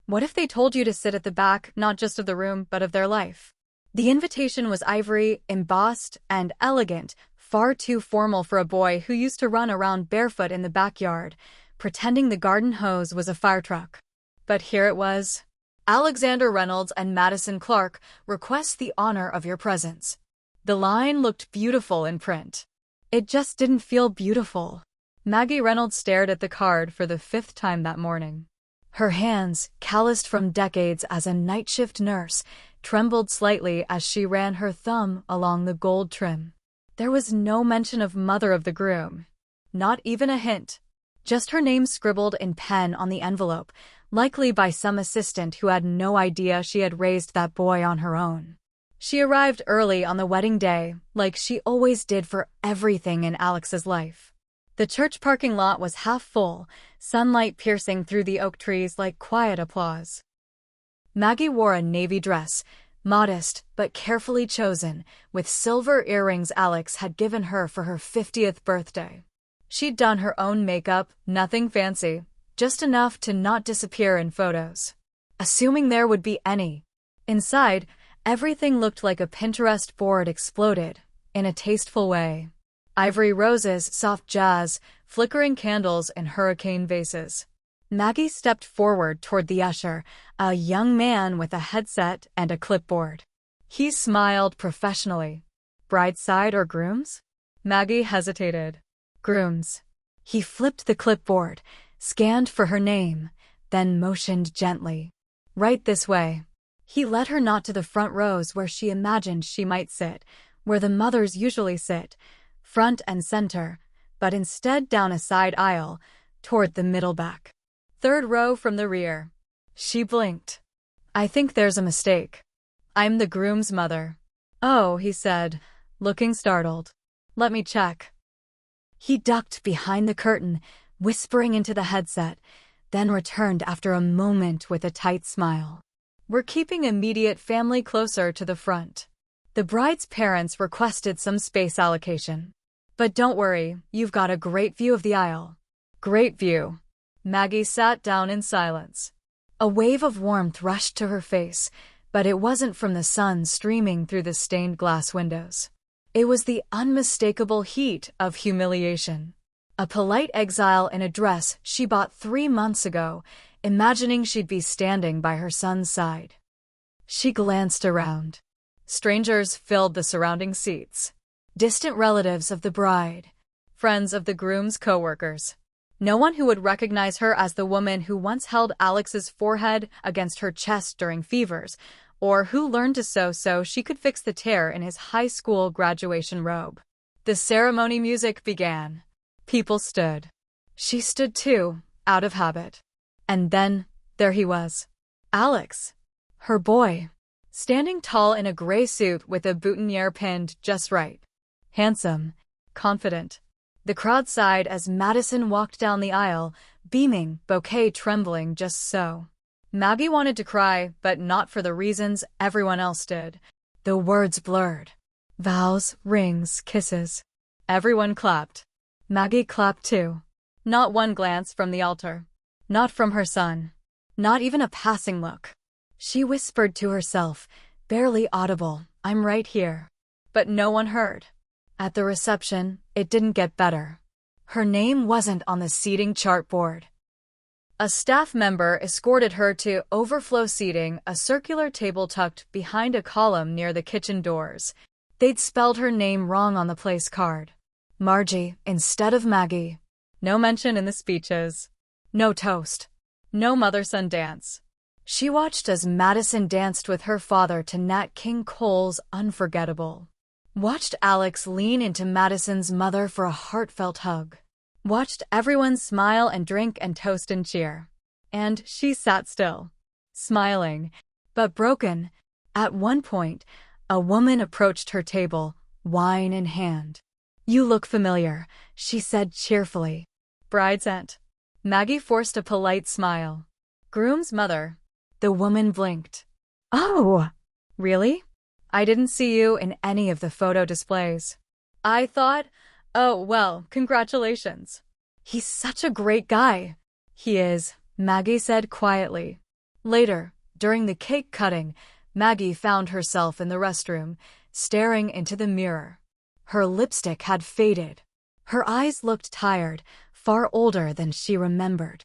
What if they told you to sit at the back, not just of the room, but of their life? The invitation was ivory, embossed, and elegant, far too formal for a boy who used to run around barefoot in the backyard, pretending the garden hose was a fire truck. But here it was. Alexander Reynolds and Madison Clark request the honor of your presence. The line looked beautiful in print. It just didn't feel beautiful. Maggie Reynolds stared at the card for the fifth time that morning. Her hands, calloused from decades as a night shift nurse, trembled slightly as she ran her thumb along the gold trim. There was no mention of mother of the groom. Not even a hint. Just her name scribbled in pen on the envelope, likely by some assistant who had no idea she had raised that boy on her own. She arrived early on the wedding day, like she always did for everything in Alex's life. The church parking lot was half full, sunlight piercing through the oak trees like quiet applause. Maggie wore a navy dress, modest but carefully chosen, with silver earrings Alex had given her for her 50th birthday. She'd done her own makeup, nothing fancy, just enough to not disappear in photos. Assuming there would be any. Inside, everything looked like a Pinterest board exploded, in a tasteful way. Ivory roses, soft jazz, flickering candles in hurricane vases. Maggie stepped forward toward the usher, a young man with a headset and a clipboard. He smiled professionally. Bride's side or groom's? Maggie hesitated. Groom's. He flipped the clipboard, scanned for her name, then motioned gently. Right this way. He led her not to the front rows where she imagined she might sit, where the mothers usually sit, front and center, but instead down a side aisle, toward the middle back. Third row from the rear. She blinked. I think there's a mistake. I'm the groom's mother. Oh, he said, looking startled. Let me check. He ducked behind the curtain, whispering into the headset, then returned after a moment with a tight smile. We're keeping immediate family closer to the front. The bride's parents requested some space allocation. But don't worry, you've got a great view of the aisle. Great view. Maggie sat down in silence. A wave of warmth rushed to her face, but it wasn't from the sun streaming through the stained glass windows. It was the unmistakable heat of humiliation. A polite exile in a dress she bought 3 months ago, imagining she'd be standing by her son's side. She glanced around. Strangers filled the surrounding seats. Distant relatives of the bride. Friends of the groom's coworkers. No one who would recognize her as the woman who once held Alex's forehead against her chest during fevers, or who learned to sew so she could fix the tear in his high school graduation robe. The ceremony music began. People stood. She stood too, out of habit. And then, there he was. Alex. Her boy. Standing tall in a gray suit with a boutonniere pinned just right. Handsome. Confident. The crowd sighed as Madison walked down the aisle, beaming, bouquet trembling just so. Maggie wanted to cry, but not for the reasons everyone else did. The words blurred. Vows, rings, kisses. Everyone clapped. Maggie clapped too. Not one glance from the altar. Not from her son. Not even a passing look. She whispered to herself, barely audible, I'm right here. But no one heard. At the reception, it didn't get better. Her name wasn't on the seating chart board. A staff member escorted her to overflow seating, a circular table tucked behind a column near the kitchen doors. They'd spelled her name wrong on the place card. Margie instead of Maggie. No mention in the speeches. No toast. No mother-son dance. She watched as Madison danced with her father to Nat King Cole's Unforgettable. Watched Alex lean into Madison's mother for a heartfelt hug. Watched everyone smile and drink and toast and cheer. And she sat still, smiling, but broken. At one point, a woman approached her table, wine in hand. You look familiar, she said cheerfully. Bride's aunt. Maggie forced a polite smile. Groom's mother. The woman blinked. Oh, really? I didn't see you in any of the photo displays. I thought, oh, well, congratulations. He's such a great guy. He is, Maggie said quietly. Later, during the cake cutting, Maggie found herself in the restroom, staring into the mirror. Her lipstick had faded. Her eyes looked tired, far older than she remembered.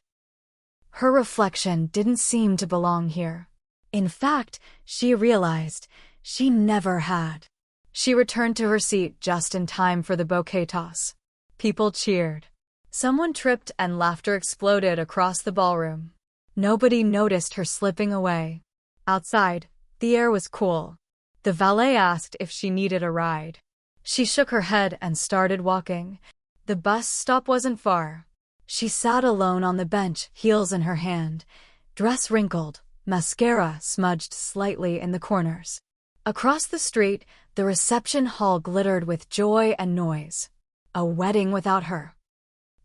Her reflection didn't seem to belong here. In fact, she realized she never had. She returned to her seat just in time for the bouquet toss. People cheered. Someone tripped and laughter exploded across the ballroom. Nobody noticed her slipping away. Outside, the air was cool. The valet asked if she needed a ride. She shook her head and started walking. The bus stop wasn't far. She sat alone on the bench, heels in her hand, dress wrinkled, mascara smudged slightly in the corners. Across the street, the reception hall glittered with joy and noise. A wedding without her.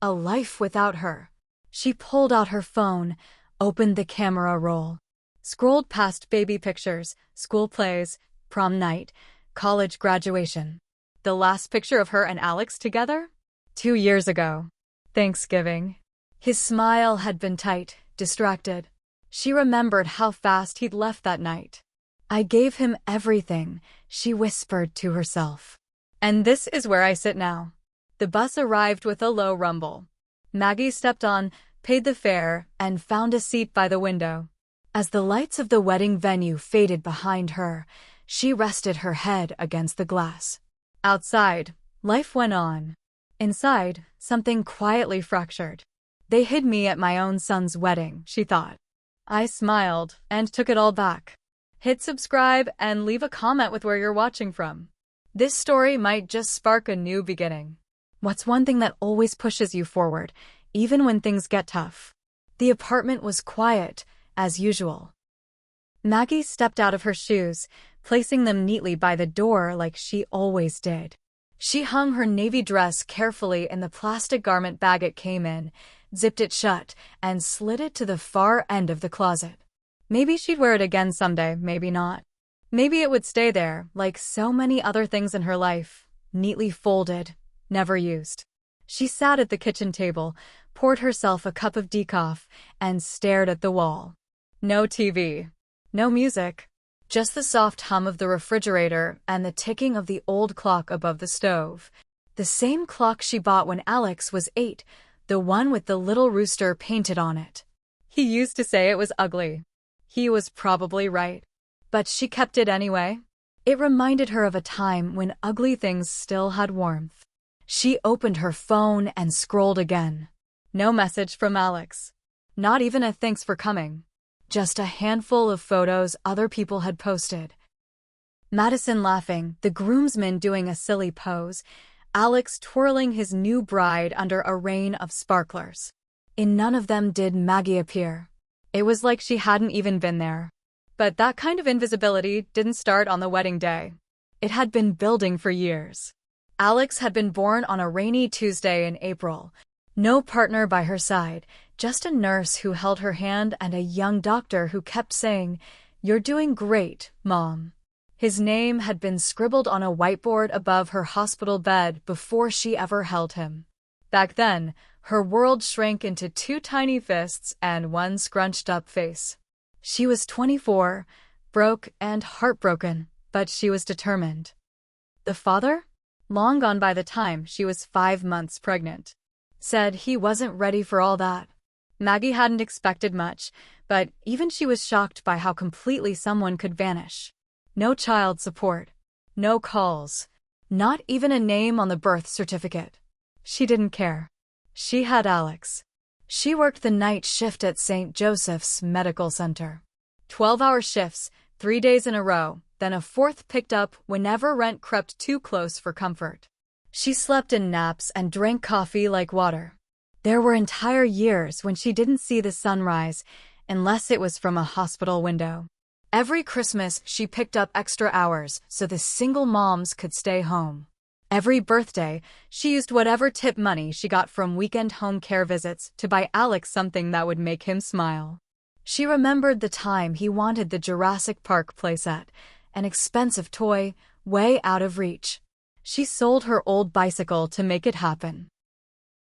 A life without her. She pulled out her phone, opened the camera roll, scrolled past baby pictures, school plays, prom night, college graduation. The last picture of her and Alex together? 2 years ago. Thanksgiving. His smile had been tight, distracted. She remembered how fast he'd left that night. I gave him everything, she whispered to herself. And this is where I sit now. The bus arrived with a low rumble. Maggie stepped on, paid the fare, and found a seat by the window. As the lights of the wedding venue faded behind her, she rested her head against the glass. Outside, life went on. Inside, something quietly fractured. They hid me at my own son's wedding, she thought. I smiled and took it all back. Hit subscribe and leave a comment with where you're watching from. This story might just spark a new beginning. What's one thing that always pushes you forward, even when things get tough? The apartment was quiet, as usual. Maggie stepped out of her shoes, placing them neatly by the door like she always did. She hung her navy dress carefully in the plastic garment bag it came in, zipped it shut, and slid it to the far end of the closet. Maybe she'd wear it again someday, maybe not. Maybe it would stay there, like so many other things in her life, neatly folded, never used. She sat at the kitchen table, poured herself a cup of decaf, and stared at the wall. No TV. No music. Just the soft hum of the refrigerator and the ticking of the old clock above the stove. The same clock she bought when Alex was 8, the one with the little rooster painted on it. He used to say it was ugly. He was probably right. But she kept it anyway. It reminded her of a time when ugly things still had warmth. She opened her phone and scrolled again. No message from Alex. Not even a thanks for coming. Just a handful of photos other people had posted. Madison laughing, the groomsmen doing a silly pose, Alex twirling his new bride under a rain of sparklers. In none of them did Maggie appear. It was like she hadn't even been there. But that kind of invisibility didn't start on the wedding day. It had been building for years. Alex had been born on a rainy Tuesday in April. No partner by her side, just a nurse who held her hand and a young doctor who kept saying, "You're doing great, Mom." His name had been scribbled on a whiteboard above her hospital bed before she ever held him. Back then, her world shrank into 2 tiny fists and 1 scrunched-up face. She was 24, broke and heartbroken, but she was determined. The father? Long gone by the time she was 5 months pregnant. Said he wasn't ready for all that. Maggie hadn't expected much, but even she was shocked by how completely someone could vanish. No child support. No calls. Not even a name on the birth certificate. She didn't care. She had Alex. She worked the night shift at St. Joseph's Medical Center. 12-hour shifts, 3 days in a row, then a 4th picked up whenever rent crept too close for comfort. She slept in naps and drank coffee like water. There were entire years when she didn't see the sunrise unless it was from a hospital window. Every Christmas, she picked up extra hours so the single moms could stay home. Every birthday, she used whatever tip money she got from weekend home care visits to buy Alex something that would make him smile. She remembered the time he wanted the Jurassic Park playset, an expensive toy, way out of reach. She sold her old bicycle to make it happen.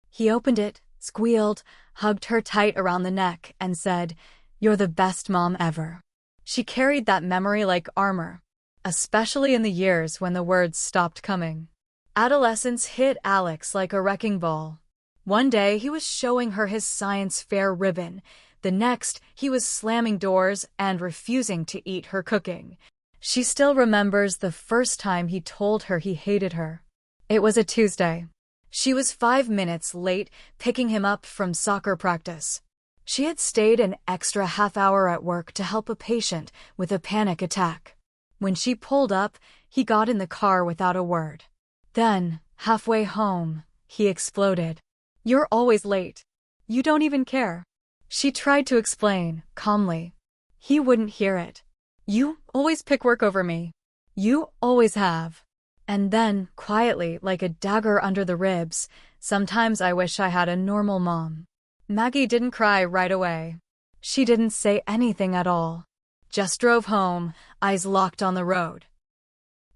He opened it, squealed, hugged her tight around the neck, and said, You're the best mom ever. She carried that memory like armor, especially in the years when the words stopped coming. Adolescence hit Alex like a wrecking ball. One day, he was showing her his science fair ribbon. The next, he was slamming doors and refusing to eat her cooking. She still remembers the first time he told her he hated her. It was a Tuesday. She was 5 minutes late picking him up from soccer practice. She had stayed an extra half hour at work to help a patient with a panic attack. When she pulled up, he got in the car without a word. Then, halfway home, he exploded. "You're always late. You don't even care." She tried to explain, calmly. He wouldn't hear it. "You always pick work over me. You always have." And then, quietly, like a dagger under the ribs, "Sometimes I wish I had a normal mom." Maggie didn't cry right away. She didn't say anything at all. Just drove home, eyes locked on the road.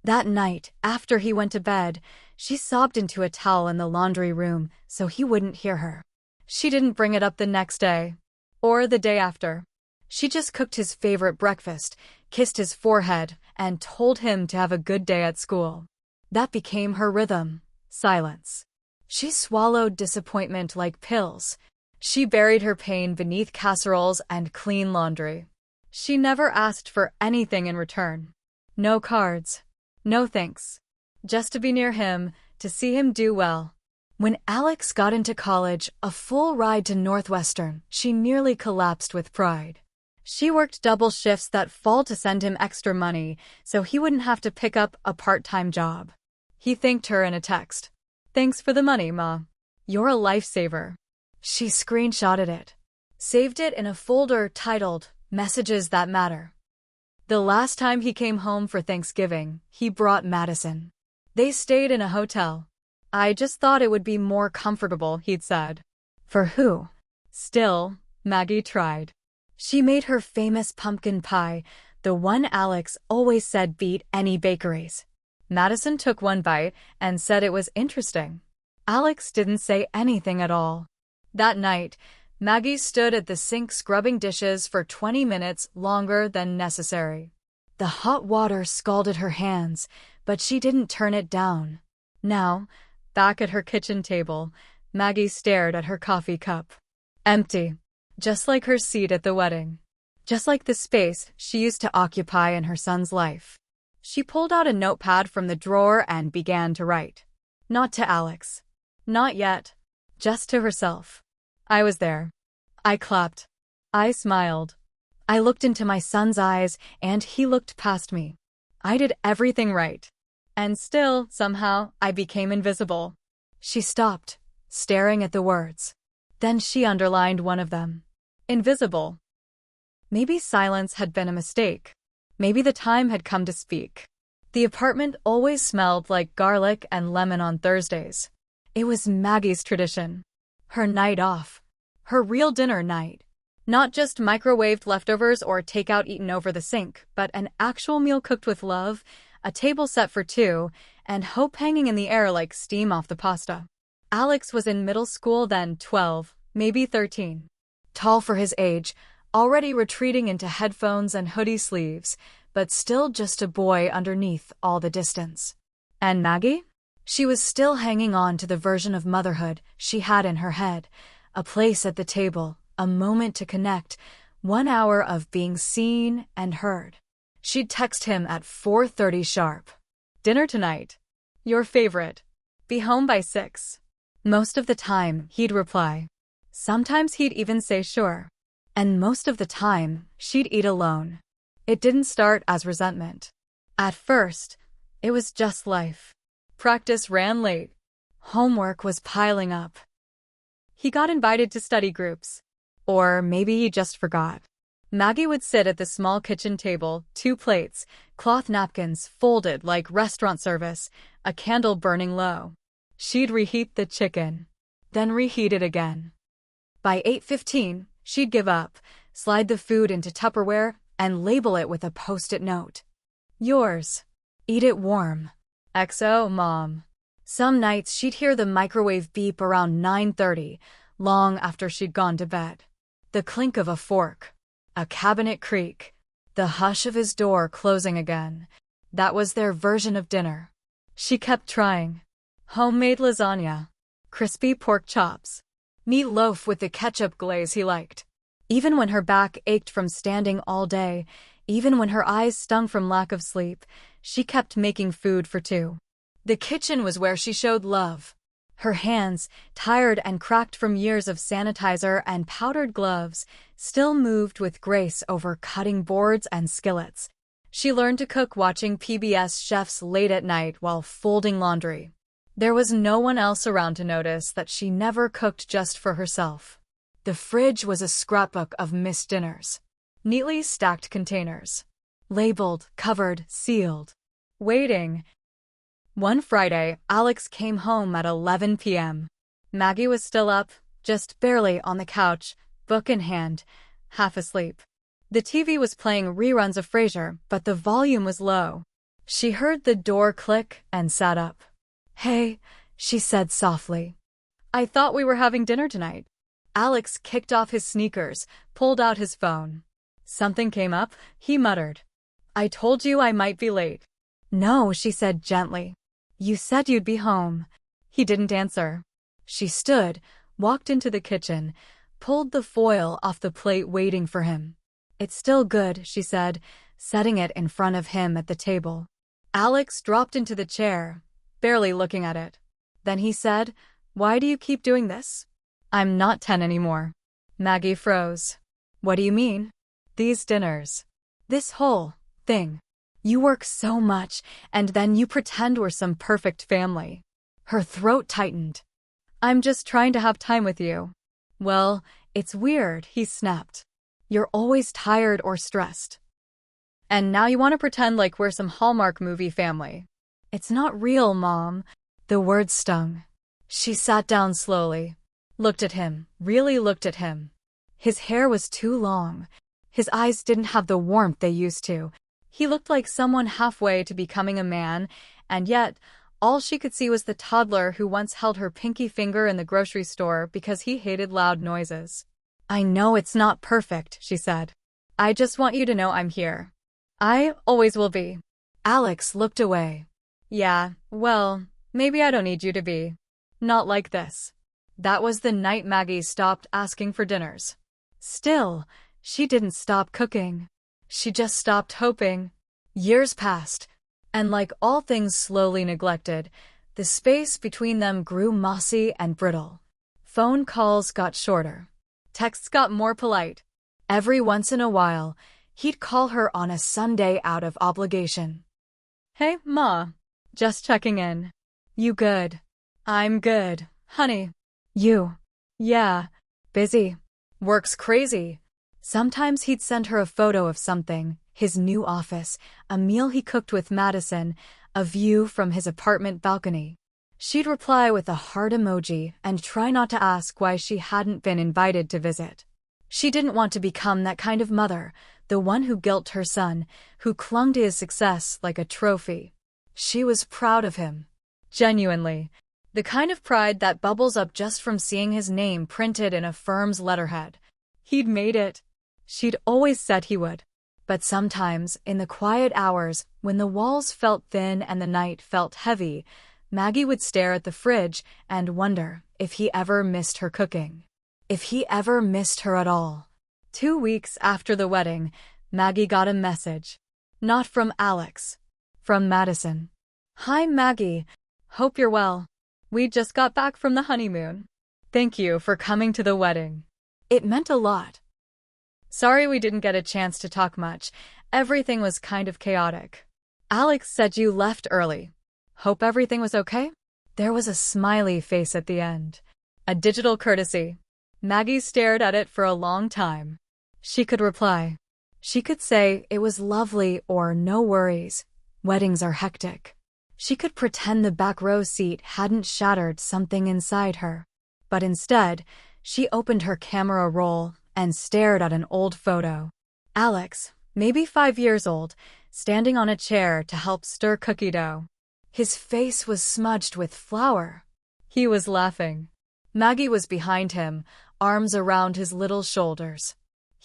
That night, after he went to bed, she sobbed into a towel in the laundry room so he wouldn't hear her. She didn't bring it up the next day, or the day after. She just cooked his favorite breakfast, kissed his forehead, and told him to have a good day at school. That became her rhythm, silence. She swallowed disappointment like pills. She buried her pain beneath casseroles and clean laundry. She never asked for anything in return. No cards. No thanks. Just to be near him, to see him do well. When Alex got into college, a full ride to Northwestern, she nearly collapsed with pride. She worked double shifts that fall to send him extra money so he wouldn't have to pick up a part-time job. He thanked her in a text. "Thanks for the money, Ma. You're a lifesaver." She screenshotted it. Saved it in a folder titled, "Messages That Matter." The last time he came home for Thanksgiving, he brought Madison. They stayed in a hotel. "I just thought it would be more comfortable," he'd said. For who? Still, Maggie tried. She made her famous pumpkin pie, the one Alex always said beat any bakeries. Madison took one bite and said it was interesting. Alex didn't say anything at all. That night, Maggie stood at the sink scrubbing dishes for 20 minutes longer than necessary. The hot water scalded her hands, but she didn't turn it down. Now, back at her kitchen table, Maggie stared at her coffee cup. Empty. Just like her seat at the wedding. Just like the space she used to occupy in her son's life. She pulled out a notepad from the drawer and began to write. Not to Alex. Not yet. Just to herself. I was there. I clapped. I smiled. I looked into my son's eyes, and he looked past me. I did everything right. And still, somehow, I became invisible. She stopped, staring at the words. Then she underlined one of them. Invisible. Maybe silence had been a mistake. Maybe the time had come to speak. The apartment always smelled like garlic and lemon on Thursdays. It was Maggie's tradition. Her night off. Her real dinner night. Not just microwaved leftovers or takeout eaten over the sink, but an actual meal cooked with love, a table set for two, and hope hanging in the air like steam off the pasta. Alex was in middle school then, 12, maybe 13. Tall for his age, already retreating into headphones and hoodie sleeves, but still just a boy underneath all the distance. And Maggie? She was still hanging on to the version of motherhood she had in her head, a place at the table, a moment to connect, 1 hour of being seen and heard. She'd text him at 4:30 sharp. Dinner tonight. Your favorite. Be home by 6. Most of the time, he'd reply. Sometimes he'd even say sure. And most of the time, she'd eat alone. It didn't start as resentment. At first, it was just life. Practice ran late. Homework was piling up. He got invited to study groups. Or maybe he just forgot. Maggie would sit at the small kitchen table, 2 plates, cloth napkins folded like restaurant service, a candle burning low. She'd reheat the chicken, then reheat it again. By 8:15, she'd give up, slide the food into Tupperware, and label it with a post-it note. Yours. Eat it warm. XO, Mom. Some nights she'd hear the microwave beep around 9:30, long after she'd gone to bed. The clink of a fork. a cabinet creak, the hush of his door closing again. That was their version of dinner. She kept trying. Homemade lasagna, crispy pork chops, meatloaf with the ketchup glaze he liked. Even when her back ached from standing all day, even when her eyes stung from lack of sleep, she kept making food for two. The kitchen was where she showed love. Her hands, tired and cracked from years of sanitizer and powdered gloves, still moved with grace over cutting boards and skillets. She learned to cook watching PBS chefs late at night while folding laundry. There was no one else around to notice that she never cooked just for herself. The fridge was a scrapbook of missed dinners. Neatly stacked containers. Labeled, covered, sealed. Waiting. One Friday, Alex came home at 11 p.m. Maggie was still up, just barely on the couch, book in hand, half asleep. The TV was playing reruns of Frasier, but the volume was low. She heard the door click and sat up. "Hey," she said softly. "I thought we were having dinner tonight." Alex kicked off his sneakers, pulled out his phone. "Something came up," he muttered. "I told you I might be late." "No," she said gently. "You said you'd be home." He didn't answer. She stood, walked into the kitchen, pulled the foil off the plate waiting for him. "It's still good," she said, setting it in front of him at the table. Alex dropped into the chair, barely looking at it. Then he said, "Why do you keep doing this?" "I'm not 10 anymore." Maggie froze. "What do you mean?" "These dinners. This whole thing. You work so much, and then you pretend we're some perfect family." Her throat tightened. "I'm just trying to have time with you." "Well, it's weird," he snapped. "You're always tired or stressed. And now you want to pretend like we're some Hallmark movie family." "It's not real, Mom." The words stung. She sat down slowly. Looked at him, really looked at him. His hair was too long. His eyes didn't have the warmth they used to. He looked like someone halfway to becoming a man, and yet, all she could see was the toddler who once held her pinky finger in the grocery store because he hated loud noises. "I know it's not perfect," she said. "I just want you to know I'm here. I always will be." Alex looked away. "Yeah, well, maybe I don't need you to be. Not like this." That was the night Maggie stopped asking for dinners. Still, she didn't stop cooking. She just stopped hoping. Years passed, and like all things slowly neglected, the space between them grew mossy and brittle. Phone calls got shorter. Texts got more polite. Every once in a while, he'd call her on a Sunday out of obligation. "Hey, Ma. Just checking in. You good?" "I'm good, honey." "You?" "Yeah. Busy. Work's crazy." Sometimes he'd send her a photo of something, his new office, a meal he cooked with Madison, a view from his apartment balcony. She'd reply with a heart emoji and try not to ask why she hadn't been invited to visit. She didn't want to become that kind of mother, the one who guilt her son, who clung to his success like a trophy. She was proud of him. Genuinely. The kind of pride that bubbles up just from seeing his name printed in a firm's letterhead. He'd made it. She'd always said he would. But sometimes, in the quiet hours, when the walls felt thin and the night felt heavy, Maggie would stare at the fridge and wonder if he ever missed her cooking. If he ever missed her at all. 2 weeks after the wedding, Maggie got a message. Not from Alex. From Madison. "Hi, Maggie. Hope you're well. We just got back from the honeymoon. Thank you for coming to the wedding. It meant a lot. Sorry we didn't get a chance to talk much. Everything was kind of chaotic. Alex said you left early. Hope everything was okay?" There was a smiley face at the end. A digital courtesy. Maggie stared at it for a long time. She could reply. She could say it was lovely or no worries. Weddings are hectic. She could pretend the back row seat hadn't shattered something inside her. But instead, she opened her camera roll and stared at an old photo. Alex, maybe 5 years old, standing on a chair to help stir cookie dough. His face was smudged with flour. He was laughing. Maggie was behind him, arms around his little shoulders.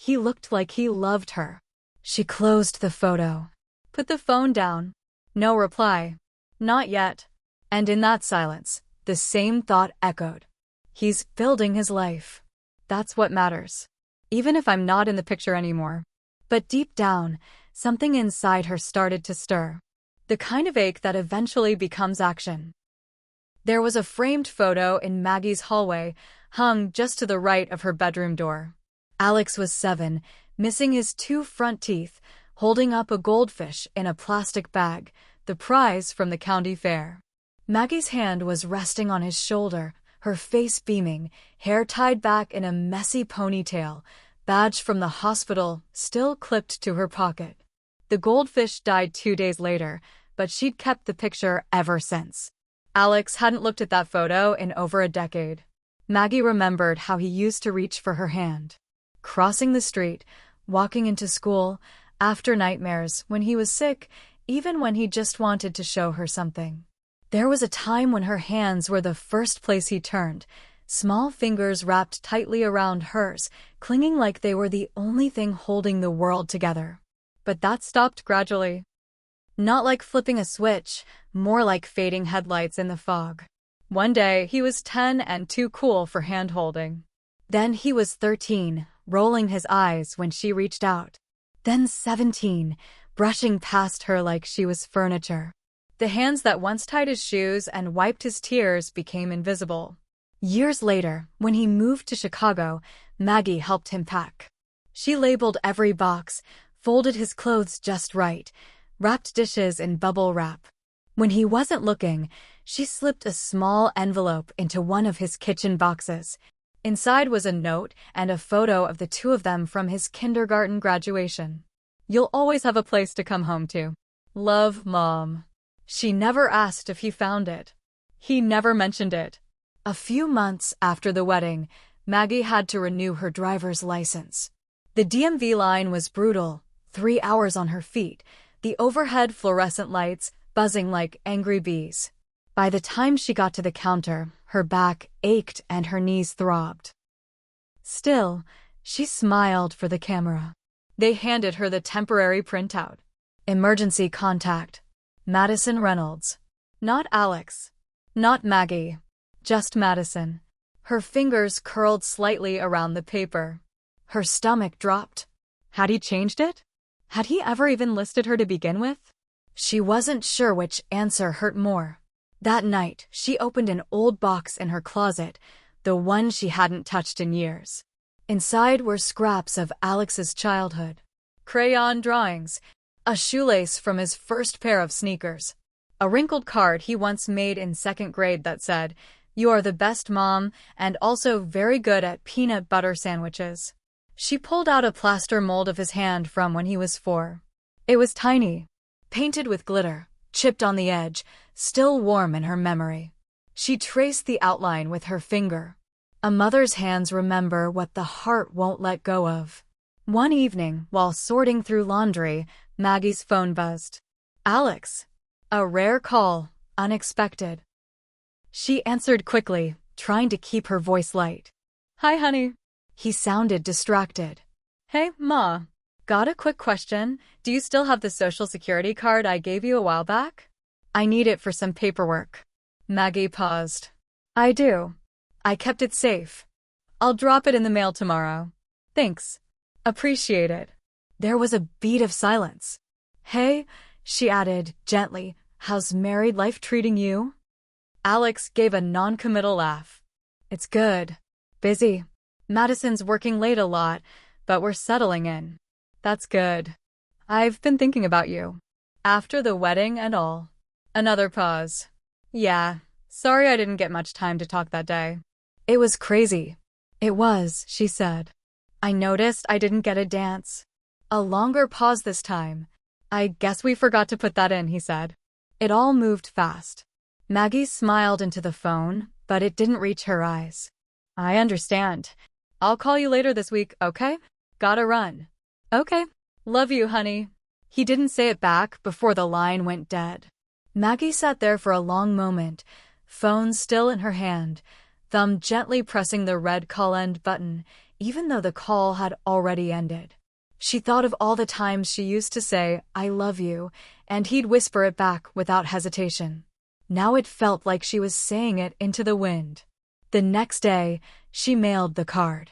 He looked like he loved her. She closed the photo. Put the phone down. No reply. Not yet. And in that silence, the same thought echoed. He's building his life. That's what matters. Even if I'm not in the picture anymore. But deep down, something inside her started to stir. The kind of ache that eventually becomes action. There was a framed photo in Maggie's hallway, hung just to the right of her bedroom door. Alex was 7, missing his 2 front teeth, holding up a goldfish in a plastic bag, the prize from the county fair. Maggie's hand was resting on his shoulder, her face beaming, hair tied back in a messy ponytail, badge from the hospital still clipped to her pocket. The goldfish died 2 days later, but she'd kept the picture ever since. Alex hadn't looked at that photo in over a decade. Maggie remembered how he used to reach for her hand. Crossing the street, walking into school, after nightmares, when he was sick, even when he just wanted to show her something. There was a time when her hands were the first place he turned, small fingers wrapped tightly around hers, clinging like they were the only thing holding the world together. But that stopped gradually. Not like flipping a switch, more like fading headlights in the fog. One day, he was 10 and too cool for hand-holding. Then he was 13, rolling his eyes when she reached out. Then 17, brushing past her like she was furniture. The hands that once tied his shoes and wiped his tears became invisible. Years later, when he moved to Chicago, Maggie helped him pack. She labeled every box, folded his clothes just right, wrapped dishes in bubble wrap. When he wasn't looking, she slipped a small envelope into one of his kitchen boxes. Inside was a note and a photo of the 2 of them from his kindergarten graduation. You'll always have a place to come home to. Love, Mom. She never asked if he found it. He never mentioned it. A few months after the wedding, Maggie had to renew her driver's license. The DMV line was brutal, 3 hours on her feet, the overhead fluorescent lights buzzing like angry bees. By the time she got to the counter, her back ached and her knees throbbed. Still, she smiled for the camera. They handed her the temporary printout. Emergency contact. Madison Reynolds. Not Alex. Not Maggie. Just Madison. Her fingers curled slightly around the paper. Her stomach dropped. Had he changed it? Had he ever even listed her to begin with? She wasn't sure which answer hurt more. That night, she opened an old box in her closet, the one she hadn't touched in years. Inside were scraps of Alex's childhood. Crayon drawings, a shoelace from his first pair of sneakers, a wrinkled card he once made in 2nd grade that said, "You are the best mom and also very good at peanut butter sandwiches." She pulled out a plaster mold of his hand from when he was 4. It was tiny, painted with glitter, chipped on the edge, still warm in her memory. She traced the outline with her finger. A mother's hands remember what the heart won't let go of. One evening, while sorting through laundry, Maggie's phone buzzed. Alex. A rare call, unexpected. She answered quickly, trying to keep her voice light. Hi, honey. He sounded distracted. Hey, Ma. Got a quick question. Do you still have the Social Security card I gave you a while back? I need it for some paperwork. Maggie paused. I do. I kept it safe. I'll drop it in the mail tomorrow. Thanks. Appreciate it. There was a beat of silence. Hey, she added, gently, how's married life treating you? Alex gave a non-committal laugh. It's good. Busy. Madison's working late a lot, but we're settling in. That's good. I've been thinking about you. After the wedding and all. Another pause. Yeah, sorry I didn't get much time to talk that day. It was crazy. It was, she said. I noticed I didn't get a dance. A longer pause this time. I guess we forgot to put that in, he said. It all moved fast. Maggie smiled into the phone, but it didn't reach her eyes. I understand. I'll call you later this week, okay? Gotta run. Okay. Love you, honey. He didn't say it back before the line went dead. Maggie sat there for a long moment, phone still in her hand, thumb gently pressing the red call end button, even though the call had already ended. She thought of all the times she used to say, "I love you," and he'd whisper it back without hesitation. Now it felt like she was saying it into the wind. The next day, she mailed the card.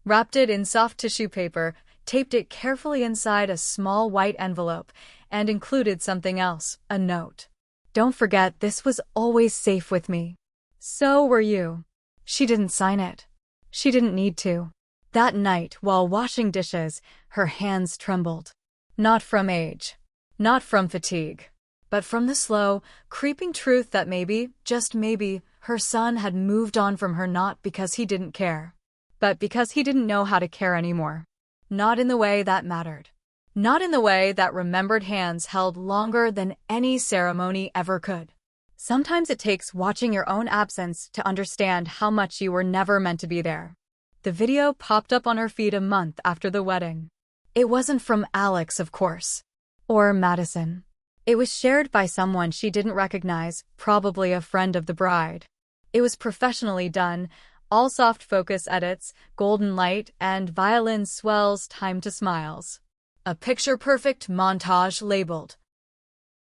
Wrapped it in soft tissue paper, taped it carefully inside a small white envelope, and included something else, a note. "Don't forget, this was always safe with me. So were you." She didn't sign it. She didn't need to. That night, while washing dishes, her hands trembled. Not from age. Not from fatigue. But from the slow, creeping truth that maybe, just maybe, her son had moved on from her, not because he didn't care, but because he didn't know how to care anymore. Not in the way that mattered. Not in the way that remembered hands held longer than any ceremony ever could. Sometimes it takes watching your own absence to understand how much you were never meant to be there. The video popped up on her feed a month after the wedding. It wasn't from Alex, of course. Or Madison. It was shared by someone she didn't recognize, probably a friend of the bride. It was professionally done, all soft focus edits, golden light, and violin swells timed to smiles. A picture-perfect montage labeled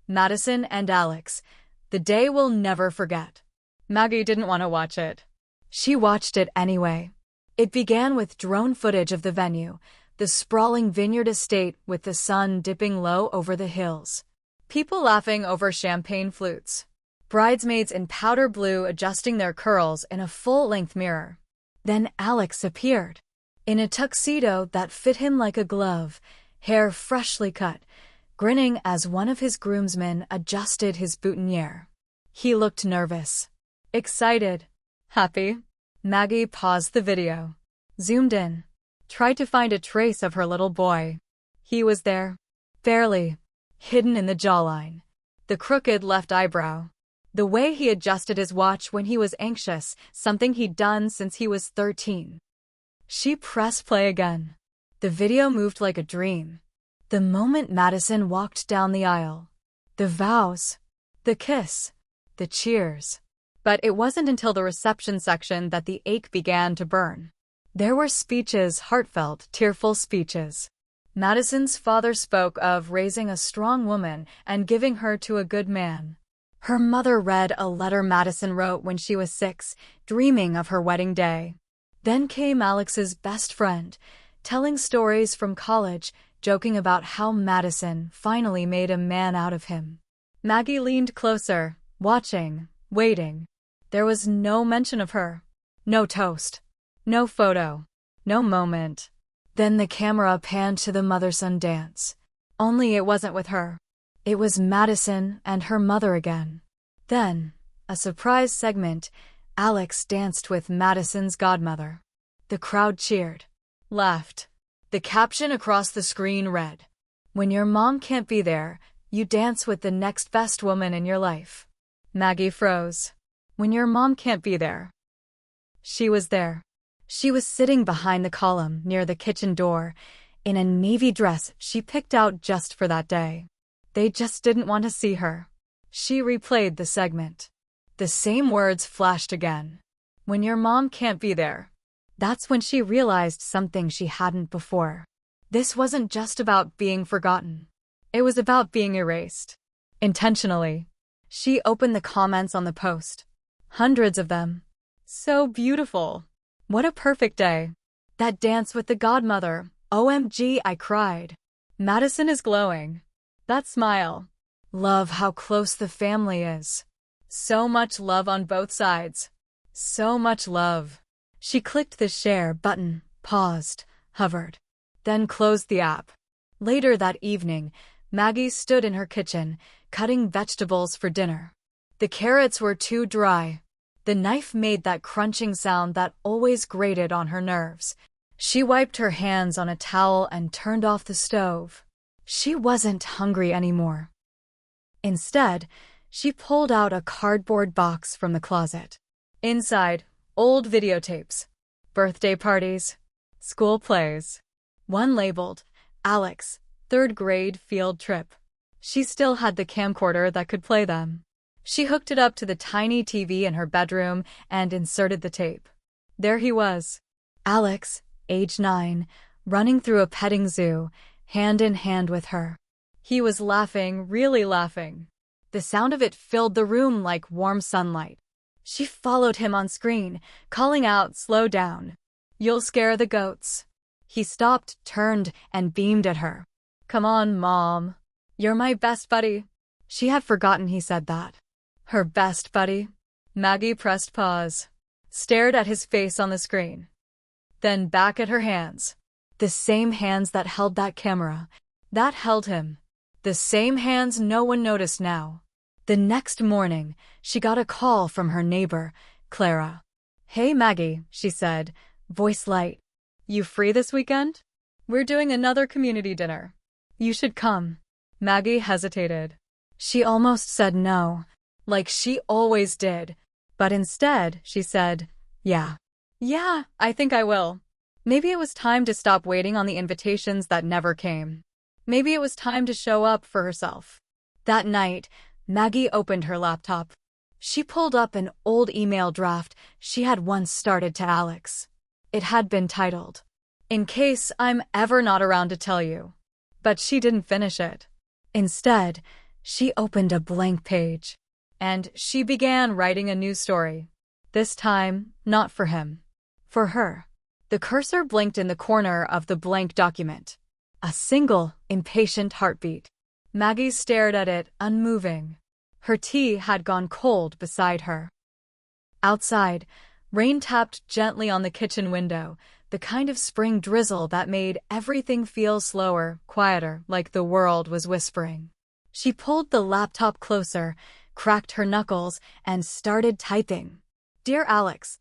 Madison and Alex, the day we'll never forget. Maggie didn't want to watch it. She watched it anyway. It began with drone footage of the venue, the sprawling vineyard estate with the sun dipping low over the hills. People laughing over champagne flutes. Bridesmaids in powder blue adjusting their curls in a full-length mirror. Then Alex appeared. In a tuxedo that fit him like a glove, hair freshly cut, grinning as one of his groomsmen adjusted his boutonniere. He looked nervous. Excited. Happy. Maggie paused the video. Zoomed in. Tried to find a trace of her little boy. He was there. Barely. Hidden in the jawline. The crooked left eyebrow. The way he adjusted his watch when he was anxious, something he'd done since he was 13. She pressed play again. The video moved like a dream. The moment Madison walked down the aisle. The vows. The kiss. The cheers. But it wasn't until the reception section that the ache began to burn. There were speeches, heartfelt, tearful speeches. Madison's father spoke of raising a strong woman and giving her to a good man. Her mother read a letter Madison wrote when she was 6, dreaming of her wedding day. Then came Alex's best friend, telling stories from college, joking about how Madison finally made a man out of him. Maggie leaned closer, watching, waiting. There was no mention of her. No toast. No photo. No moment. Then the camera panned to the mother-son dance. Only it wasn't with her. It was Madison and her mother again. Then, a surprise segment, Alex danced with Madison's godmother. The crowd cheered. Laughed. The caption across the screen read, "When your mom can't be there, you dance with the next best woman in your life." Maggie froze. When your mom can't be there. She was there. She was sitting behind the column near the kitchen door, in a navy dress she picked out just for that day. They just didn't want to see her. She replayed the segment. The same words flashed again. When your mom can't be there. That's when she realized something she hadn't before. This wasn't just about being forgotten. It was about being erased. Intentionally. She opened the comments on the post. Hundreds of them. So beautiful. What a perfect day. That dance with the godmother. OMG, I cried. Madison is glowing. That smile. Love how close the family is. So much love on both sides. So much love. She clicked the share button, paused, hovered, then closed the app. Later that evening, Maggie stood in her kitchen, cutting vegetables for dinner. The carrots were too dry. The knife made that crunching sound that always grated on her nerves. She wiped her hands on a towel and turned off the stove. She wasn't hungry anymore. Instead, she pulled out a cardboard box from the closet. Inside, old videotapes, birthday parties, school plays. One labeled, Alex, 3rd grade field trip. She still had the camcorder that could play them. She hooked it up to the tiny TV in her bedroom and inserted the tape. There he was. Alex, age 9, running through a petting zoo, hand in hand with her. He was laughing, really laughing. The sound of it filled the room like warm sunlight. She followed him on screen, calling out, "Slow down. You'll scare the goats." He stopped, turned, and beamed at her. "Come on, Mom. You're my best buddy." She had forgotten he said that. Her best buddy? Maggie pressed pause, stared at his face on the screen. Then back at her hands. The same hands that held that camera, that held him. The same hands no one noticed now. The next morning, she got a call from her neighbor, Clara. "Hey Maggie," she said, voice light. "You free this weekend? We're doing another community dinner. You should come." Maggie hesitated. She almost said no, like she always did. But instead, she said, "Yeah. Yeah, I think I will." Maybe it was time to stop waiting on the invitations that never came. Maybe it was time to show up for herself. That night, Maggie opened her laptop. She pulled up an old email draft she had once started to Alex. It had been titled, "In case I'm ever not around to tell you." But she didn't finish it. Instead, she opened a blank page. And she began writing a new story. This time, not for him. For her. The cursor blinked in the corner of the blank document. A single, impatient heartbeat. Maggie stared at it, unmoving. Her tea had gone cold beside her. Outside, rain tapped gently on the kitchen window, the kind of spring drizzle that made everything feel slower, quieter, like the world was whispering. She pulled the laptop closer, cracked her knuckles, and started typing. "Dear Alex,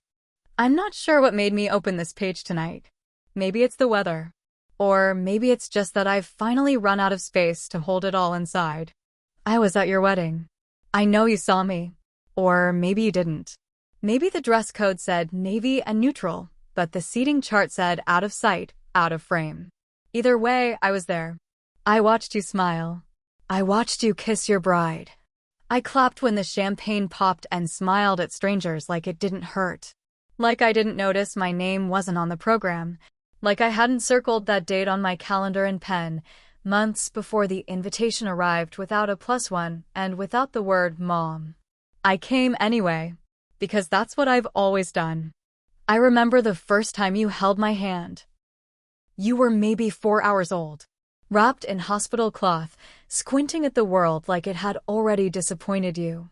I'm not sure what made me open this page tonight. Maybe it's the weather. Or maybe it's just that I've finally run out of space to hold it all inside. I was at your wedding. I know you saw me. Or maybe you didn't. Maybe the dress code said navy and neutral, but the seating chart said out of sight, out of frame. Either way, I was there. I watched you smile. I watched you kiss your bride. I clapped when the champagne popped and smiled at strangers like it didn't hurt. Like I didn't notice my name wasn't on the program. Like I hadn't circled that date on my calendar in pen, months before the invitation arrived without a +1 and without the word Mom. I came anyway, because that's what I've always done. I remember the first time you held my hand. You were maybe 4 hours old, wrapped in hospital cloth, squinting at the world like it had already disappointed you.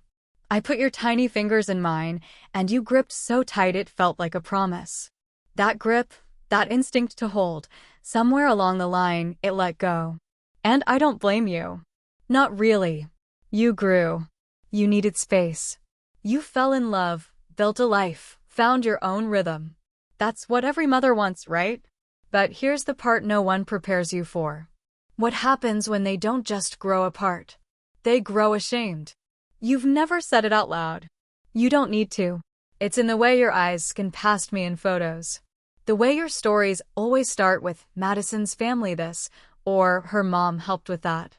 I put your tiny fingers in mine, and you gripped so tight it felt like a promise. That grip, that instinct to hold, somewhere along the line, it let go. And I don't blame you. Not really. You grew. You needed space. You fell in love, built a life, found your own rhythm. That's what every mother wants, right? But here's the part no one prepares you for. What happens when they don't just grow apart? They grow ashamed. You've never said it out loud. You don't need to. It's in the way your eyes scan past me in photos. The way your stories always start with Madison's family this, or her mom helped with that.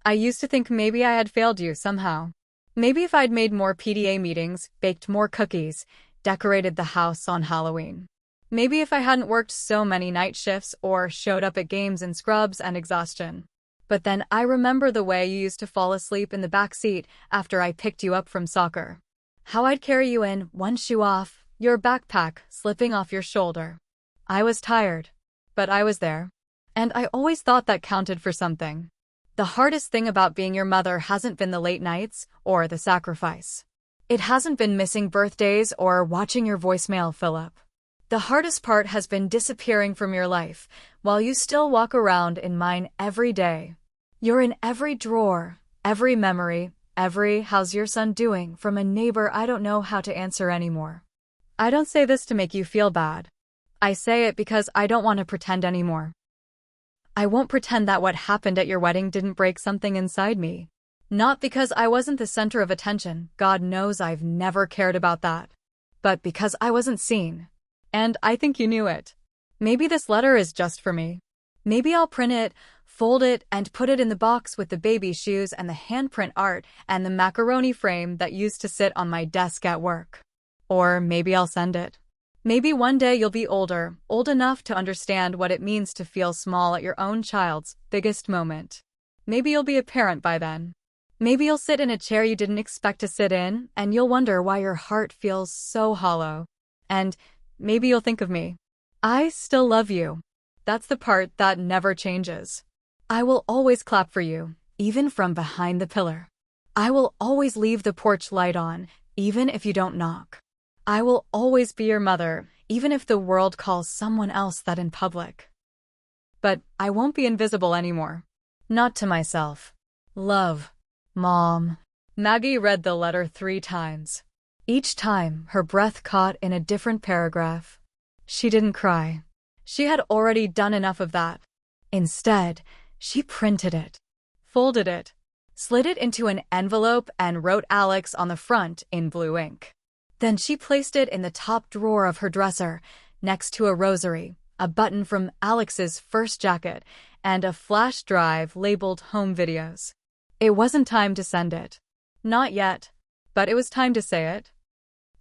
I used to think maybe I had failed you somehow. Maybe if I'd made more PDA meetings, baked more cookies, decorated the house on Halloween. Maybe if I hadn't worked so many night shifts or showed up at games in scrubs and exhaustion. But then I remember the way you used to fall asleep in the back seat after I picked you up from soccer. How I'd carry you in, one shoe off, your backpack slipping off your shoulder. I was tired, but I was there. And I always thought that counted for something. The hardest thing about being your mother hasn't been the late nights or the sacrifice. It hasn't been missing birthdays or watching your voicemail fill up. The hardest part has been disappearing from your life, while you still walk around in mine every day. You're in every drawer, every memory, every "how's your son doing" from a neighbor I don't know how to answer anymore. I don't say this to make you feel bad. I say it because I don't want to pretend anymore. I won't pretend that what happened at your wedding didn't break something inside me. Not because I wasn't the center of attention, God knows I've never cared about that. But because I wasn't seen. And I think you knew it. Maybe this letter is just for me. Maybe I'll print it, fold it, and put it in the box with the baby shoes and the handprint art and the macaroni frame that used to sit on my desk at work. Or maybe I'll send it. Maybe one day you'll be older, old enough to understand what it means to feel small at your own child's biggest moment. Maybe you'll be a parent by then. Maybe you'll sit in a chair you didn't expect to sit in, and you'll wonder why your heart feels so hollow. And maybe you'll think of me. I still love you. That's the part that never changes. I will always clap for you, even from behind the pillar. I will always leave the porch light on, even if you don't knock. I will always be your mother, even if the world calls someone else that in public. But I won't be invisible anymore. Not to myself. Love. Mom. Maggie read the letter 3 times. Each time, her breath caught in a different paragraph. She didn't cry. She had already done enough of that. Instead, she printed it, folded it, slid it into an envelope and wrote Alex on the front in blue ink. Then she placed it in the top drawer of her dresser, next to a rosary, a button from Alex's first jacket, and a flash drive labeled Home Videos. It wasn't time to send it. Not yet. But it was time to say it.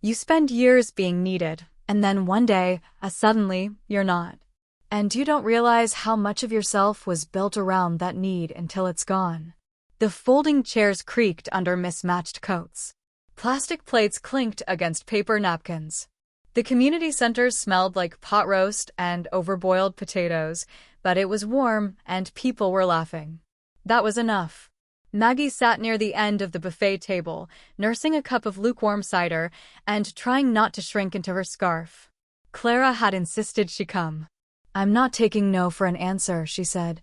You spend years being needed, and then one day, suddenly, you're not. And you don't realize how much of yourself was built around that need until it's gone. The folding chairs creaked under mismatched coats. Plastic plates clinked against paper napkins. The community center smelled like pot roast and overboiled potatoes, but it was warm and people were laughing. That was enough. Maggie sat near the end of the buffet table, nursing a cup of lukewarm cider and trying not to shrink into her scarf. Clara had insisted she come. I'm not taking no for an answer, she said,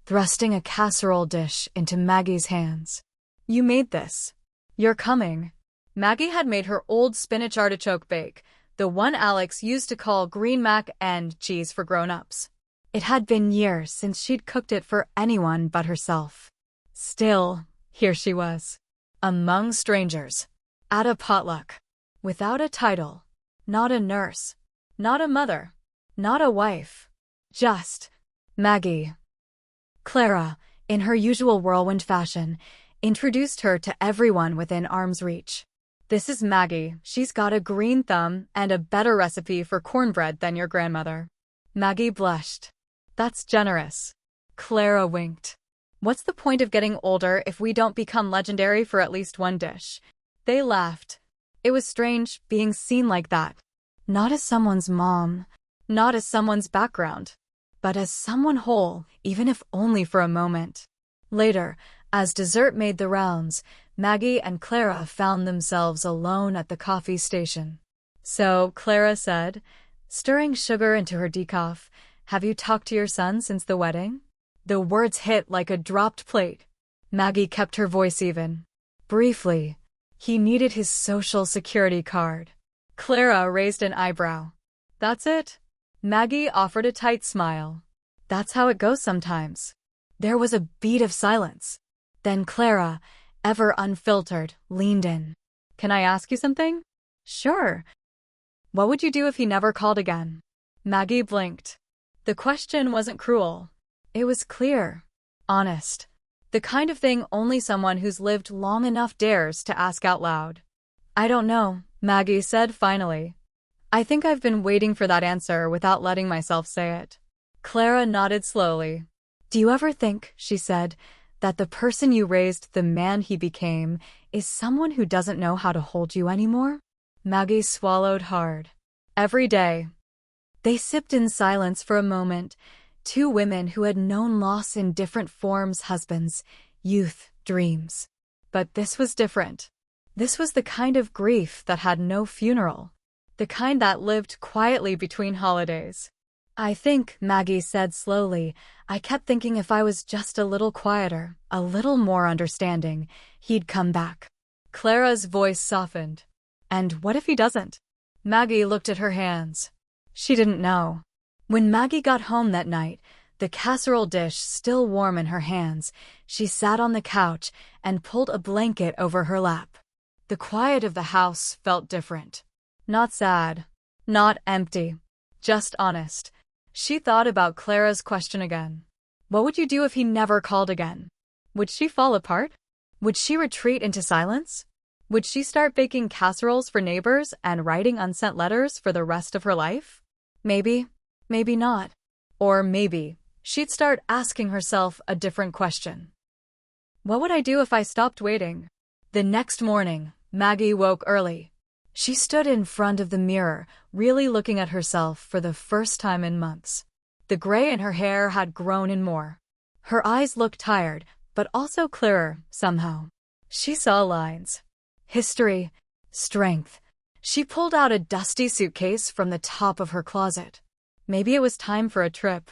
thrusting a casserole dish into Maggie's hands. You made this. You're coming. Maggie had made her old spinach artichoke bake, the one Alex used to call green mac and cheese for grown-ups. It had been years since she'd cooked it for anyone but herself. Still, here she was, among strangers, at a potluck, without a title, not a nurse, not a mother, not a wife, just Maggie. Clara, in her usual whirlwind fashion, introduced her to everyone within arm's reach. This is Maggie. She's got a green thumb and a better recipe for cornbread than your grandmother. Maggie blushed. That's generous. Clara winked. What's the point of getting older if we don't become legendary for at least one dish? They laughed. It was strange being seen like that. Not as someone's mom, not as someone's background, but as someone whole, even if only for a moment. Later, as dessert made the rounds, Maggie and Clara found themselves alone at the coffee station. So, Clara said, stirring sugar into her decaf, have you talked to your son since the wedding? The words hit like a dropped plate. Maggie kept her voice even. Briefly. He needed his social security card. Clara raised an eyebrow. That's it? Maggie offered a tight smile. That's how it goes sometimes. There was a beat of silence. Then Clara, ever unfiltered, leaned in. Can I ask you something? Sure. What would you do if he never called again? Maggie blinked. The question wasn't cruel. It was clear, honest, the kind of thing only someone who's lived long enough dares to ask out loud. I don't know, Maggie said finally. I think I've been waiting for that answer without letting myself say it. Clara nodded slowly. Do you ever think, she said, that the person you raised the man he became is someone who doesn't know how to hold you anymore? Maggie swallowed hard. Every day. They sipped in silence for a moment. Two women who had known loss in different forms, husbands, youth, dreams. But this was different. This was the kind of grief that had no funeral. The kind that lived quietly between holidays. I think, Maggie said slowly, I kept thinking if I was just a little quieter, a little more understanding, he'd come back. Clara's voice softened. And what if he doesn't? Maggie looked at her hands. She didn't know. When Maggie got home that night, the casserole dish still warm in her hands, she sat on the couch and pulled a blanket over her lap. The quiet of the house felt different. Not sad. Not empty. Just honest. She thought about Clara's question again. What would you do if he never called again? Would she fall apart? Would she retreat into silence? Would she start baking casseroles for neighbors and writing unsent letters for the rest of her life? Maybe, maybe not. Or maybe she'd start asking herself a different question. What would I do if I stopped waiting? The next morning, Maggie woke early. She stood in front of the mirror, really looking at herself for the first time in months. The gray in her hair had grown in more. Her eyes looked tired, but also clearer, somehow. She saw lines. History. Strength. She pulled out a dusty suitcase from the top of her closet. Maybe it was time for a trip.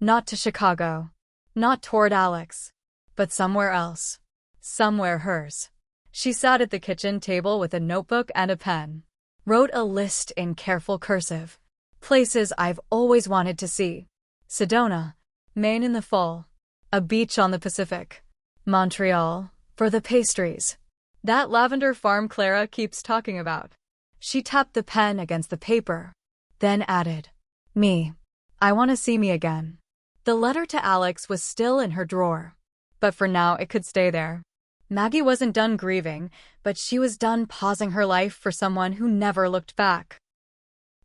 Not to Chicago. Not toward Alex. But somewhere else. Somewhere hers. She sat at the kitchen table with a notebook and a pen. Wrote a list in careful cursive. Places I've always wanted to see. Sedona, Maine in the fall. A beach on the Pacific. Montreal, for the pastries. That lavender farm Clara keeps talking about. She tapped the pen against the paper. Then added, me. I want to see me again. The letter to Alex was still in her drawer. But for now it could stay there. Maggie wasn't done grieving, but she was done pausing her life for someone who never looked back.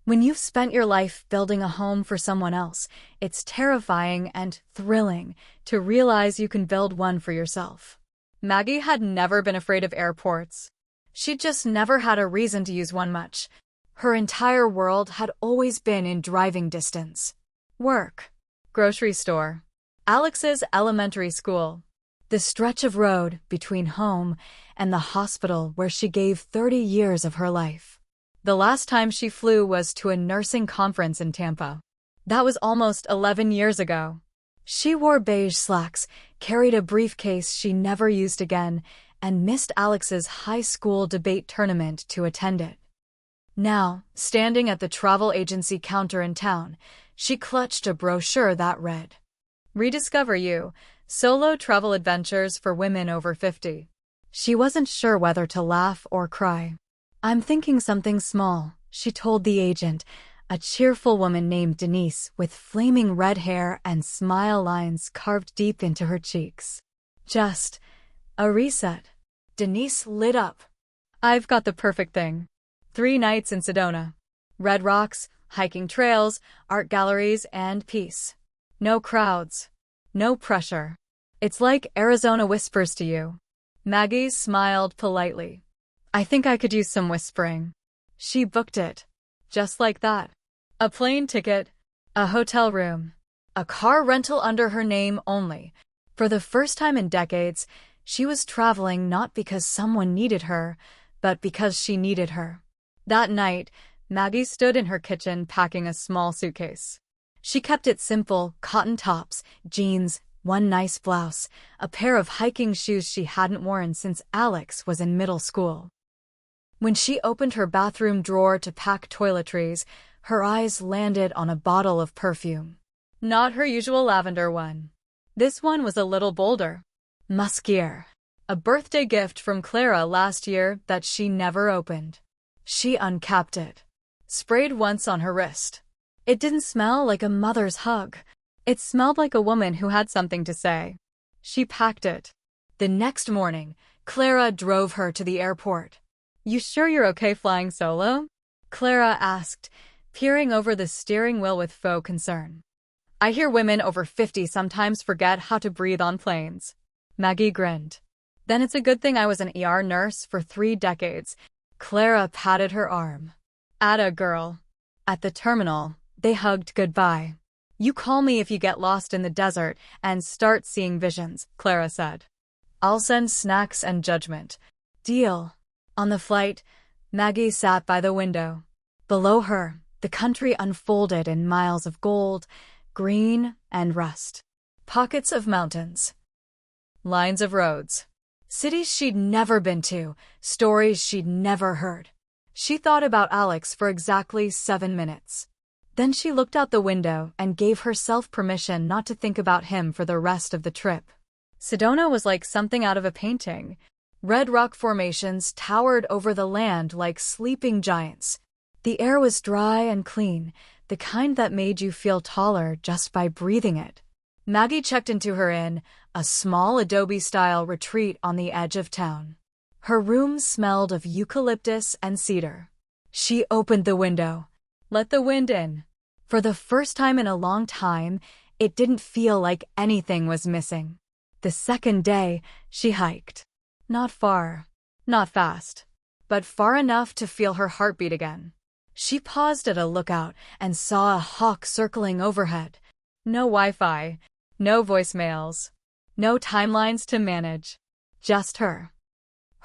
When you've spent your life building a home for someone else, it's terrifying and thrilling to realize you can build one for yourself. Maggie had never been afraid of airports. She'd just never had a reason to use one much. Her entire world had always been in driving distance. Work. Grocery store. Alex's elementary school. The stretch of road between home and the hospital where she gave 30 years of her life. The last time she flew was to a nursing conference in Tampa. That was almost 11 years ago. She wore beige slacks, carried a briefcase she never used again, and missed Alex's high school debate tournament to attend it. Now, standing at the travel agency counter in town, she clutched a brochure that read, Rediscover You, Solo Travel Adventures for Women Over 50. She wasn't sure whether to laugh or cry. I'm thinking something small, she told the agent, a cheerful woman named Denise with flaming red hair and smile lines carved deep into her cheeks. Just a reset. Denise lit up. I've got the perfect thing. 3 nights in Sedona. Red rocks, hiking trails, art galleries, and peace. No crowds. No pressure. It's like Arizona whispers to you. Maggie smiled politely. I think I could use some whispering. She booked it. Just like that. A plane ticket, a hotel room, a car rental under her name only. For the first time in decades, she was traveling not because someone needed her, but because she needed her. That night, Maggie stood in her kitchen packing a small suitcase. She kept it simple: cotton tops, jeans, one nice blouse, a pair of hiking shoes she hadn't worn since Alex was in middle school. When she opened her bathroom drawer to pack toiletries, her eyes landed on a bottle of perfume. Not her usual lavender one. This one was a little bolder. Muskier. A birthday gift from Clara last year that she never opened. She uncapped it. Sprayed once on her wrist. It didn't smell like a mother's hug. It smelled like a woman who had something to say. She packed it. The next morning, Clara drove her to the airport. You sure you're okay flying solo? Clara asked, peering over the steering wheel with faux concern. I hear women over 50 sometimes forget how to breathe on planes. Maggie grinned. Then it's a good thing I was an ER nurse for 3 decades. Clara patted her arm. Atta girl. At the terminal, they hugged goodbye. You call me if you get lost in the desert and start seeing visions, Clara said. I'll send snacks and judgment. Deal. On the flight, Maggie sat by the window. Below her, the country unfolded in miles of gold, green, and rust. Pockets of mountains. Lines of roads. Cities she'd never been to, stories she'd never heard. She thought about Alex for exactly 7 minutes. Then she looked out the window and gave herself permission not to think about him for the rest of the trip. Sedona was like something out of a painting. Red rock formations towered over the land like sleeping giants. The air was dry and clean, the kind that made you feel taller just by breathing it. Maggie checked into her inn, a small adobe-style retreat on the edge of town. Her room smelled of eucalyptus and cedar. She opened the window. Let the wind in. For the first time in a long time, it didn't feel like anything was missing. The second day, she hiked. Not far, not fast, but far enough to feel her heartbeat again. She paused at a lookout and saw a hawk circling overhead. No Wi-Fi, no voicemails, no timelines to manage. Just her.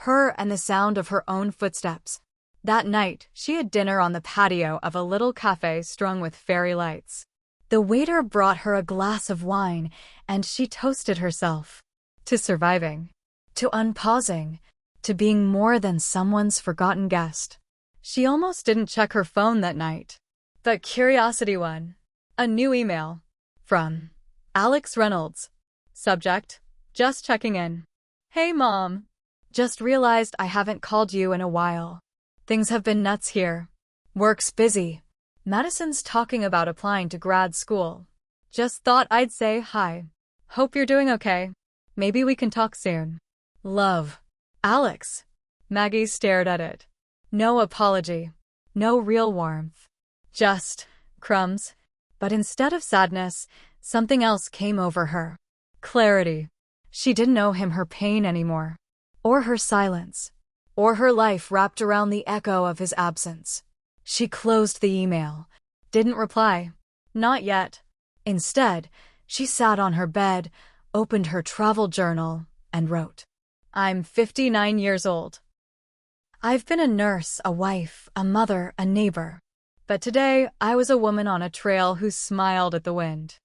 Her and the sound of her own footsteps. That night, she had dinner on the patio of a little cafe strung with fairy lights. The waiter brought her a glass of wine, and she toasted herself. To surviving. To unpausing. To being more than someone's forgotten guest. She almost didn't check her phone that night. But curiosity won. A new email. From Alex Reynolds. Subject: just checking in. Hey Mom. Just realized I haven't called you in a while. Things have been nuts here. Work's busy. Madison's talking about applying to grad school. Just thought I'd say hi. Hope you're doing okay. Maybe we can talk soon. Love. Alex. Maggie stared at it. No apology. No real warmth. Just crumbs. But instead of sadness, something else came over her. Clarity. She didn't owe him her pain anymore. Or her silence. Or her life wrapped around the echo of his absence. She closed the email. Didn't reply. Not yet. Instead, she sat on her bed, opened her travel journal, and wrote, I'm 59 years old. I've been a nurse, a wife, a mother, a neighbor. But today, I was a woman on a trail who smiled at the wind.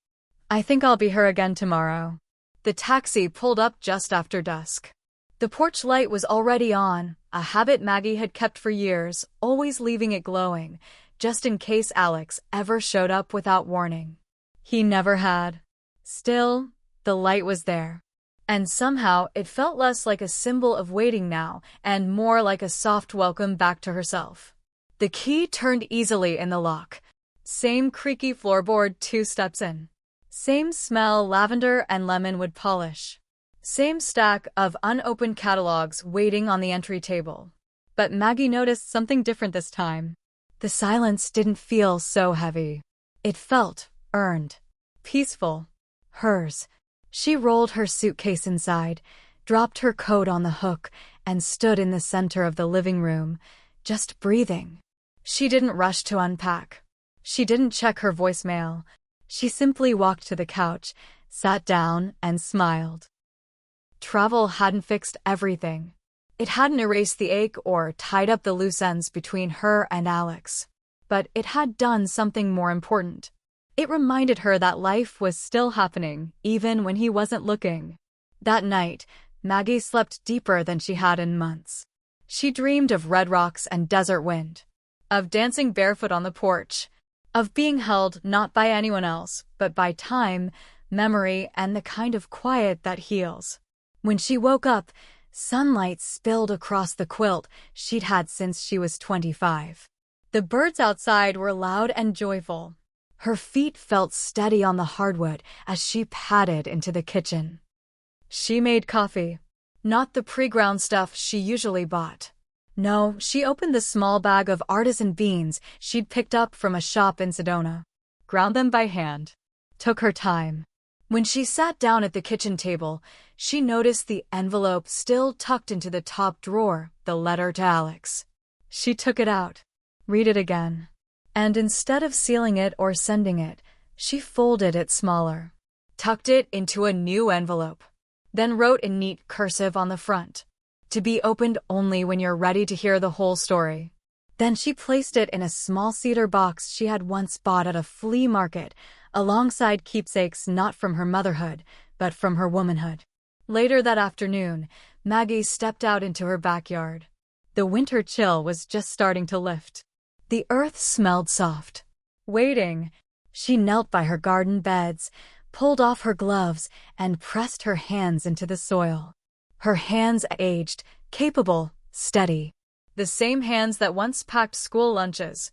I think I'll be her again tomorrow. The taxi pulled up just after dusk. The porch light was already on, a habit Maggie had kept for years, always leaving it glowing, just in case Alex ever showed up without warning. He never had. Still, the light was there. And somehow it felt less like a symbol of waiting now, and more like a soft welcome back to herself. The key turned easily in the lock. Same creaky floorboard 2 steps in. Same smell lavender and lemon wood polish. Same stack of unopened catalogs waiting on the entry table. But Maggie noticed something different this time. The silence didn't feel so heavy. It felt earned. Peaceful. Hers. She rolled her suitcase inside, dropped her coat on the hook, and stood in the center of the living room, just breathing. She didn't rush to unpack. She didn't check her voicemail. She simply walked to the couch, sat down, and smiled. Travel hadn't fixed everything. It hadn't erased the ache or tied up the loose ends between her and Alex. But it had done something more important. It reminded her that life was still happening, even when he wasn't looking. That night, Maggie slept deeper than she had in months. She dreamed of red rocks and desert wind. Of dancing barefoot on the porch. Of being held not by anyone else, but by time, memory, and the kind of quiet that heals. When she woke up, sunlight spilled across the quilt she'd had since she was 25. The birds outside were loud and joyful. Her feet felt steady on the hardwood as she padded into the kitchen. She made coffee. Not the pre-ground stuff she usually bought. No, she opened the small bag of artisan beans she'd picked up from a shop in Sedona. Ground them by hand. Took her time. When she sat down at the kitchen table, she noticed the envelope still tucked into the top drawer, the letter to Alex. She took it out. Read it again. And instead of sealing it or sending it, she folded it smaller. Tucked it into a new envelope. Then wrote in neat cursive on the front. To be opened only when you're ready to hear the whole story. Then she placed it in a small cedar box she had once bought at a flea market, alongside keepsakes not from her motherhood, but from her womanhood. Later that afternoon, Maggie stepped out into her backyard. The winter chill was just starting to lift. The earth smelled soft. Waiting, she knelt by her garden beds, pulled off her gloves, and pressed her hands into the soil. Her hands aged, capable, steady. The same hands that once packed school lunches.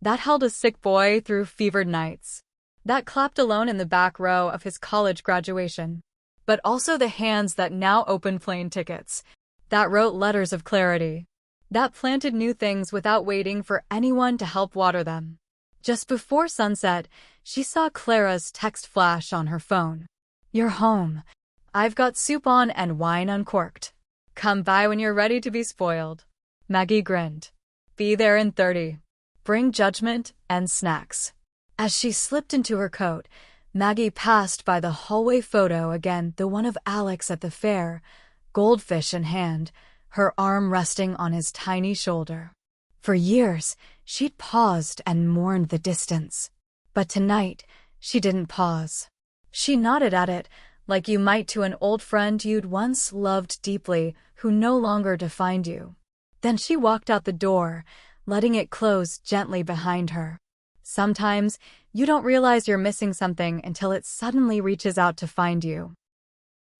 That held a sick boy through fevered nights. That clapped alone in the back row of his college graduation. But also the hands that now opened plane tickets. that wrote letters of clarity, that planted new things without waiting for anyone to help water them. Just before sunset, she saw Clara's text flash on her phone. "You're home. I've got soup on and wine uncorked. Come by when you're ready to be spoiled." Maggie grinned. "Be there in 30. Bring judgment and snacks." As she slipped into her coat, Maggie passed by the hallway photo again, the one of Alex at the fair, goldfish in hand, her arm resting on his tiny shoulder. For years, she'd paused and mourned the distance. But tonight, she didn't pause. She nodded at it, like you might to an old friend you'd once loved deeply who no longer defined you. Then she walked out the door, letting it close gently behind her. Sometimes, you don't realize you're missing something until it suddenly reaches out to find you.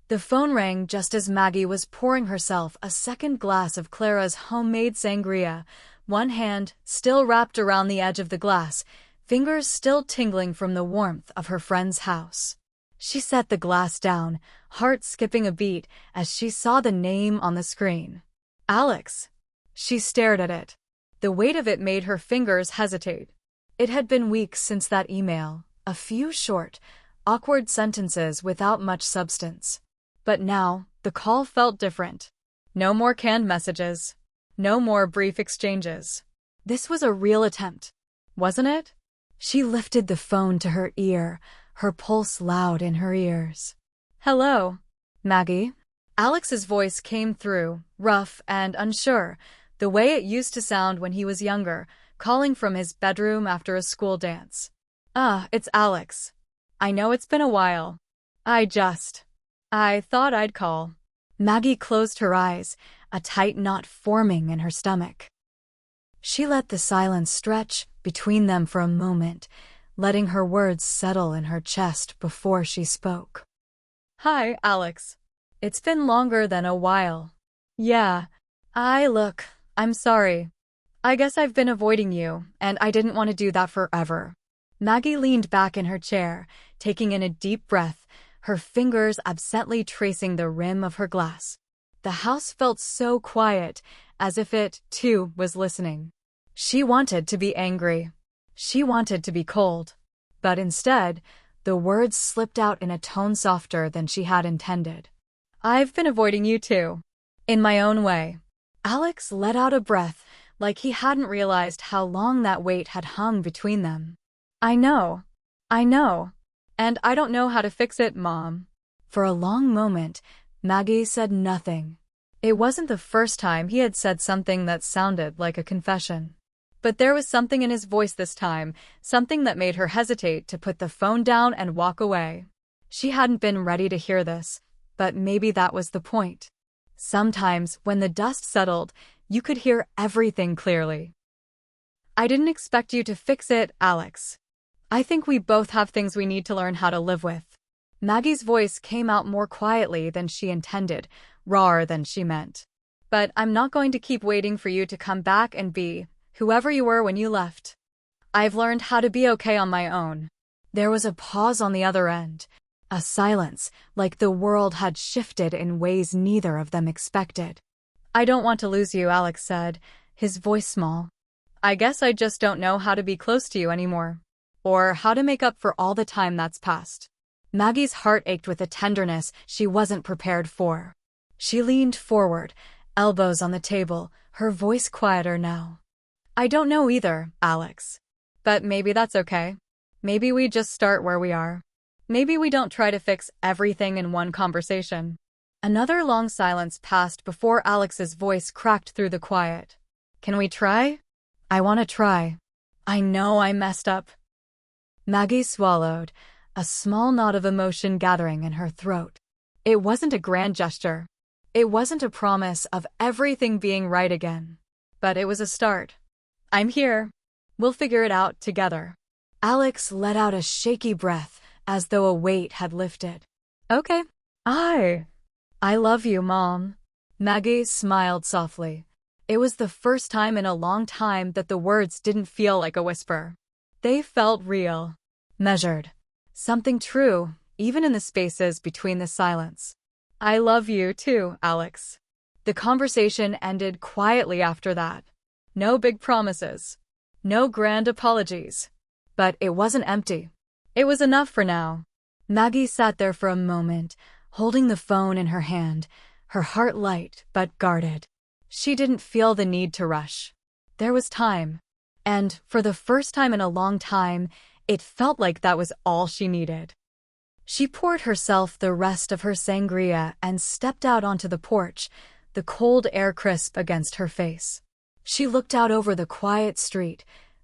The phone rang just as Maggie was pouring herself a second glass of Clara's homemade sangria, one hand still wrapped around the edge of the glass, fingers still tingling from the warmth of her friend's house. She set the glass down, heart skipping a beat as she saw the name on the screen. Alex. She stared at it. The weight of it made her fingers hesitate. It had been weeks since that email, a few short, awkward sentences without much substance. But now, the call felt different. No more canned messages. No more brief exchanges. This was a real attempt, wasn't it? She lifted the phone to her ear, her pulse loud in her ears. "Hello, Maggie." Alex's voice came through, rough and unsure, the way it used to sound when he was younger, calling from his bedroom after a school dance. It's Alex. I know it's been a while. I thought I'd call." Maggie closed her eyes, a tight knot forming in her stomach. She let the silence stretch between them for a moment, letting her words settle in her chest before she spoke. "Hi, Alex. It's been longer than a while." "Yeah. I'm sorry. I guess I've been avoiding you, and I didn't want to do that forever." Maggie leaned back in her chair, taking in a deep breath, her fingers absently tracing the rim of her glass. The house felt so quiet, as if it, too, was listening. She wanted to be angry. She wanted to be cold. But instead, the words slipped out in a tone softer than she had intended. "I've been avoiding you too. In my own way." Alex let out a breath, like he hadn't realized how long that weight had hung between them. I know. And I don't know how to fix it, Mom." For a long moment, Maggie said nothing. It wasn't the first time he had said something that sounded like a confession. But there was something in his voice this time, something that made her hesitate to put the phone down and walk away. She hadn't been ready to hear this, but maybe that was the point. Sometimes, when the dust settled, you could hear everything clearly. "I didn't expect you to fix it, Alex. I think we both have things we need to learn how to live with." Maggie's voice came out more quietly than she intended, rawer than she meant. "But I'm not going to keep waiting for you to come back and be whoever you were when you left. I've learned how to be okay on my own." There was a pause on the other end, a silence, like the world had shifted in ways neither of them expected. "I don't want to lose you," Alex said, his voice small. "I guess I just don't know how to be close to you anymore. Or how to make up for all the time that's passed." Maggie's heart ached with a tenderness she wasn't prepared for. She leaned forward, elbows on the table, her voice quieter now. "I don't know either, Alex. But maybe that's okay. Maybe we just start where we are. Maybe we don't try to fix everything in one conversation." Another long silence passed before Alex's voice cracked through the quiet. "Can we try? I want to try. I know I messed up." Maggie swallowed, a small knot of emotion gathering in her throat. It wasn't a grand gesture. It wasn't a promise of everything being right again. But it was a start. "I'm here. We'll figure it out together." Alex let out a shaky breath, as though a weight had lifted. "Okay. I love you, Mom." Maggie smiled softly. It was the first time in a long time that the words didn't feel like a whisper. They felt real, measured, something true, even in the spaces between the silence. "I love you too, Alex." The conversation ended quietly after that. No big promises. No grand apologies. But it wasn't empty. It was enough for now. Maggie sat there for a moment, holding the phone in her hand, her heart light but guarded. She didn't feel the need to rush. There was time. And for the first time in a long time, it felt like that was all she needed. She poured herself the rest of her sangria and stepped out onto the porch, the cold air crisp against her face. She looked out over the quiet street,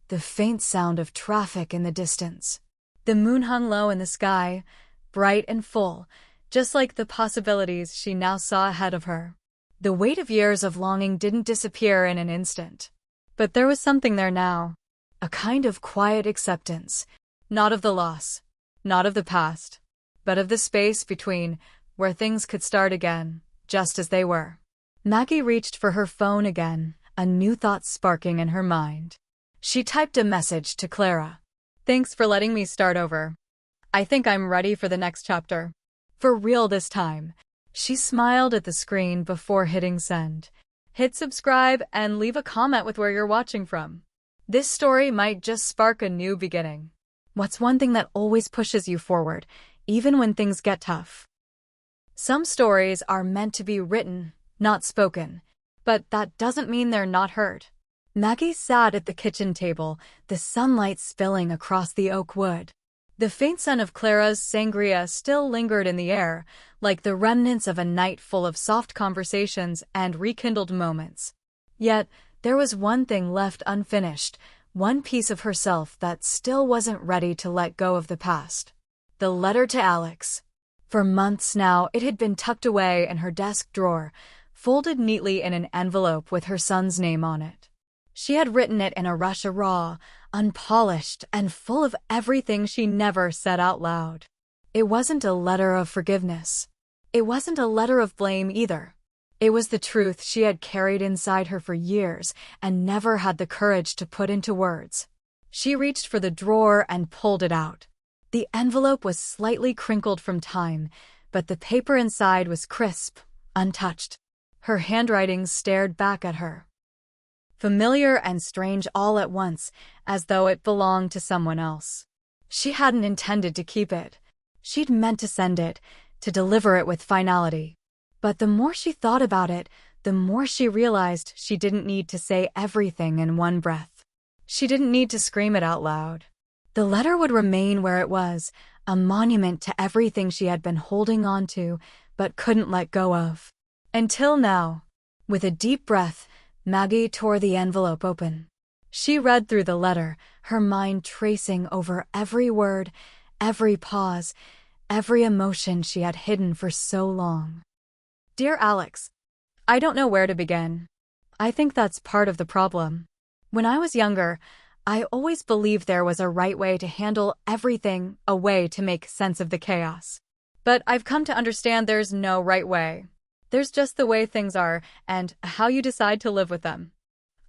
the faint sound of traffic in the distance. The moon hung low in the sky, bright and full, just like the possibilities she now saw ahead of her. The weight of years of longing didn't disappear in an instant. But there was something there now, a kind of quiet acceptance, not of the loss, not of the past, but of the space between, where things could start again, just as they were. Maggie reached for her phone again, a new thought sparking in her mind. She typed a message to Clara. "Thanks for letting me start over. I think I'm ready for the next chapter. For real this time." She smiled at the screen before hitting send. Hit subscribe and leave a comment with where you're watching from. This story might just spark a new beginning. What's one thing that always pushes you forward, even when things get tough? Some stories are meant to be written, not spoken, but that doesn't mean they're not heard. Maggie sat at the kitchen table, the sunlight spilling across the oak wood. The faint scent of Clara's sangria still lingered in the air, like the remnants of a night full of soft conversations and rekindled moments. Yet, there was one thing left unfinished, one piece of herself that still wasn't ready to let go of the past. The letter to Alex. For months now, it had been tucked away in her desk drawer, folded neatly in an envelope with her son's name on it. She had written it in a rush, raw, unpolished, and full of everything she never said out loud. It wasn't a letter of forgiveness. It wasn't a letter of blame either. It was the truth she had carried inside her for years and never had the courage to put into words. She reached for the drawer and pulled it out. The envelope was slightly crinkled from time, but the paper inside was crisp, untouched. Her handwriting stared back at her. Familiar and strange all at once, as though it belonged to someone else. She hadn't intended to keep it. She'd meant to send it, to deliver it with finality. But the more she thought about it, the more she realized she didn't need to say everything in one breath. She didn't need to scream it out loud. The letter would remain where it was, a monument to everything she had been holding on to, but couldn't let go of. Until now. With a deep breath, Maggie tore the envelope open. She read through the letter, her mind tracing over every word, every pause, every emotion she had hidden for so long. Dear Alex, I don't know where to begin. I think that's part of the problem. When I was younger, I always believed there was a right way to handle everything, a way to make sense of the chaos. But I've come to understand there's no right way. There's just the way things are, and how you decide to live with them.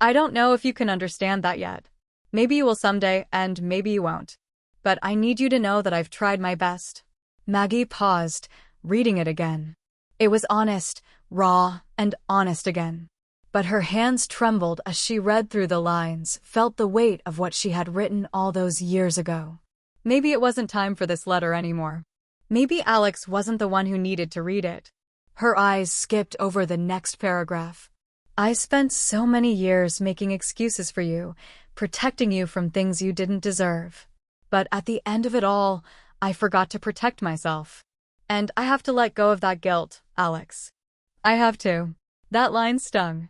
I don't know if you can understand that yet. Maybe you will someday, and maybe you won't. But I need you to know that I've tried my best. Maggie paused, reading it again. It was honest, raw, and honest again. But her hands trembled as she read through the lines, felt the weight of what she had written all those years ago. Maybe it wasn't time for this letter anymore. Maybe Alex wasn't the one who needed to read it. Her eyes skipped over the next paragraph. I spent so many years making excuses for you, protecting you from things you didn't deserve. But at the end of it all, I forgot to protect myself. And I have to let go of that guilt, Alex. I have to. That line stung.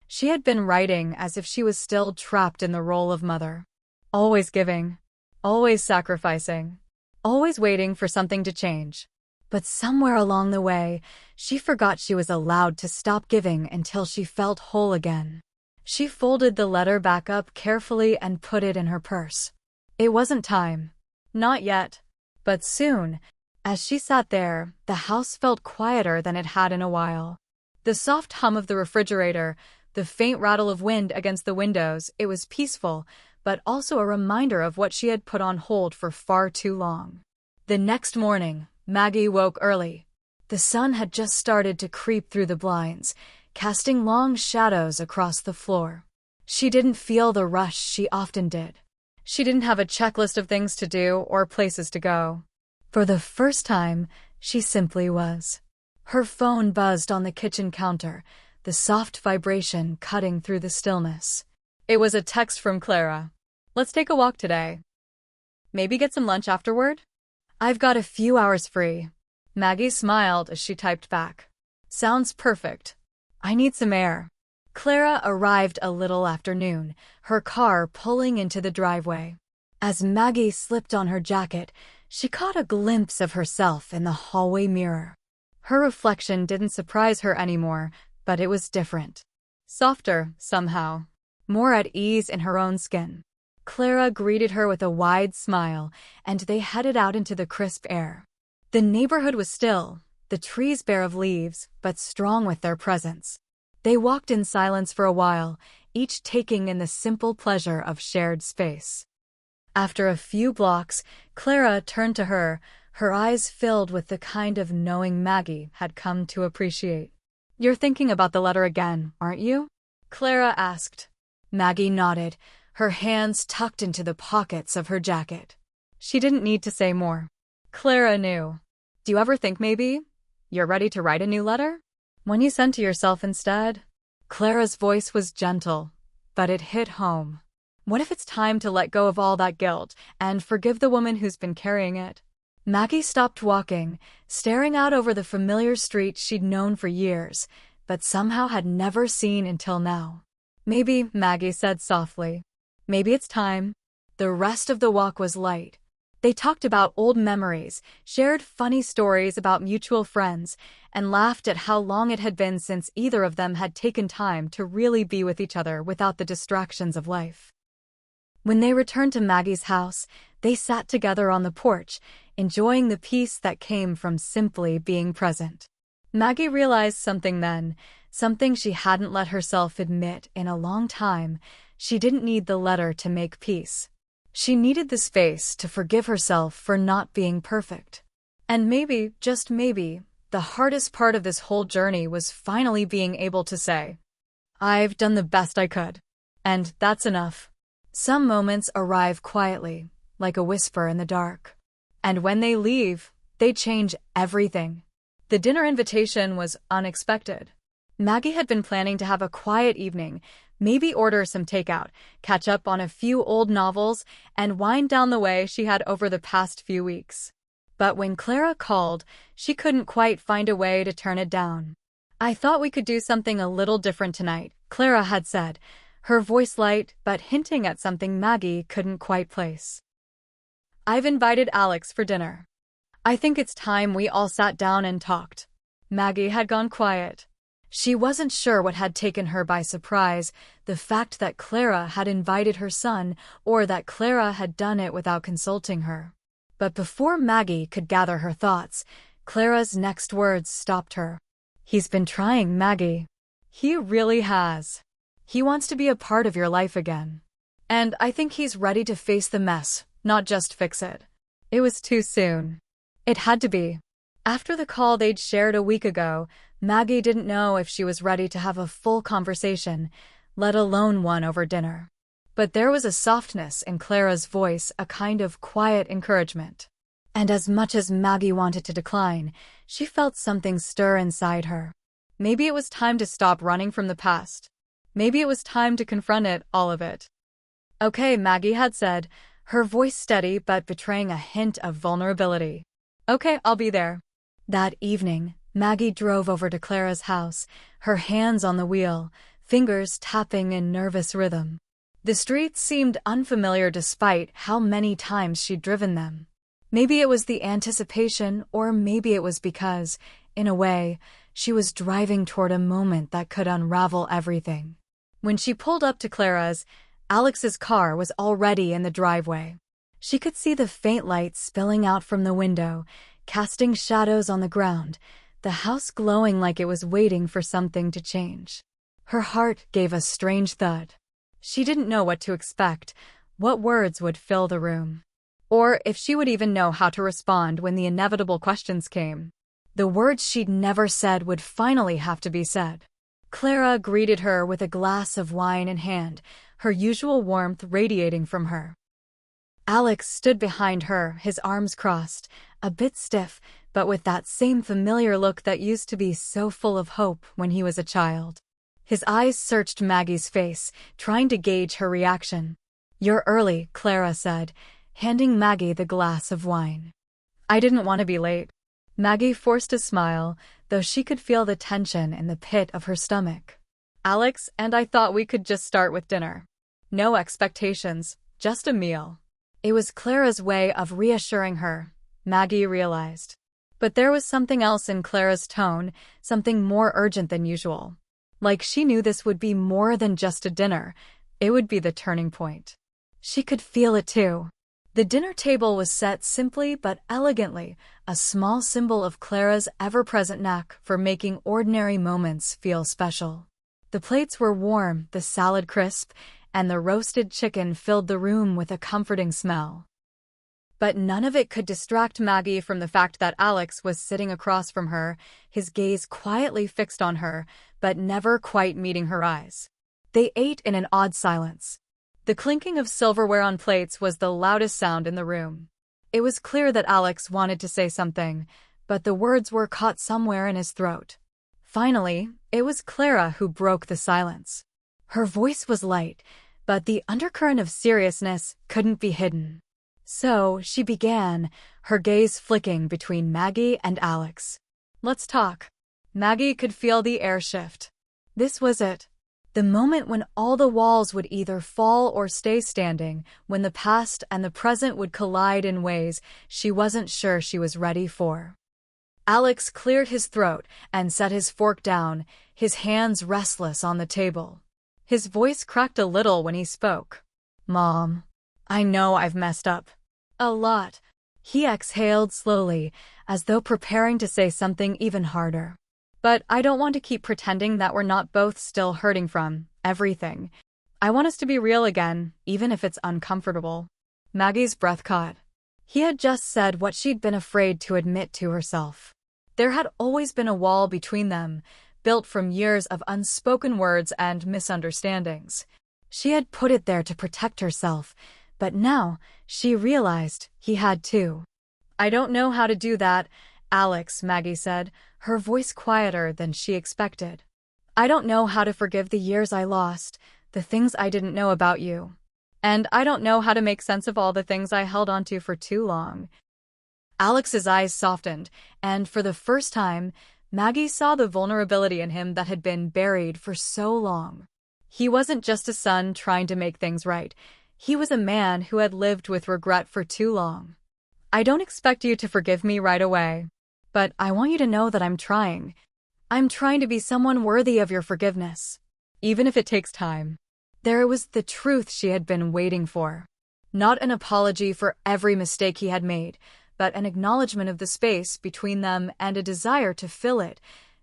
She had been writing as if she was still trapped in the role of mother. Always giving. Always sacrificing. Always waiting for something to change. But somewhere along the way, she forgot she was allowed to stop giving until she felt whole again. She folded the letter back up carefully and put it in her purse. It wasn't time. Not yet. But soon. As she sat there, the house felt quieter than it had in a while. The soft hum of the refrigerator, the faint rattle of wind against the windows, it was peaceful, but also a reminder of what she had put on hold for far too long. The next morning, Maggie woke early. The sun had just started to creep through the blinds, casting long shadows across the floor. She didn't feel the rush she often did. She didn't have a checklist of things to do or places to go. For the first time, she simply was. Her phone buzzed on the kitchen counter, the soft vibration cutting through the stillness. It was a text from Clara. "Let's take a walk today. Maybe get some lunch afterward? I've got a few hours free." Maggie smiled as she typed back. "Sounds perfect. I need some air." Clara arrived a little after noon, her car pulling into the driveway. As Maggie slipped on her jacket, she caught a glimpse of herself in the hallway mirror. Her reflection didn't surprise her anymore, but it was different. Softer, somehow. More at ease in her own skin. Clara greeted her with a wide smile, and they headed out into the crisp air. The neighborhood was still, the trees bare of leaves, but strong with their presence. They walked in silence for a while, each taking in the simple pleasure of shared space. After a few blocks, Clara turned to her, her eyes filled with the kind of knowing Maggie had come to appreciate. "You're thinking about the letter again, aren't you?" Clara asked. Maggie nodded, her hands tucked into the pockets of her jacket. She didn't need to say more. Clara knew. "Do you ever think maybe you're ready to write a new letter? One you send to yourself instead?" Clara's voice was gentle, but it hit home. What if it's time to let go of all that guilt and forgive the woman who's been carrying it? Maggie stopped walking, staring out over the familiar street she'd known for years, but somehow had never seen until now. "Maybe," Maggie said softly. "Maybe it's time." The rest of the walk was light. They talked about old memories, shared funny stories about mutual friends, and laughed at how long it had been since either of them had taken time to really be with each other without the distractions of life. When they returned to Maggie's house, they sat together on the porch, enjoying the peace that came from simply being present. Maggie realized something then, something she hadn't let herself admit in a long time. She didn't need the letter to make peace. She needed the space to forgive herself for not being perfect. And maybe, just maybe, the hardest part of this whole journey was finally being able to say, "I've done the best I could. And that's enough." Some moments arrive quietly, like a whisper in the dark. And when they leave, they change everything. The dinner invitation was unexpected. Maggie had been planning to have a quiet evening, maybe order some takeout, catch up on a few old novels, and wind down the way she had over the past few weeks. But when Clara called, she couldn't quite find a way to turn it down. "I thought we could do something a little different tonight," Clara had said, her voice light but hinting at something Maggie couldn't quite place. "I've invited Alex for dinner. I think it's time we all sat down and talked." Maggie had gone quiet. She wasn't sure what had taken her by surprise, the fact that Clara had invited her son or that Clara had done it without consulting her. But before Maggie could gather her thoughts, Clara's next words stopped her. "He's been trying, Maggie. He really has. He wants to be a part of your life again. And I think he's ready to face the mess, not just fix it." It was too soon. It had to be. After the call they'd shared a week ago, Maggie didn't know if she was ready to have a full conversation, let alone one over dinner. But there was a softness in Clara's voice, a kind of quiet encouragement. And as much as Maggie wanted to decline, she felt something stir inside her. Maybe it was time to stop running from the past. Maybe it was time to confront it, all of it. "Okay," Maggie had said, her voice steady but betraying a hint of vulnerability. "Okay, I'll be there." That evening, Maggie drove over to Clara's house, her hands on the wheel, fingers tapping in nervous rhythm. The streets seemed unfamiliar despite how many times she'd driven them. Maybe it was the anticipation, or maybe it was because, in a way, she was driving toward a moment that could unravel everything. When she pulled up to Clara's, Alex's car was already in the driveway. She could see the faint light spilling out from the window, casting shadows on the ground, the house glowing like it was waiting for something to change. Her heart gave a strange thud. She didn't know what to expect, what words would fill the room, or if she would even know how to respond when the inevitable questions came. The words she'd never said would finally have to be said. Clara greeted her with a glass of wine in hand, her usual warmth radiating from her. Alex stood behind her, his arms crossed, a bit stiff, but with that same familiar look that used to be so full of hope when he was a child. His eyes searched Maggie's face, trying to gauge her reaction. "You're early," Clara said, handing Maggie the glass of wine. "I didn't want to be late." Maggie forced a smile, though she could feel the tension in the pit of her stomach. "Alex and I thought we could just start with dinner. No expectations, just a meal." It was Clara's way of reassuring her, Maggie realized. But there was something else in Clara's tone, something more urgent than usual. Like she knew this would be more than just a dinner, it would be the turning point. She could feel it too. The dinner table was set simply but elegantly, a small symbol of Clara's ever-present knack for making ordinary moments feel special. The plates were warm, the salad crisp, and the roasted chicken filled the room with a comforting smell. But none of it could distract Maggie from the fact that Alex was sitting across from her, his gaze quietly fixed on her, but never quite meeting her eyes. They ate in an odd silence. The clinking of silverware on plates was the loudest sound in the room. It was clear that Alex wanted to say something, but the words were caught somewhere in his throat. Finally, it was Clara who broke the silence. Her voice was light, but the undercurrent of seriousness couldn't be hidden. So she began, her gaze flicking between Maggie and Alex. "Let's talk." Maggie could feel the air shift. This was it. The moment when all the walls would either fall or stay standing, when the past and the present would collide in ways she wasn't sure she was ready for. Alex cleared his throat and set his fork down, his hands restless on the table. His voice cracked a little when he spoke. "Mom, I know I've messed up. A lot." He exhaled slowly, as though preparing to say something even harder. "But I don't want to keep pretending that we're not both still hurting from everything. I want us to be real again, even if it's uncomfortable." Maggie's breath caught. He had just said what she'd been afraid to admit to herself. There had always been a wall between them, built from years of unspoken words and misunderstandings. She had put it there to protect herself, but now she realized he had too. "I don't know how to do that, Alex," Maggie said, her voice quieter than she expected. "I don't know how to forgive the years I lost, the things I didn't know about you. And I don't know how to make sense of all the things I held onto for too long." Alex's eyes softened, and for the first time, Maggie saw the vulnerability in him that had been buried for so long. He wasn't just a son trying to make things right. He was a man who had lived with regret for too long. "I don't expect you to forgive me right away. But I want you to know that I'm trying. I'm trying to be someone worthy of your forgiveness, even if it takes time." There was the truth she had been waiting for. Not an apology for every mistake he had made, but an acknowledgement of the space between them and a desire to fill it,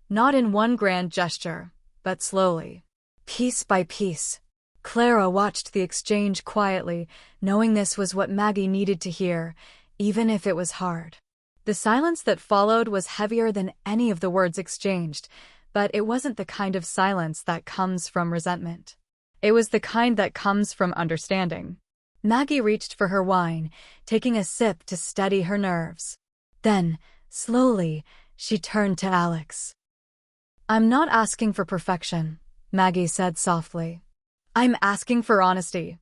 not in one grand gesture, but slowly, piece by piece. Clara watched the exchange quietly, knowing this was what Maggie needed to hear, even if it was hard. The silence that followed was heavier than any of the words exchanged, but it wasn't the kind of silence that comes from resentment. It was the kind that comes from understanding. Maggie reached for her wine, taking a sip to steady her nerves. Then, slowly, she turned to Alex. "I'm not asking for perfection," Maggie said softly. "I'm asking for honesty.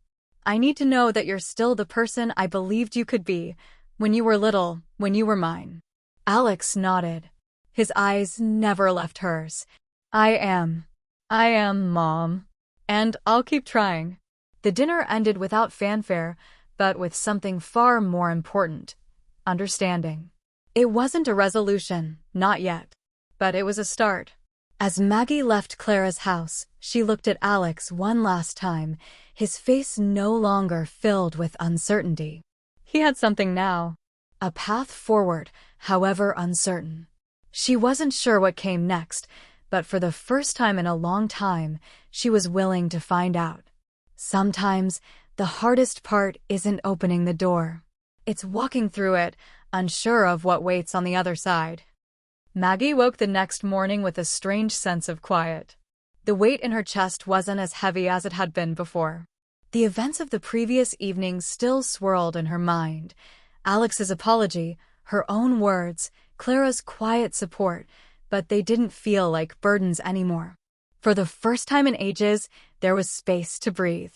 I need to know that you're still the person I believed you could be, when you were little, when you were mine." Alex nodded. His eyes never left hers. I am, Mom. And I'll keep trying." The dinner ended without fanfare, but with something far more important: understanding. It wasn't a resolution, not yet. But it was a start. As Maggie left Clara's house, she looked at Alex one last time, his face no longer filled with uncertainty. He had something now. A path forward, however uncertain. She wasn't sure what came next, but for the first time in a long time, she was willing to find out. Sometimes, the hardest part isn't opening the door. It's walking through it, unsure of what waits on the other side. Maggie woke the next morning with a strange sense of quiet. The weight in her chest wasn't as heavy as it had been before. The events of the previous evening still swirled in her mind. Alex's apology, her own words, Clara's quiet support, but they didn't feel like burdens anymore. For the first time in ages, there was space to breathe.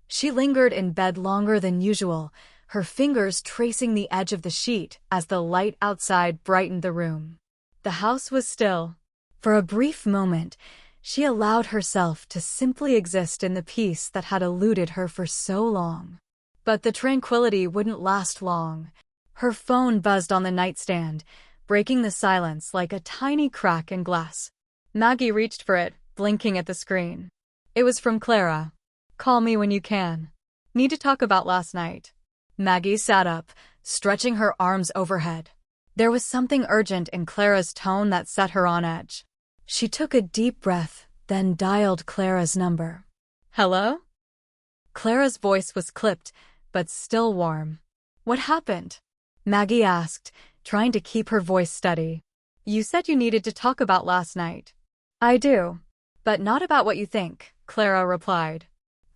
She lingered in bed longer than usual, her fingers tracing the edge of the sheet as the light outside brightened the room. The house was still. For a brief moment, she allowed herself to simply exist in the peace that had eluded her for so long. But the tranquility wouldn't last long. Her phone buzzed on the nightstand, breaking the silence like a tiny crack in glass. Maggie reached for it, blinking at the screen. It was from Clara. "Call me when you can. Need to talk about last night." Maggie sat up, stretching her arms overhead. There was something urgent in Clara's tone that set her on edge. She took a deep breath, then dialed Clara's number. "Hello?" Clara's voice was clipped, but still warm. "What happened?" Maggie asked, trying to keep her voice steady. "You said you needed to talk about last night." "I do. But not about what you think," Clara replied.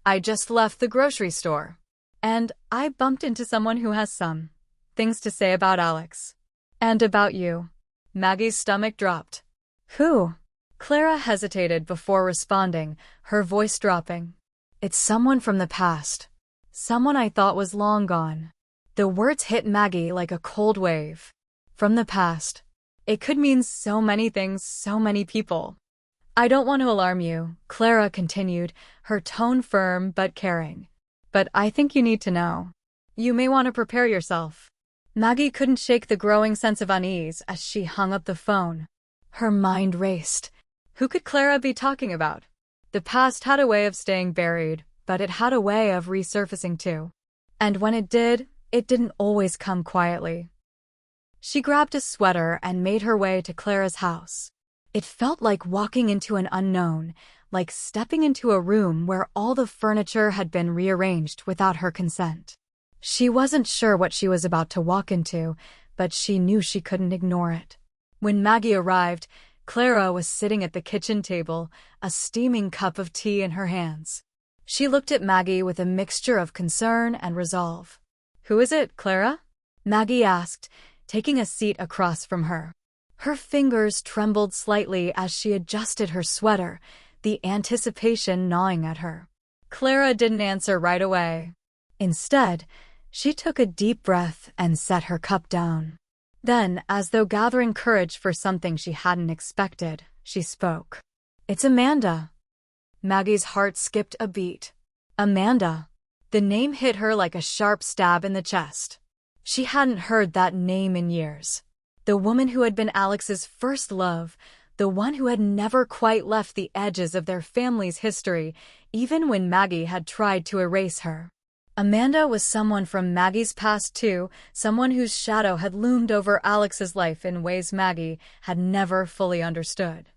"I just left the grocery store. And I bumped into someone who has some things to say about Alex. And about you." Maggie's stomach dropped. "Who?" Clara hesitated before responding, her voice dropping. "It's someone from the past. Someone I thought was long gone." The words hit Maggie like a cold wave. From the past. It could mean so many things, so many people. "I don't want to alarm you," Clara continued, her tone firm but caring. "But I think you need to know. You may want to prepare yourself." Maggie couldn't shake the growing sense of unease as she hung up the phone. Her mind raced. Who could Clara be talking about? The past had a way of staying buried, but it had a way of resurfacing too. And when it did, it didn't always come quietly. She grabbed a sweater and made her way to Clara's house. It felt like walking into an unknown, like stepping into a room where all the furniture had been rearranged without her consent. She wasn't sure what she was about to walk into, but she knew she couldn't ignore it. When Maggie arrived, Clara was sitting at the kitchen table, a steaming cup of tea in her hands. She looked at Maggie with a mixture of concern and resolve. "Who is it, Clara?" Maggie asked, taking a seat across from her. Her fingers trembled slightly as she adjusted her sweater, the anticipation gnawing at her. Clara didn't answer right away. Instead, she took a deep breath and set her cup down. Then, as though gathering courage for something she hadn't expected, she spoke. "It's Amanda." Maggie's heart skipped a beat. Amanda. The name hit her like a sharp stab in the chest. She hadn't heard that name in years. The woman who had been Alex's first love, the one who had never quite left the edges of their family's history, even when Maggie had tried to erase her. Amanda was someone from Maggie's past too, someone whose shadow had loomed over Alex's life in ways Maggie had never fully understood.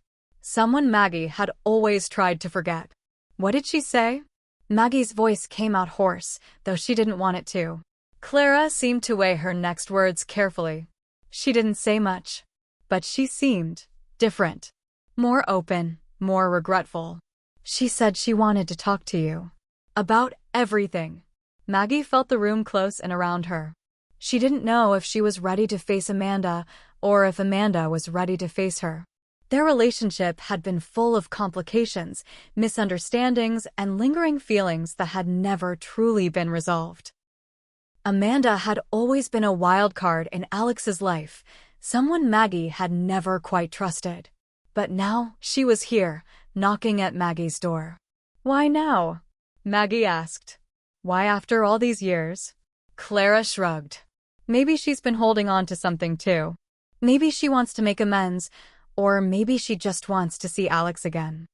Someone Maggie had always tried to forget. "What did she say?" Maggie's voice came out hoarse, though she didn't want it to. Clara seemed to weigh her next words carefully. She didn't say much. But she seemed different. More open, more regretful. "She said she wanted to talk to you. About everything." Maggie felt the room close and around her. She didn't know if she was ready to face Amanda, or if Amanda was ready to face her. Their relationship had been full of complications, misunderstandings, and lingering feelings that had never truly been resolved. Amanda had always been a wild card in Alex's life, someone Maggie had never quite trusted. But now she was here, knocking at Maggie's door. "Why now?" Maggie asked. "Why after all these years?" Clara shrugged. Maybe she's been holding on to something too. Maybe she wants to make amends, or maybe she just wants to see Alex again.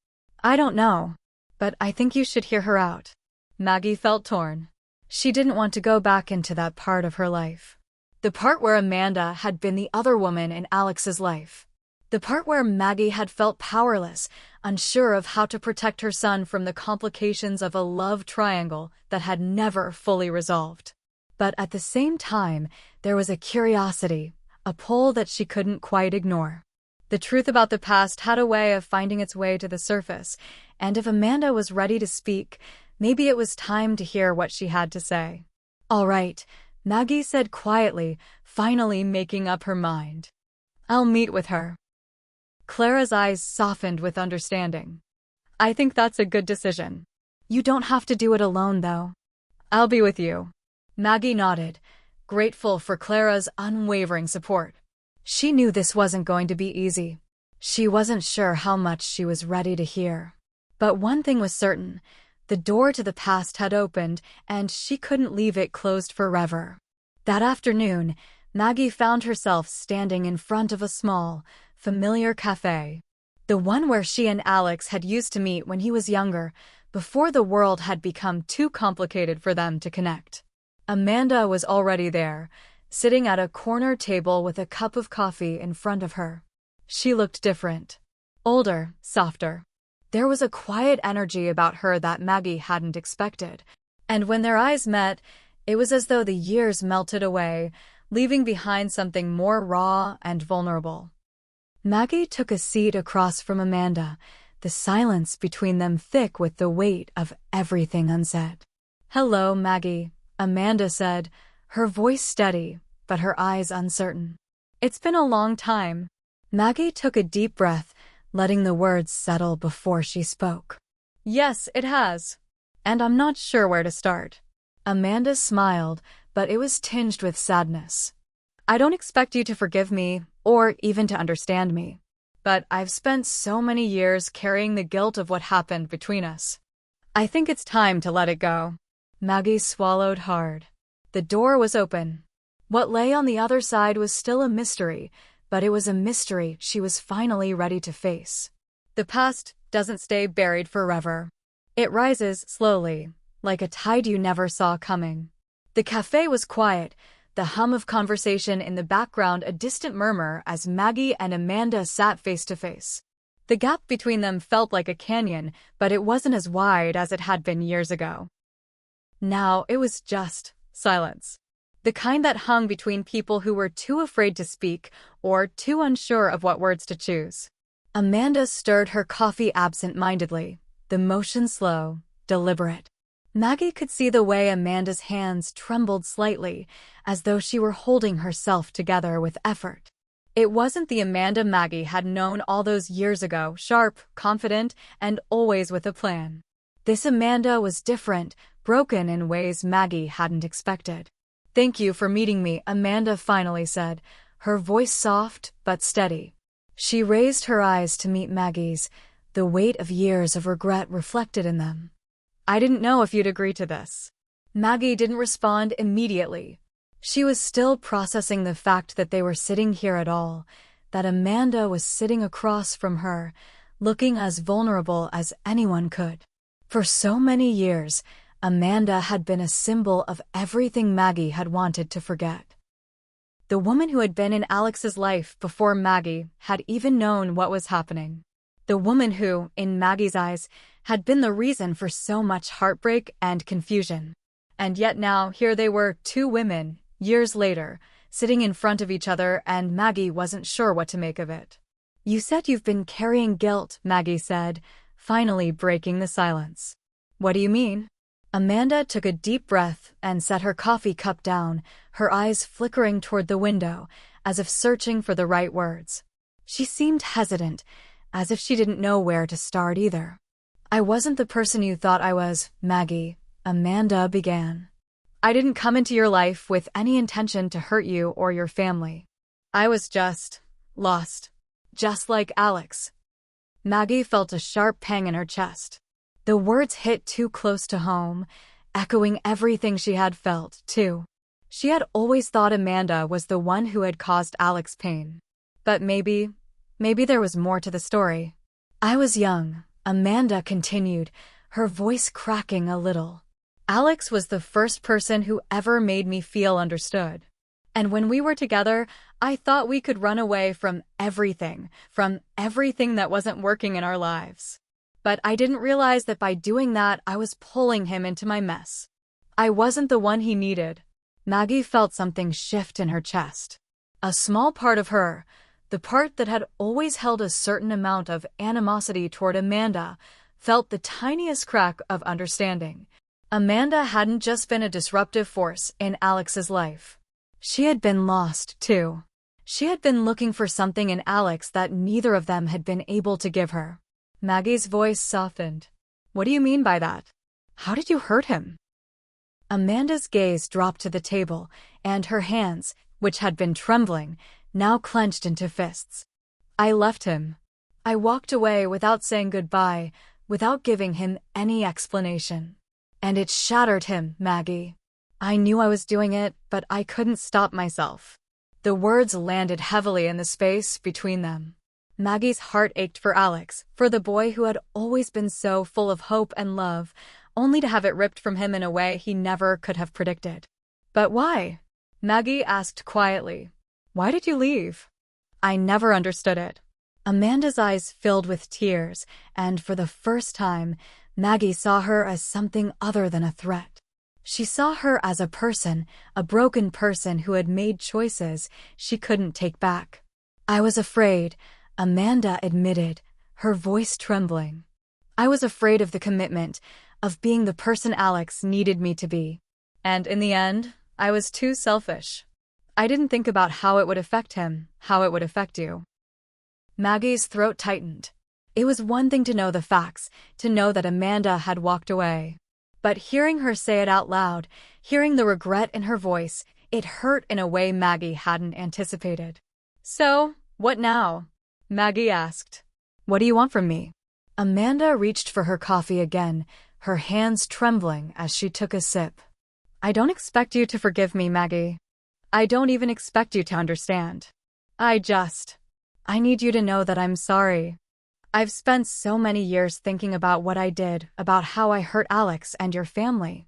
"I don't know. But I think you should hear her out." Maggie felt torn. She didn't want to go back into that part of her life. The part where Amanda had been the other woman in Alex's life. The part where Maggie had felt powerless, unsure of how to protect her son from the complications of a love triangle that had never fully resolved. But at the same time, there was a curiosity, a pull that she couldn't quite ignore. The truth about the past had a way of finding its way to the surface, and if Amanda was ready to speak, maybe it was time to hear what she had to say. "All right," Maggie said quietly, finally making up her mind. "I'll meet with her." Clara's eyes softened with understanding. "I think that's a good decision. You don't have to do it alone, though." "I'll be with you." Maggie nodded, grateful for Clara's unwavering support. She knew this wasn't going to be easy. She wasn't sure how much she was ready to hear. But one thing was certain. The door to the past had opened, and she couldn't leave it closed forever. That afternoon, Maggie found herself standing in front of a small, familiar cafe. The one where she and Alex had used to meet when he was younger, before the world had become too complicated for them to connect. Amanda was already there, sitting at a corner table with a cup of coffee in front of her. She looked different. Older, softer. There was a quiet energy about her that Maggie hadn't expected. And when their eyes met, it was as though the years melted away, leaving behind something more raw and vulnerable. Maggie took a seat across from Amanda, the silence between them thick with the weight of everything unsaid. "Hello, Maggie," Amanda said, her voice steady, but her eyes uncertain. "It's been a long time." Maggie took a deep breath, letting the words settle before she spoke. "Yes, it has. And I'm not sure where to start." Amanda smiled, but it was tinged with sadness. "I don't expect you to forgive me, or even to understand me. But I've spent so many years carrying the guilt of what happened between us. I think it's time to let it go." Maggie swallowed hard. The door was open. What lay on the other side was still a mystery, but it was a mystery she was finally ready to face. The past doesn't stay buried forever. It rises slowly, like a tide you never saw coming. The cafe was quiet, the hum of conversation in the background a distant murmur as Maggie and Amanda sat face to face. The gap between them felt like a canyon, but it wasn't as wide as it had been years ago. Now it was just silence. The kind that hung between people who were too afraid to speak or too unsure of what words to choose. Amanda stirred her coffee absent-mindedly, the motion slow, deliberate. Maggie could see the way Amanda's hands trembled slightly, as though she were holding herself together with effort. It wasn't the Amanda Maggie had known all those years ago, sharp, confident, and always with a plan. This Amanda was different, broken in ways Maggie hadn't expected. "Thank you for meeting me," Amanda finally said, her voice soft but steady. She raised her eyes to meet Maggie's, the weight of years of regret reflected in them. "I didn't know if you'd agree to this." Maggie didn't respond immediately. She was still processing the fact that they were sitting here at all, that Amanda was sitting across from her, looking as vulnerable as anyone could. For so many years, Amanda had been a symbol of everything Maggie had wanted to forget. The woman who had been in Alex's life before Maggie had even known what was happening. The woman who, in Maggie's eyes, had been the reason for so much heartbreak and confusion. And yet now here they were, two women, years later, sitting in front of each other, and Maggie wasn't sure what to make of it. "You said you've been carrying guilt," Maggie said, finally breaking the silence. "What do you mean?" Amanda took a deep breath and set her coffee cup down, her eyes flickering toward the window, as if searching for the right words. She seemed hesitant, as if she didn't know where to start either. "I wasn't the person you thought I was, Maggie," Amanda began. "I didn't come into your life with any intention to hurt you or your family. I was just lost. Just like Alex." Maggie felt a sharp pang in her chest. The words hit too close to home, echoing everything she had felt, too. She had always thought Amanda was the one who had caused Alex pain. But maybe there was more to the story. "I was young," Amanda continued, her voice cracking a little. "Alex was the first person who ever made me feel understood. And when we were together, I thought we could run away from everything that wasn't working in our lives. But I didn't realize that by doing that, I was pulling him into my mess. I wasn't the one he needed." Maggie felt something shift in her chest. A small part of her, The part that had always held a certain amount of animosity toward Amanda felt the tiniest crack of understanding. Amanda hadn't just been a disruptive force in Alex's life. She had been lost, too. She had been looking for something in Alex that neither of them had been able to give her. Maggie's voice softened. What do you mean by that? How did you hurt him? Amanda's gaze dropped to the table, and her hands, which had been trembling, now clenched into fists. I left him. I walked away without saying goodbye, without giving him any explanation. And it shattered him, Maggie. I knew I was doing it, but I couldn't stop myself. The words landed heavily in the space between them. Maggie's heart ached for Alex, for the boy who had always been so full of hope and love, only to have it ripped from him in a way he never could have predicted. But why? Maggie asked quietly. Why did you leave? I never understood it. Amanda's eyes filled with tears, and for the first time, Maggie saw her as something other than a threat. She saw her as a person, a broken person who had made choices she couldn't take back. I was afraid, Amanda admitted, her voice trembling. I was afraid of the commitment, of being the person Alex needed me to be. And in the end, I was too selfish. I didn't think about how it would affect him, how it would affect you. Maggie's throat tightened. It was one thing to know the facts, to know that Amanda had walked away. But hearing her say it out loud, hearing the regret in her voice, it hurt in a way Maggie hadn't anticipated. So, what now? Maggie asked. What do you want from me? Amanda reached for her coffee again, her hands trembling as she took a sip. I don't expect you to forgive me, Maggie. I don't even expect you to understand. I need you to know that I'm sorry. I've spent so many years thinking about what I did, about how I hurt Alex and your family.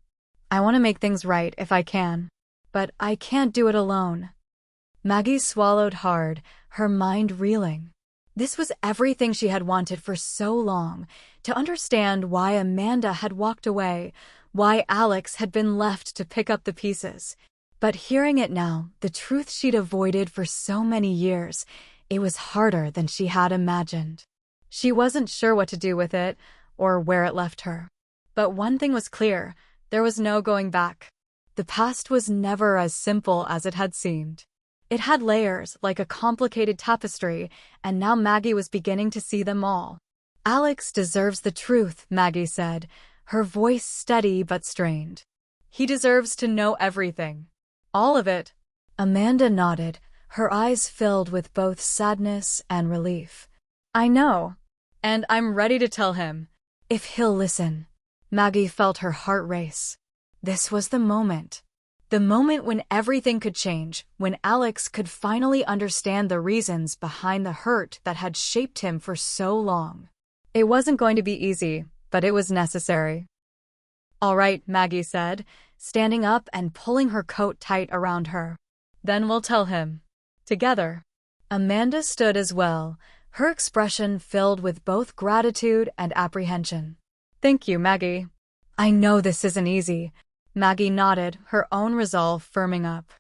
I want to make things right if I can. But I can't do it alone. Maggie swallowed hard, her mind reeling. This was everything she had wanted for so long, to understand why Amanda had walked away, why Alex had been left to pick up the pieces. But hearing it now, the truth she'd avoided for so many years, it was harder than she had imagined. She wasn't sure what to do with it, or where it left her. But one thing was clear, there was no going back. The past was never as simple as it had seemed. It had layers, like a complicated tapestry, and now Maggie was beginning to see them all. Alex deserves the truth, Maggie said, her voice steady but strained. He deserves to know everything. All of it. Amanda nodded, her eyes filled with both sadness and relief. I know. And I'm ready to tell him. If he'll listen. Maggie felt her heart race. This was the moment. The moment when everything could change, when Alex could finally understand the reasons behind the hurt that had shaped him for so long. It wasn't going to be easy, but it was necessary. All right, Maggie said, standing up and pulling her coat tight around her. Then we'll tell him. Together. Amanda stood as well, her expression filled with both gratitude and apprehension. Thank you, Maggie. I know this isn't easy. Maggie nodded, her own resolve firming up.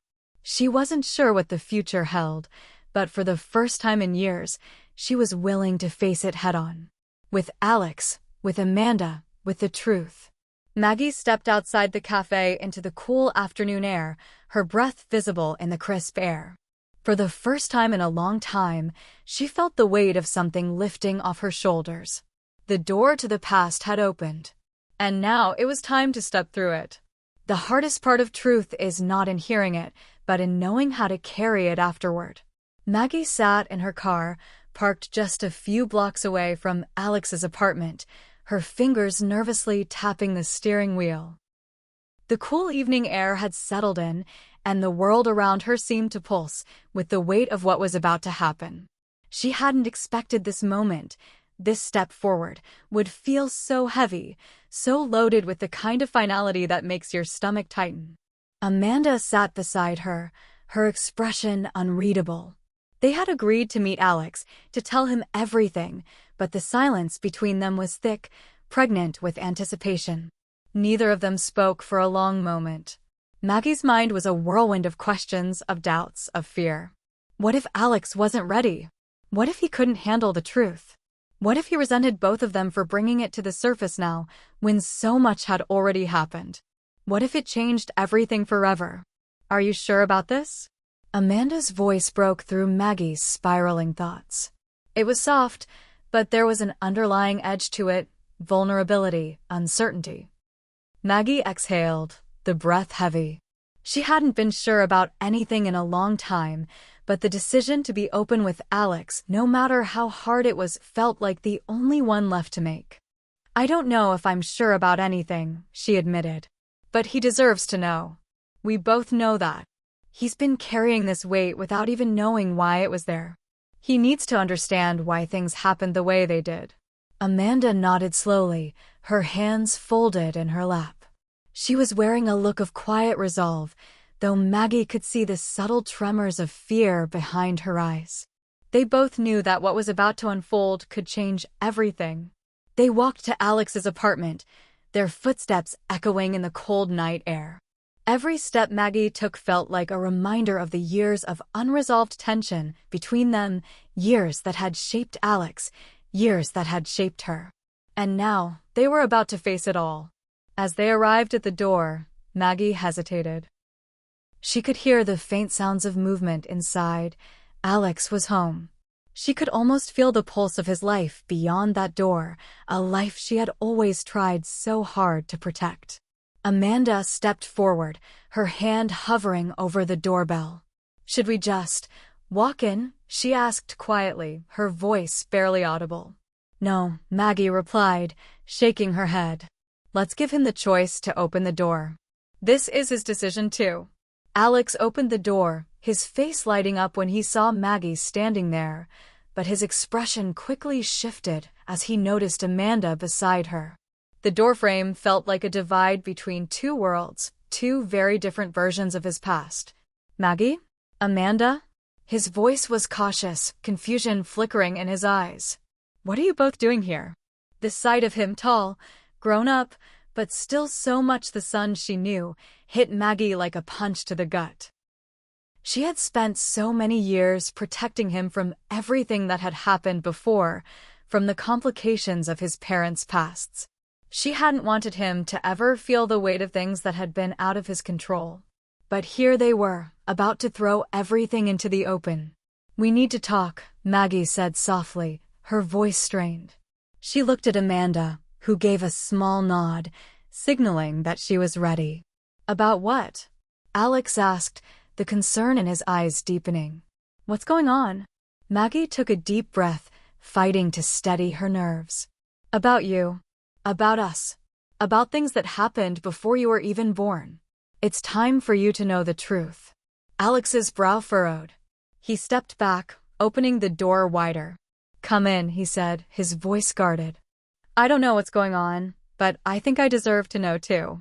She wasn't sure what the future held, but for the first time in years, she was willing to face it head-on. With Alex, with Amanda, with the truth. Maggie stepped outside the cafe into the cool afternoon air, her breath visible in the crisp air. For the first time in a long time, she felt the weight of something lifting off her shoulders. The door to the past had opened. And now it was time to step through it. The hardest part of truth is not in hearing it, but in knowing how to carry it afterward. Maggie sat in her car, parked just a few blocks away from Alex's apartment, her fingers nervously tapping the steering wheel. The cool evening air had settled in, and the world around her seemed to pulse with the weight of what was about to happen. She hadn't expected this moment. This step forward would feel so heavy, so loaded with the kind of finality that makes your stomach tighten. Amanda sat beside her, her expression unreadable. They had agreed to meet Alex, to tell him everything, but the silence between them was thick, pregnant with anticipation. Neither of them spoke for a long moment. Maggie's mind was a whirlwind of questions, of doubts, of fear. What if Alex wasn't ready? What if he couldn't handle the truth? What if he resented both of them for bringing it to the surface now, when so much had already happened? What if it changed everything forever? Are you sure about this? Amanda's voice broke through Maggie's spiraling thoughts. It was soft, but there was an underlying edge to it, vulnerability, uncertainty. Maggie exhaled, the breath heavy. She hadn't been sure about anything in a long time, but the decision to be open with Alex, no matter how hard it was, felt like the only one left to make. I don't know if I'm sure about anything, she admitted. But he deserves to know. We both know that. He's been carrying this weight without even knowing why it was there. He needs to understand why things happened the way they did. Amanda nodded slowly, her hands folded in her lap. She was wearing a look of quiet resolve, though Maggie could see the subtle tremors of fear behind her eyes. They both knew that what was about to unfold could change everything. They walked to Alex's apartment, their footsteps echoing in the cold night air. Every step Maggie took felt like a reminder of the years of unresolved tension between them, years that had shaped Alex, years that had shaped her. And now, they were about to face it all. As they arrived at the door, Maggie hesitated. She could hear the faint sounds of movement inside. Alex was home. She could almost feel the pulse of his life beyond that door, a life she had always tried so hard to protect. Amanda stepped forward, her hand hovering over the doorbell. "Should we just walk in?" she asked quietly, her voice barely audible. "No," Maggie replied, shaking her head. "Let's give him the choice to open the door. This is his decision too." Alex opened the door, his face lighting up when he saw Maggie standing there, but his expression quickly shifted as he noticed Amanda beside her. The doorframe felt like a divide between two worlds, two very different versions of his past. "Maggie? Amanda?" His voice was cautious, confusion flickering in his eyes. "What are you both doing here?" The sight of him, tall, grown up, but still so much the son she knew, hit Maggie like a punch to the gut. She had spent so many years protecting him from everything that had happened before, from the complications of his parents' pasts. She hadn't wanted him to ever feel the weight of things that had been out of his control. But here they were, about to throw everything into the open. "We need to talk," Maggie said softly, her voice strained. She looked at Amanda, who gave a small nod, signaling that she was ready. "About what?" Alex asked, the concern in his eyes deepening. "What's going on?" Maggie took a deep breath, fighting to steady her nerves. "About you. About us. About things that happened before you were even born. It's time for you to know the truth." Alex's brow furrowed. He stepped back, opening the door wider. "Come in," he said, his voice guarded. "I don't know what's going on, but I think I deserve to know too."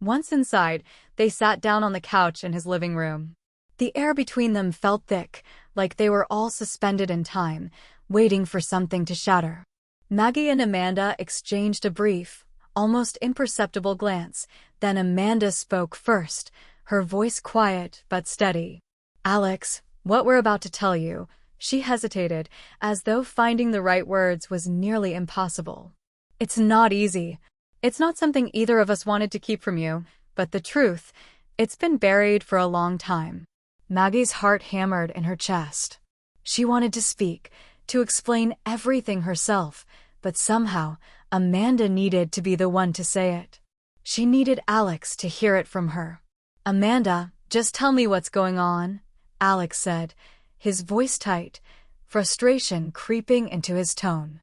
Once inside, they sat down on the couch in his living room. The air between them felt thick, like they were all suspended in time, waiting for something to shatter. Maggie and Amanda exchanged a brief, almost imperceptible glance, then Amanda spoke first, her voice quiet but steady. "Alex, what we're about to tell you," she hesitated, as though finding the right words was nearly impossible. "It's not easy. It's not something either of us wanted to keep from you, but the truth, it's been buried for a long time." Maggie's heart hammered in her chest. She wanted to speak, to explain everything herself, but somehow, Amanda needed to be the one to say it. She needed Alex to hear it from her. "Amanda, just tell me what's going on," Alex said, his voice tight, frustration creeping into his tone.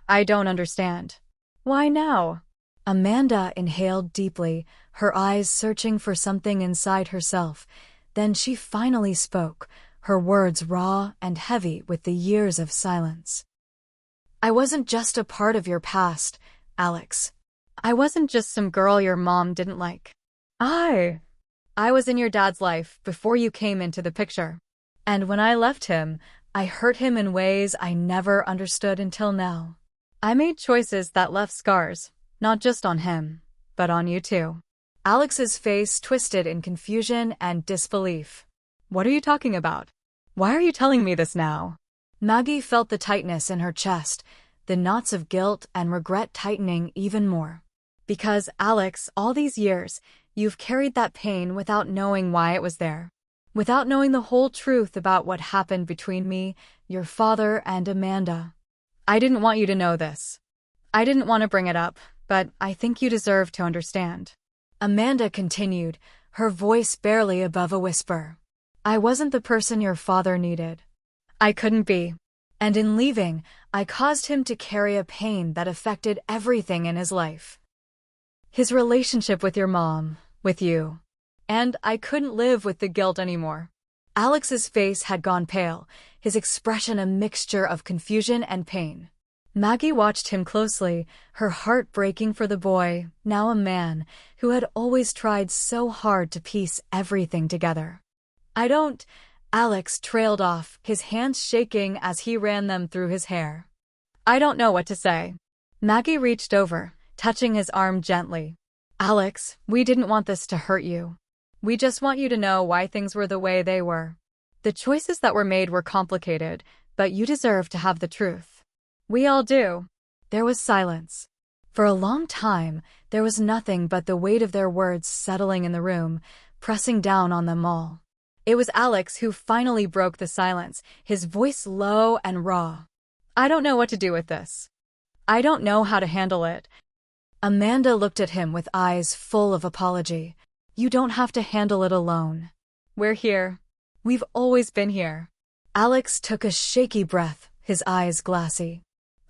"I don't understand." "Why now?" Amanda inhaled deeply, her eyes searching for something inside herself. Then she finally spoke, her words raw and heavy with the years of silence. "I wasn't just a part of your past, Alex. I wasn't just some girl your mom didn't like. I was in your dad's life before you came into the picture. And when I left him, I hurt him in ways I never understood until now. I made choices that left scars, not just on him, but on you too." Alex's face twisted in confusion and disbelief. "What are you talking about?" Why are you telling me this now? Maggie felt the tightness in her chest, the knots of guilt and regret tightening even more. Because, Alex, all these years, you've carried that pain without knowing why it was there. Without knowing the whole truth about what happened between me, your father, and Amanda. I didn't want you to know this. I didn't want to bring it up, but I think you deserve to understand. Amanda continued, her voice barely above a whisper. I wasn't the person your father needed. I couldn't be. And in leaving, I caused him to carry a pain that affected everything in his life. His relationship with your mom, with you. And I couldn't live with the guilt anymore. Alex's face had gone pale, his expression a mixture of confusion and pain. Maggie watched him closely, her heart breaking for the boy, now a man, who had always tried so hard to piece everything together. Alex trailed off, his hands shaking as he ran them through his hair. I don't know what to say. Maggie reached over, touching his arm gently. Alex, we didn't want this to hurt you. We just want you to know why things were the way they were. The choices that were made were complicated, but you deserve to have the truth. We all do. There was silence. For a long time, there was nothing but the weight of their words settling in the room, pressing down on them all. It was Alex who finally broke the silence, his voice low and raw. I don't know what to do with this. I don't know how to handle it. Amanda looked at him with eyes full of apology. You don't have to handle it alone. We're here. We've always been here. Alex took a shaky breath, his eyes glassy.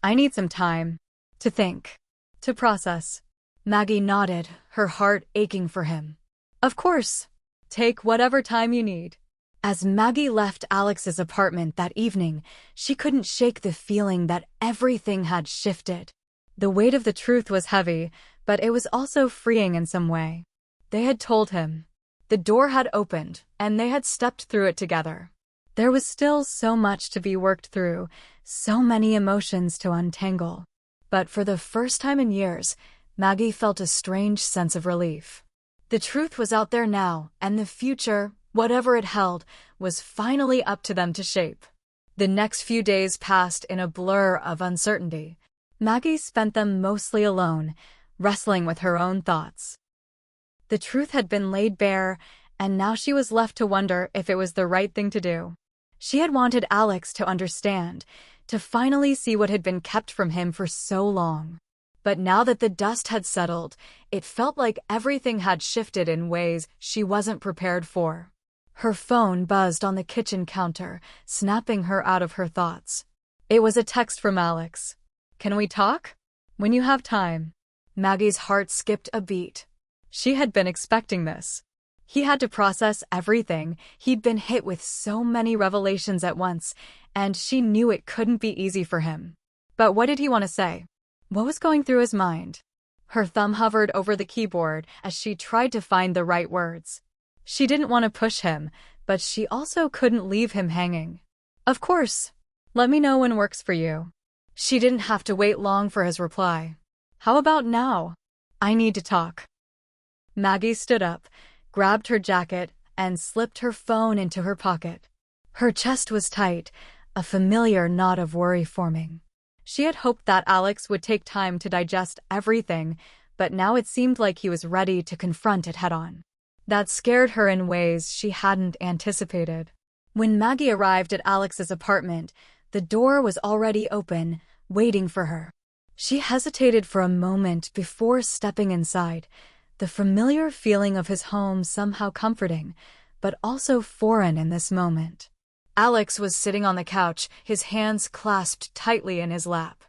I need some time. To think. To process. Maggie nodded, her heart aching for him. Of course. Take whatever time you need. As Maggie left Alex's apartment that evening, she couldn't shake the feeling that everything had shifted. The weight of the truth was heavy, but it was also freeing in some way. They had told him. The door had opened, and they had stepped through it together. There was still so much to be worked through, so many emotions to untangle. But for the first time in years, Maggie felt a strange sense of relief. The truth was out there now, and the future, whatever it held, was finally up to them to shape. The next few days passed in a blur of uncertainty. Maggie spent them mostly alone, wrestling with her own thoughts. The truth had been laid bare, and now she was left to wonder if it was the right thing to do. She had wanted Alex to understand, to finally see what had been kept from him for so long. But now that the dust had settled, it felt like everything had shifted in ways she wasn't prepared for. Her phone buzzed on the kitchen counter, snapping her out of her thoughts. It was a text from Alex. Can we talk? When you have time. Maggie's heart skipped a beat. She had been expecting this. He had to process everything. He'd been hit with so many revelations at once, and she knew it couldn't be easy for him. But what did he want to say? What was going through his mind? Her thumb hovered over the keyboard as she tried to find the right words. She didn't want to push him, but she also couldn't leave him hanging. Of course. Let me know when works for you. She didn't have to wait long for his reply. How about now? I need to talk. Maggie stood up, grabbed her jacket, and slipped her phone into her pocket. Her chest was tight, a familiar knot of worry forming. She had hoped that Alex would take time to digest everything, but now it seemed like he was ready to confront it head-on. That scared her in ways she hadn't anticipated. When Maggie arrived at Alex's apartment, the door was already open, waiting for her. She hesitated for a moment before stepping inside, the familiar feeling of his home somehow comforting, but also foreign in this moment. Alex was sitting on the couch, his hands clasped tightly in his lap.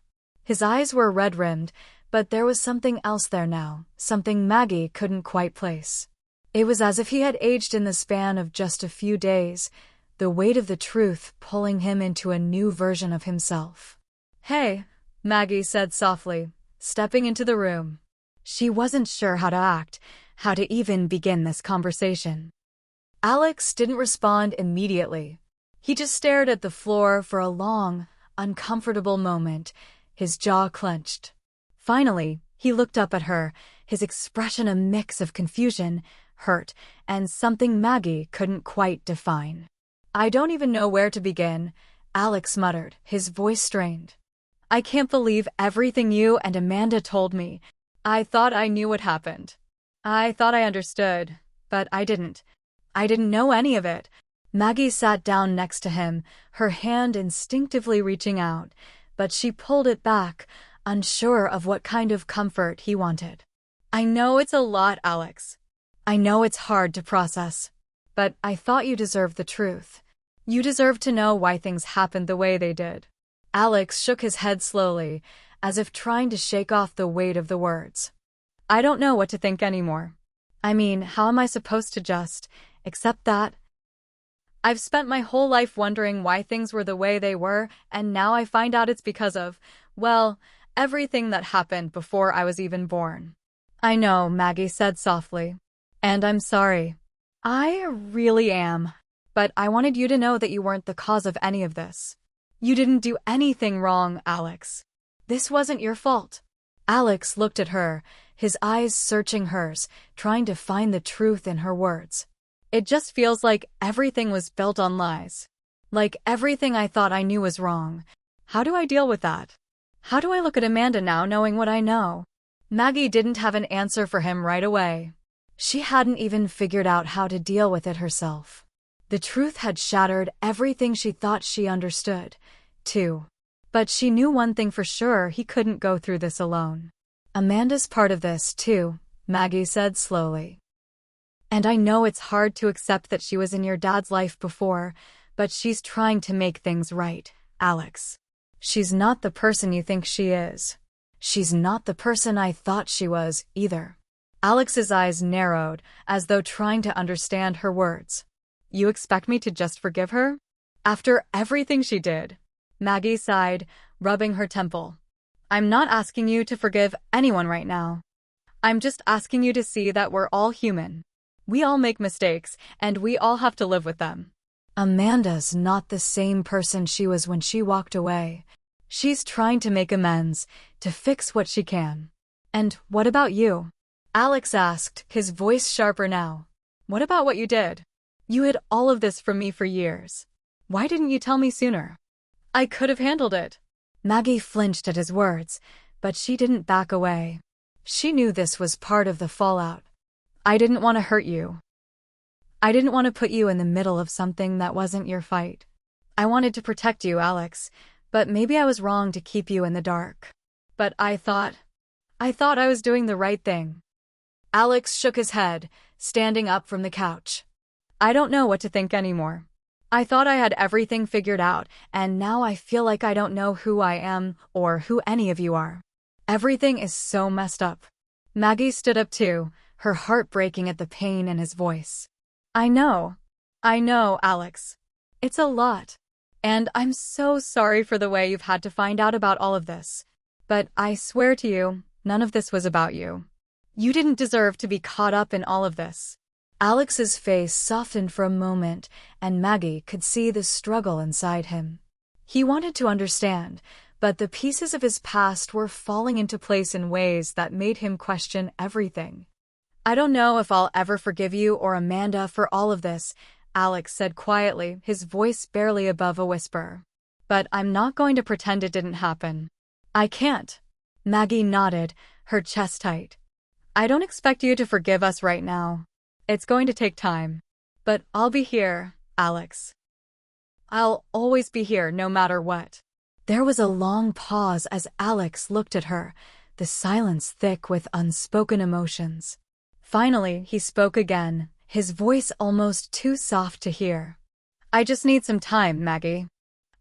His eyes were red-rimmed, but there was something else there now, something Maggie couldn't quite place. It was as if he had aged in the span of just a few days, the weight of the truth pulling him into a new version of himself. Hey, Maggie said softly, stepping into the room. She wasn't sure how to act, how to even begin this conversation. Alex didn't respond immediately. He just stared at the floor for a long, uncomfortable moment, his jaw clenched. Finally, he looked up at her, his expression a mix of confusion, hurt, and something Maggie couldn't quite define. I don't even know where to begin, Alex muttered, his voice strained. I can't believe everything you and Amanda told me. I thought I knew what happened. I thought I understood, but I didn't. I didn't know any of it. Maggie sat down next to him, her hand instinctively reaching out, but she pulled it back, unsure of what kind of comfort he wanted. I know it's a lot, Alex. I know it's hard to process. But I thought you deserved the truth. You deserve to know why things happened the way they did. Alex shook his head slowly, as if trying to shake off the weight of the words. I don't know what to think anymore. I mean, how am I supposed to just accept that? I've spent my whole life wondering why things were the way they were, and now I find out it's because of, well, everything that happened before I was even born. I know, Maggie said softly. And I'm sorry. I really am. But I wanted you to know that you weren't the cause of any of this. You didn't do anything wrong, Alex. This wasn't your fault. Alex looked at her, his eyes searching hers, trying to find the truth in her words. It just feels like everything was built on lies. Like everything I thought I knew was wrong. How do I deal with that? How do I look at Amanda now knowing what I know? Maggie didn't have an answer for him right away. She hadn't even figured out how to deal with it herself. The truth had shattered everything she thought she understood, too. But she knew one thing for sure: he couldn't go through this alone. Amanda's part of this, too, Maggie said slowly. And I know it's hard to accept that she was in your dad's life before, but she's trying to make things right, Alex. She's not the person you think she is. She's not the person I thought she was, either. Alex's eyes narrowed, as though trying to understand her words. You expect me to just forgive her? After everything she did? Maggie sighed, rubbing her temple. I'm not asking you to forgive anyone right now. I'm just asking you to see that we're all human. We all make mistakes, and we all have to live with them. Amanda's not the same person she was when she walked away. She's trying to make amends, to fix what she can. And what about you? Alex asked, his voice sharper now. What about what you did? You hid all of this from me for years. Why didn't you tell me sooner? I could have handled it. Maggie flinched at his words, but she didn't back away. She knew this was part of the fallout. I didn't want to hurt you. I didn't want to put you in the middle of something that wasn't your fight. I wanted to protect you, Alex, but maybe I was wrong to keep you in the dark. But I thought I was doing the right thing. Alex shook his head, standing up from the couch. I don't know what to think anymore. I thought I had everything figured out, and now I feel like I don't know who I am or who any of you are. Everything is so messed up. Maggie stood up too, her heart breaking at the pain in his voice. I know, Alex. It's a lot. And I'm so sorry for the way you've had to find out about all of this. But I swear to you, none of this was about you. You didn't deserve to be caught up in all of this. Alex's face softened for a moment, and Maggie could see the struggle inside him. He wanted to understand, but the pieces of his past were falling into place in ways that made him question everything. I don't know if I'll ever forgive you or Amanda for all of this, Alex said quietly, his voice barely above a whisper. But I'm not going to pretend it didn't happen. I can't. Maggie nodded, her chest tight. I don't expect you to forgive us right now. It's going to take time. But I'll be here, Alex. I'll always be here no matter what. There was a long pause as Alex looked at her, the silence thick with unspoken emotions. Finally, he spoke again, his voice almost too soft to hear. I just need some time, Maggie.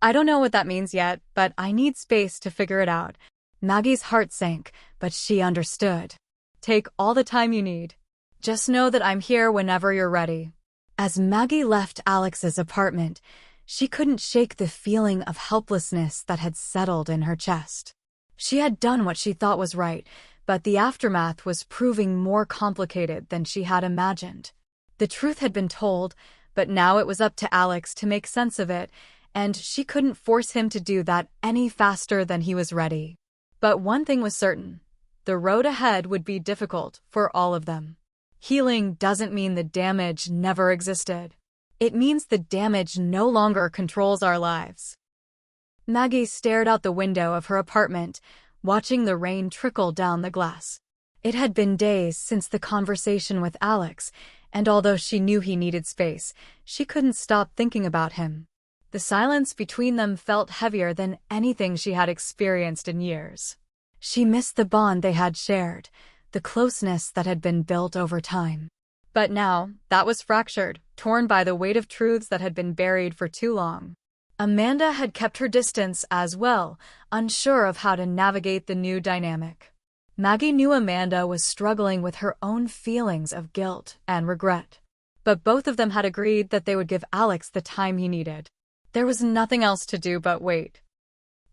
I don't know what that means yet, but I need space to figure it out. Maggie's heart sank, but she understood. Take all the time you need. Just know that I'm here whenever you're ready. As Maggie left Alex's apartment, she couldn't shake the feeling of helplessness that had settled in her chest. She had done what she thought was right, but the aftermath was proving more complicated than she had imagined. The truth had been told, but now it was up to Alex to make sense of it, and she couldn't force him to do that any faster than he was ready. But one thing was certain: the road ahead would be difficult for all of them. Healing doesn't mean the damage never existed. It means the damage no longer controls our lives. Maggie stared out the window of her apartment, watching the rain trickle down the glass. It had been days since the conversation with Alex, and although she knew he needed space, she couldn't stop thinking about him. The silence between them felt heavier than anything she had experienced in years. She missed the bond they had shared, the closeness that had been built over time. But now, that was fractured, torn by the weight of truths that had been buried for too long. Amanda had kept her distance as well, unsure of how to navigate the new dynamic. Maggie knew Amanda was struggling with her own feelings of guilt and regret. But both of them had agreed that they would give Alex the time he needed. There was nothing else to do but wait.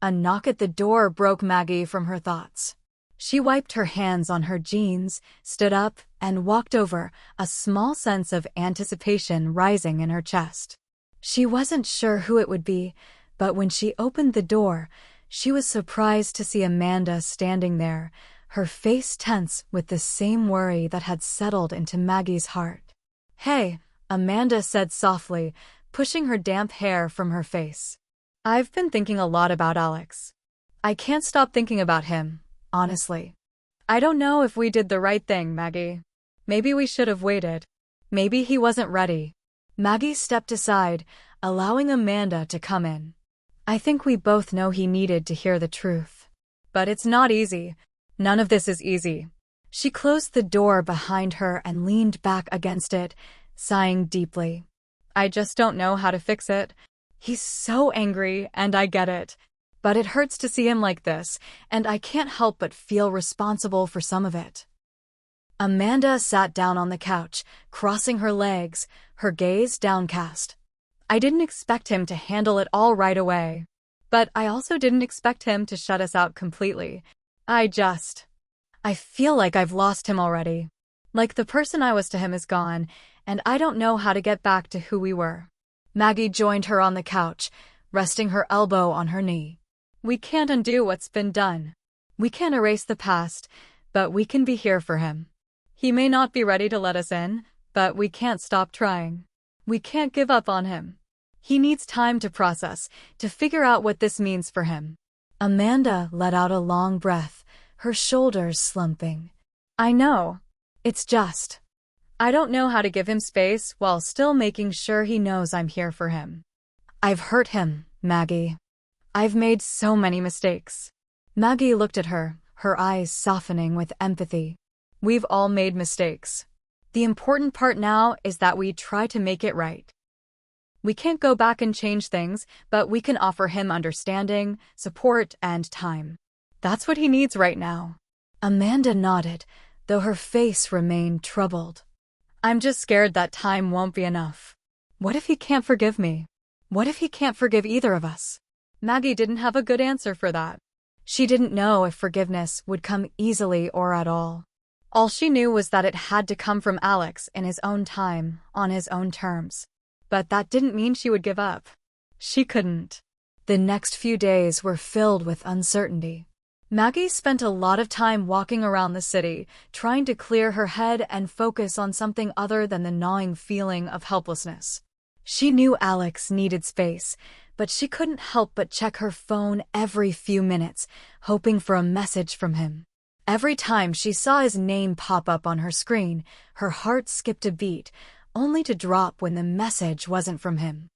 A knock at the door broke Maggie from her thoughts. She wiped her hands on her jeans, stood up, and walked over, a small sense of anticipation rising in her chest. She wasn't sure who it would be, but when she opened the door, she was surprised to see Amanda standing there, her face tense with the same worry that had settled into Maggie's heart. "Hey," Amanda said softly, pushing her damp hair from her face. "I've been thinking a lot about Alex. I can't stop thinking about him, honestly. I don't know if we did the right thing, Maggie. Maybe we should have waited. Maybe he wasn't ready." Maggie stepped aside, allowing Amanda to come in. "I think we both know he needed to hear the truth. But it's not easy. None of this is easy." She closed the door behind her and leaned back against it, sighing deeply. "I just don't know how to fix it. He's so angry, and I get it. But it hurts to see him like this, and I can't help but feel responsible for some of it." Amanda sat down on the couch, crossing her legs, her gaze downcast. "I didn't expect him to handle it all right away. But I also didn't expect him to shut us out completely. I feel like I've lost him already. Like the person I was to him is gone, and I don't know how to get back to who we were." Maggie joined her on the couch, resting her elbow on her knee. "We can't undo what's been done. We can't erase the past, but we can be here for him. He may not be ready to let us in, but we can't stop trying. We can't give up on him. He needs time to process, to figure out what this means for him." Amanda let out a long breath, her shoulders slumping. "I know. It's just, I don't know how to give him space while still making sure he knows I'm here for him. I've hurt him, Maggie. I've made so many mistakes." Maggie looked at her, her eyes softening with empathy. "We've all made mistakes. The important part now is that we try to make it right. We can't go back and change things, but we can offer him understanding, support, and time. That's what he needs right now." Amanda nodded, though her face remained troubled. "I'm just scared that time won't be enough. What if he can't forgive me? What if he can't forgive either of us?" Maggie didn't have a good answer for that. She didn't know if forgiveness would come easily or at all. All she knew was that it had to come from Alex in his own time, on his own terms. But that didn't mean she would give up. She couldn't. The next few days were filled with uncertainty. Maggie spent a lot of time walking around the city, trying to clear her head and focus on something other than the gnawing feeling of helplessness. She knew Alex needed space, but she couldn't help but check her phone every few minutes, hoping for a message from him. Every time she saw his name pop up on her screen, her heart skipped a beat, only to drop when the message wasn't from him.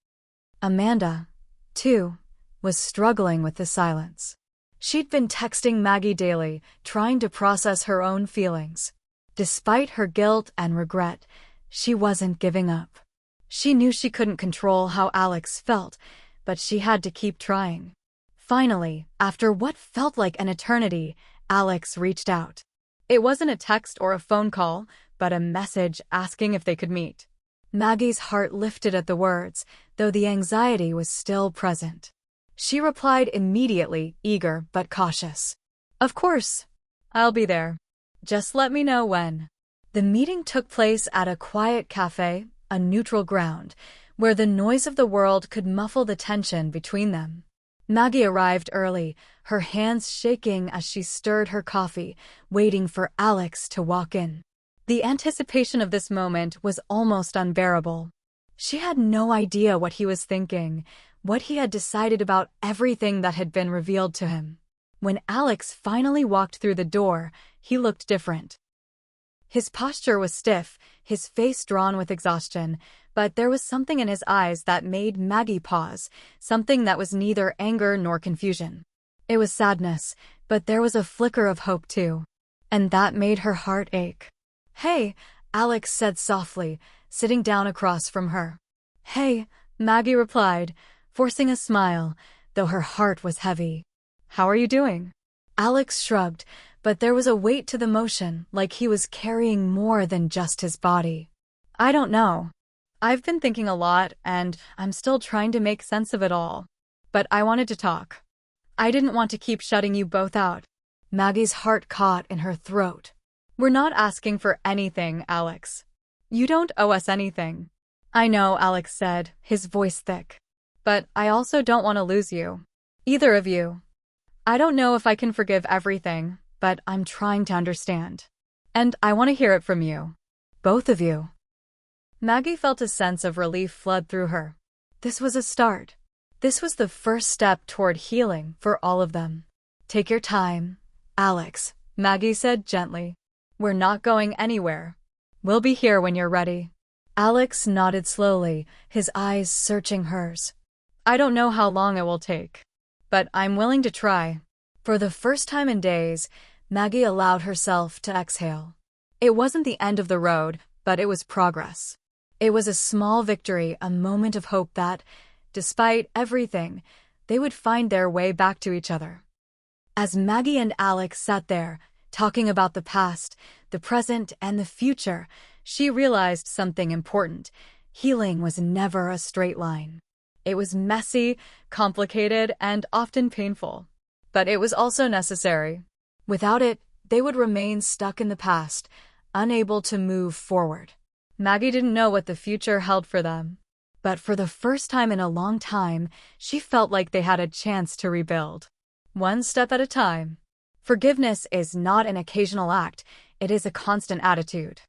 Amanda, too, was struggling with the silence. She'd been texting Maggie daily, trying to process her own feelings. Despite her guilt and regret, she wasn't giving up. She knew she couldn't control how Alex felt, but she had to keep trying. Finally, after what felt like an eternity, Alex reached out. It wasn't a text or a phone call, but a message asking if they could meet. Maggie's heart lifted at the words, though the anxiety was still present. She replied immediately, eager but cautious. "Of course. I'll be there. Just let me know when." The meeting took place at a quiet cafe, a neutral ground, where the noise of the world could muffle the tension between them. Maggie arrived early, her hands shaking as she stirred her coffee, waiting for Alex to walk in. The anticipation of this moment was almost unbearable. She had no idea what he was thinking, what he had decided about everything that had been revealed to him. When Alex finally walked through the door, he looked different. His posture was stiff, his face drawn with exhaustion, but there was something in his eyes that made Maggie pause, something that was neither anger nor confusion. It was sadness, but there was a flicker of hope too, and that made her heart ache. "Hey," Alex said softly, sitting down across from her. "Hey," Maggie replied, forcing a smile, though her heart was heavy. "How are you doing?" Alex shrugged, but there was a weight to the motion, like he was carrying more than just his body. "I don't know. I've been thinking a lot, and I'm still trying to make sense of it all. But I wanted to talk. I didn't want to keep shutting you both out." Maggie's heart caught in her throat. "We're not asking for anything, Alex. You don't owe us anything." "I know," Alex said, his voice thick. "But I also don't want to lose you. Either of you. I don't know if I can forgive everything, but I'm trying to understand. And I want to hear it from you. Both of you." Maggie felt a sense of relief flood through her. This was a start. This was the first step toward healing for all of them. "Take your time, Alex," Maggie said gently. "We're not going anywhere. We'll be here when you're ready." Alex nodded slowly, his eyes searching hers. "I don't know how long it will take, but I'm willing to try." For the first time in days, Maggie allowed herself to exhale. It wasn't the end of the road, but it was progress. It was a small victory, a moment of hope that, despite everything, they would find their way back to each other. As Maggie and Alex sat there, talking about the past, the present, and the future, she realized something important. Healing was never a straight line. It was messy, complicated, and often painful. But it was also necessary. Without it, they would remain stuck in the past, unable to move forward. Maggie didn't know what the future held for them. But for the first time in a long time, she felt like they had a chance to rebuild. One step at a time. Forgiveness is not an occasional act, it is a constant attitude.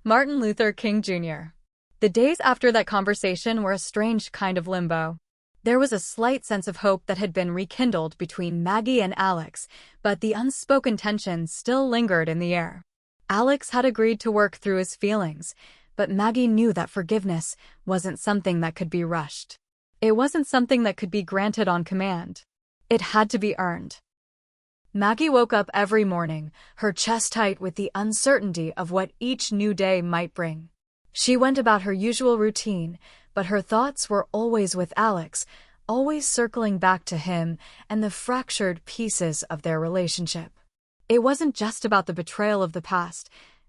Martin Luther King Jr. The days after that conversation were a strange kind of limbo. There was a slight sense of hope that had been rekindled between Maggie and Alex, but the unspoken tension still lingered in the air. Alex had agreed to work through his feelings, but Maggie knew that forgiveness wasn't something that could be rushed. It wasn't something that could be granted on command. It had to be earned. Maggie woke up every morning, her chest tight with the uncertainty of what each new day might bring. She went about her usual routine, but her thoughts were always with Alex, always circling back to him and the fractured pieces of their relationship. It wasn't just about the betrayal of the past,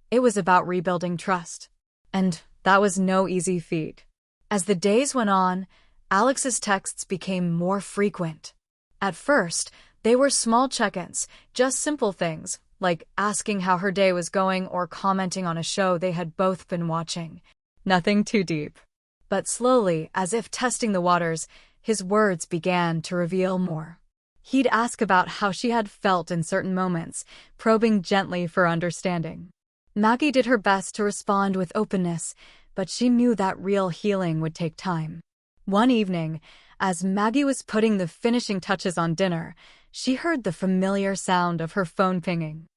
it was about rebuilding trust. And that was no easy feat. As the days went on, Alex's texts became more frequent. At first, they were small check-ins, just simple things, like asking how her day was going or commenting on a show they had both been watching. Nothing too deep. But slowly, as if testing the waters, his words began to reveal more. He'd ask about how she had felt in certain moments, probing gently for understanding. Maggie did her best to respond with openness, but she knew that real healing would take time. One evening, as Maggie was putting the finishing touches on dinner, she heard the familiar sound of her phone pinging.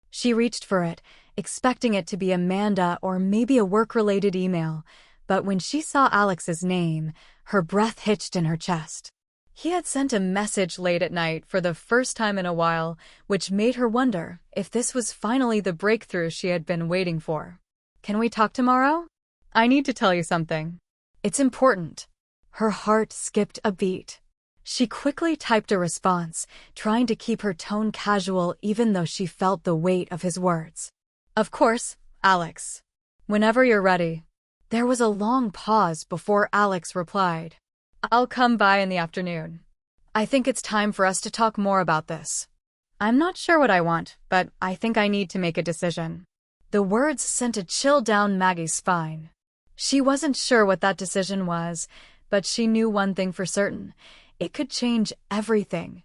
She reached for it, expecting it to be Amanda or maybe a work-related email, but when she saw Alex's name, her breath hitched in her chest. He had sent a message late at night for the first time in a while, which made her wonder if this was finally the breakthrough she had been waiting for. "Can we talk tomorrow? I need to tell you something. It's important." Her heart skipped a beat. She quickly typed a response, trying to keep her tone casual even though she felt the weight of his words. "Of course, Alex. Whenever you're ready." There was a long pause before Alex replied. "I'll come by in the afternoon. I think it's time for us to talk more about this. I'm not sure what I want, but I think I need to make a decision." The words sent a chill down Maggie's spine. She wasn't sure what that decision was, but she knew one thing for certain. It could change everything.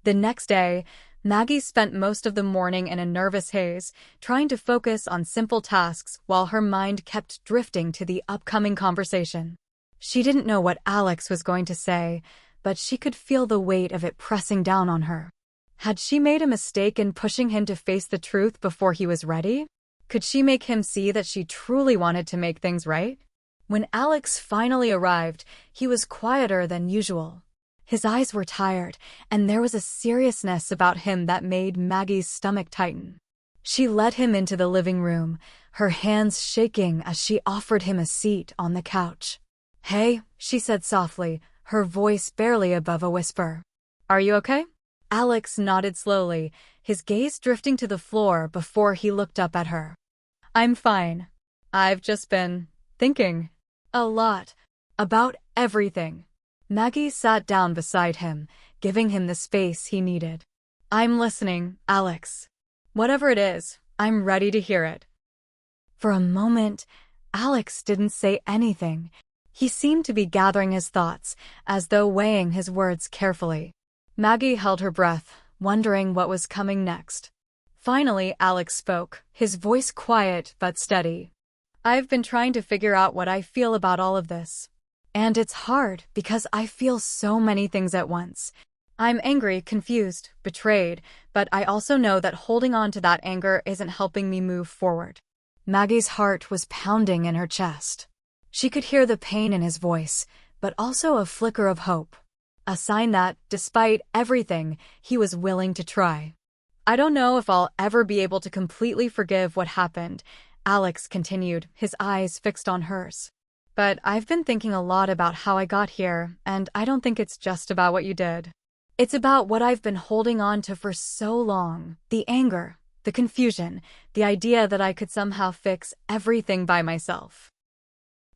The next day, Maggie spent most of the morning in a nervous haze, trying to focus on simple tasks while her mind kept drifting to the upcoming conversation. She didn't know what Alex was going to say, but she could feel the weight of it pressing down on her. Had she made a mistake in pushing him to face the truth before he was ready? Could she make him see that she truly wanted to make things right? When Alex finally arrived, he was quieter than usual. His eyes were tired, and there was a seriousness about him that made Maggie's stomach tighten. She led him into the living room, her hands shaking as she offered him a seat on the couch. "Hey," she said softly, her voice barely above a whisper. "Are you okay?" Alex nodded slowly, his gaze drifting to the floor before he looked up at her. "I'm fine. I've just been thinking a lot about everything." Maggie sat down beside him, giving him the space he needed. "I'm listening, Alex. Whatever it is, I'm ready to hear it." For a moment, Alex didn't say anything. He seemed to be gathering his thoughts, as though weighing his words carefully. Maggie held her breath, wondering what was coming next. Finally, Alex spoke, his voice quiet but steady. "I've been trying to figure out what I feel about all of this. And it's hard because I feel so many things at once. I'm angry, confused, betrayed, but I also know that holding on to that anger isn't helping me move forward." Maggie's heart was pounding in her chest. She could hear the pain in his voice, but also a flicker of hope. A sign that, despite everything, he was willing to try. "I don't know if I'll ever be able to completely forgive what happened," Alex continued, his eyes fixed on hers. "But I've been thinking a lot about how I got here, and I don't think it's just about what you did. It's about what I've been holding on to for so long, the anger, the confusion, the idea that I could somehow fix everything by myself."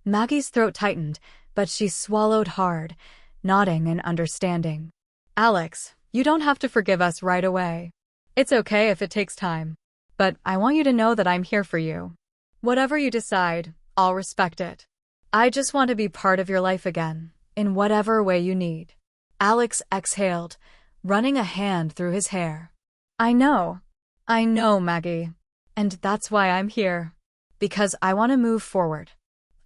Maggie's throat tightened, but she swallowed hard, nodding in understanding. "Alex, you don't have to forgive us right away. It's okay if it takes time. But I want you to know that I'm here for you. Whatever you decide, I'll respect it. I just want to be part of your life again, in whatever way you need." Alex exhaled, running a hand through his hair. I know, Maggie. And that's why I'm here. Because I want to move forward.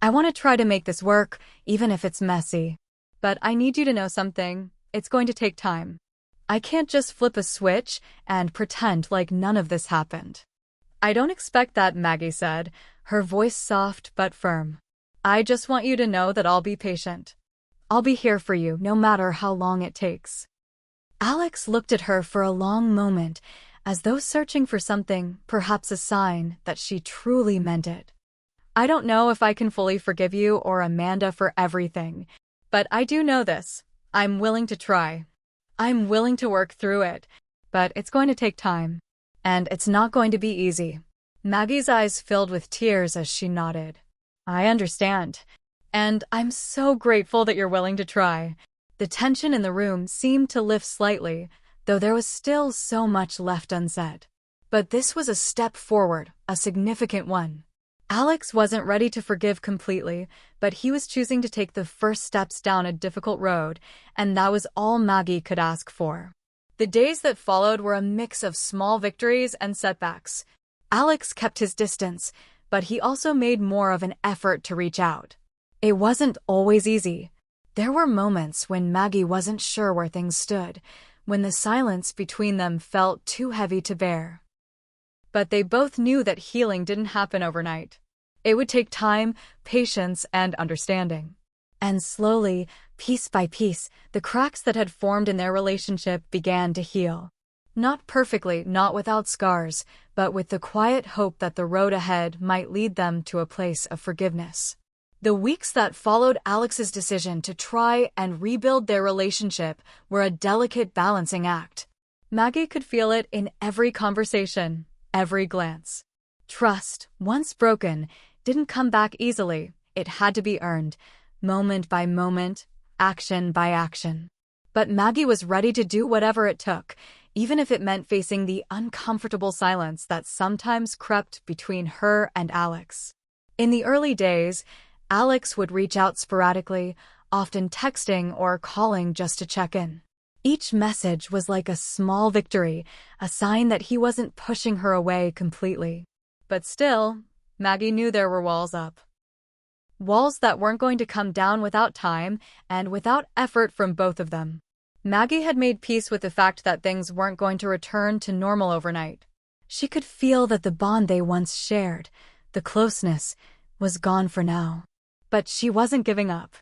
I want to try to make this work, even if it's messy. But I need you to know something. It's going to take time. I can't just flip a switch and pretend like none of this happened." "I don't expect that," Maggie said, her voice soft but firm. "I just want you to know that I'll be patient. I'll be here for you, no matter how long it takes." Alex looked at her for a long moment, as though searching for something, perhaps a sign that she truly meant it. "I don't know if I can fully forgive you or Amanda for everything, but I do know this. I'm willing to try. I'm willing to work through it, but it's going to take time. And it's not going to be easy." Maggie's eyes filled with tears as she nodded. "I understand. And I'm so grateful that you're willing to try." The tension in the room seemed to lift slightly, though there was still so much left unsaid. But this was a step forward, a significant one. Alex wasn't ready to forgive completely, but he was choosing to take the first steps down a difficult road, and that was all Maggie could ask for. The days that followed were a mix of small victories and setbacks. Alex kept his distance, but he also made more of an effort to reach out. It wasn't always easy. There were moments when Maggie wasn't sure where things stood, when the silence between them felt too heavy to bear. But they both knew that healing didn't happen overnight. It would take time, patience, and understanding. And slowly, piece by piece, the cracks that had formed in their relationship began to heal. Not perfectly, not without scars, but with the quiet hope that the road ahead might lead them to a place of forgiveness. The weeks that followed Alex's decision to try and rebuild their relationship were a delicate balancing act. Maggie could feel it in every conversation, every glance. Trust, once broken, didn't come back easily. It had to be earned, moment by moment, action by action. But Maggie was ready to do whatever it took, even if it meant facing the uncomfortable silence that sometimes crept between her and Alex. In the early days, Alex would reach out sporadically, often texting or calling just to check in. Each message was like a small victory, a sign that he wasn't pushing her away completely. But still, Maggie knew there were walls up. Walls that weren't going to come down without time and without effort from both of them. Maggie had made peace with the fact that things weren't going to return to normal overnight. She could feel that the bond they once shared, the closeness, was gone for now. But she wasn't giving up.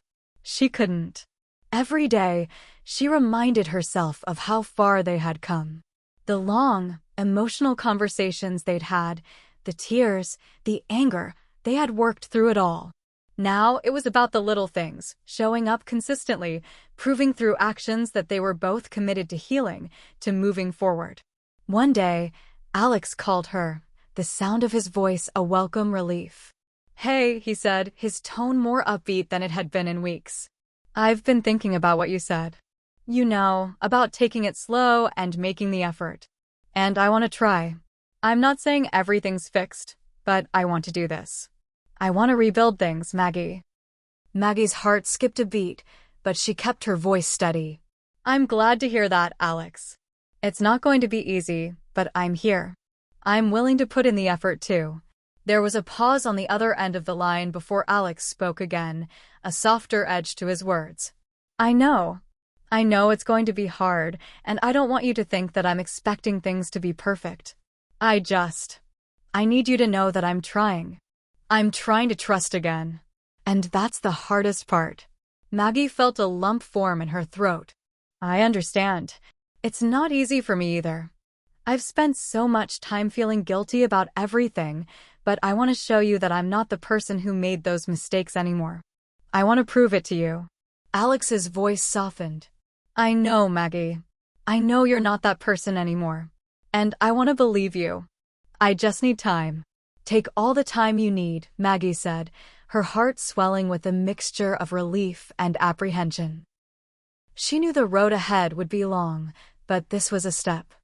She couldn't. Every day, she reminded herself of how far they had come. The long, emotional conversations they'd had, the tears, the anger, they had worked through it all. Now it was about the little things, showing up consistently, proving through actions that they were both committed to healing, to moving forward. One day, Alex called her, the sound of his voice a welcome relief. "Hey," he said, his tone more upbeat than it had been in weeks. "I've been thinking about what you said. You know, about taking it slow and making the effort. And I want to try. I'm not saying everything's fixed, but I want to do this. I want to rebuild things, Maggie." Maggie's heart skipped a beat, but she kept her voice steady. "I'm glad to hear that, Alex. It's not going to be easy, but I'm here. I'm willing to put in the effort too." There was a pause on the other end of the line before Alex spoke again, a softer edge to his words. I know it's going to be hard, and I don't want you to think that I'm expecting things to be perfect. I need you to know that I'm trying. I'm trying to trust again. And that's the hardest part." Maggie felt a lump form in her throat. "I understand. It's not easy for me either. I've spent so much time feeling guilty about everything, but I want to show you that I'm not the person who made those mistakes anymore. I want to prove it to you." Alex's voice softened. "I know, Maggie. I know you're not that person anymore. And I want to believe you. I just need time." "Take all the time you need," Maggie said, her heart swelling with a mixture of relief and apprehension. She knew the road ahead would be long, but this was a step.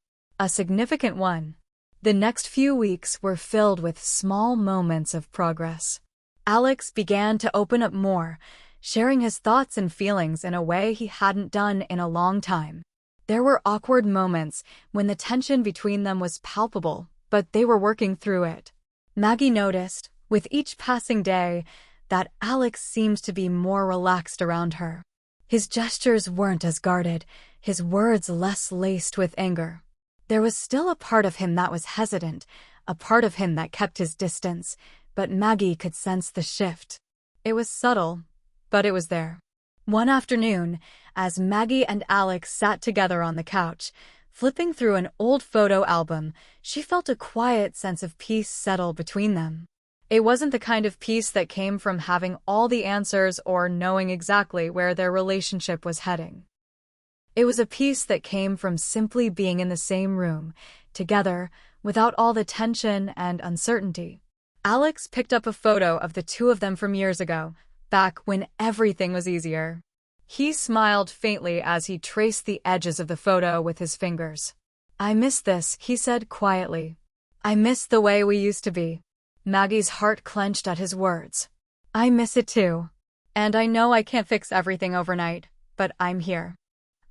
A significant one. The next few weeks were filled with small moments of progress. Alex began to open up more, sharing his thoughts and feelings in a way he hadn't done in a long time. There were awkward moments when the tension between them was palpable, but they were working through it. Maggie noticed, with each passing day, that Alex seemed to be more relaxed around her. His gestures weren't as guarded, his words less laced with anger. There was still a part of him that was hesitant, a part of him that kept his distance, but Maggie could sense the shift. It was subtle, but it was there. One afternoon, as Maggie and Alex sat together on the couch, flipping through an old photo album, she felt a quiet sense of peace settle between them. It wasn't the kind of peace that came from having all the answers or knowing exactly where their relationship was heading. It was a peace that came from simply being in the same room, together, without all the tension and uncertainty. Alex picked up a photo of the two of them from years ago, back when everything was easier. He smiled faintly as he traced the edges of the photo with his fingers. "I miss this," he said quietly. "I miss the way we used to be." Maggie's heart clenched at his words. "I miss it too. And I know I can't fix everything overnight, but I'm here.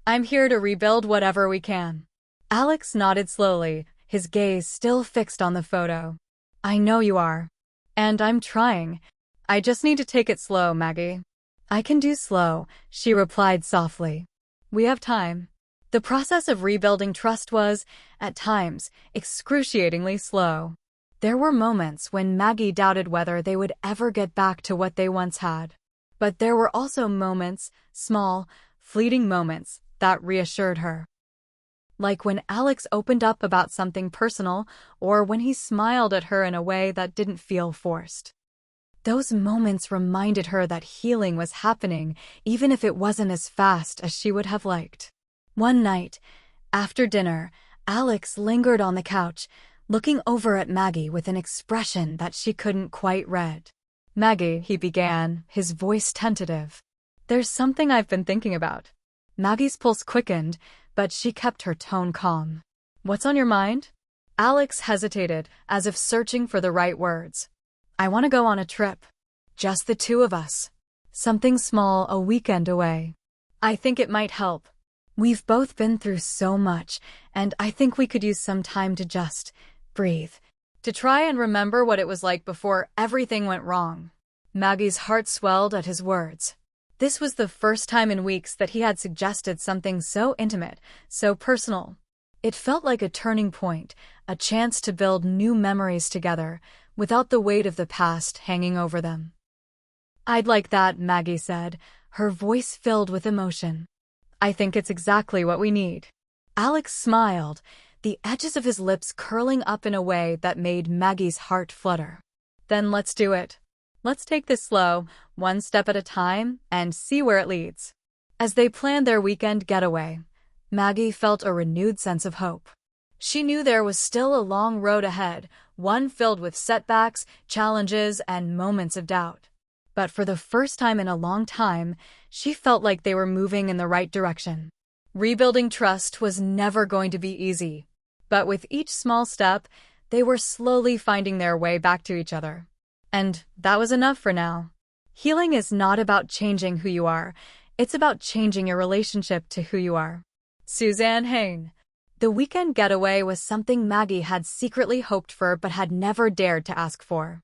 I'm here to rebuild whatever we can." Alex nodded slowly, his gaze still fixed on the photo. "I know you are. And I'm trying. I just need to take it slow, Maggie." "I can do slow," she replied softly. "We have time." The process of rebuilding trust was, at times, excruciatingly slow. There were moments when Maggie doubted whether they would ever get back to what they once had. But there were also moments, small, fleeting moments, that reassured her. Like when Alex opened up about something personal, or when he smiled at her in a way that didn't feel forced. Those moments reminded her that healing was happening, even if it wasn't as fast as she would have liked. One night, after dinner, Alex lingered on the couch, looking over at Maggie with an expression that she couldn't quite read. "Maggie," he began, his voice tentative. "There's something I've been thinking about." Maggie's pulse quickened, but she kept her tone calm. "What's on your mind?" Alex hesitated, as if searching for the right words. "I want to go on a trip. Just the two of us. Something small, a weekend away. I think it might help." We've both been through so much, and I think we could use some time to just breathe. To try and remember what it was like before everything went wrong. Maggie's heart swelled at his words. This was the first time in weeks that he had suggested something so intimate, so personal. It felt like a turning point, a chance to build new memories together, without the weight of the past hanging over them. "I'd like that," Maggie said, her voice filled with emotion. "I think it's exactly what we need." Alex smiled, the edges of his lips curling up in a way that made Maggie's heart flutter. "Then let's do it. Let's take this slow, one step at a time, and see where it leads." As they planned their weekend getaway, Maggie felt a renewed sense of hope. She knew there was still a long road ahead, one filled with setbacks, challenges, and moments of doubt. But for the first time in a long time, she felt like they were moving in the right direction. Rebuilding trust was never going to be easy, but with each small step, they were slowly finding their way back to each other. And that was enough for now. Healing is not about changing who you are, it's about changing your relationship to who you are. Suzanne Hain. The weekend getaway was something Maggie had secretly hoped for but had never dared to ask for.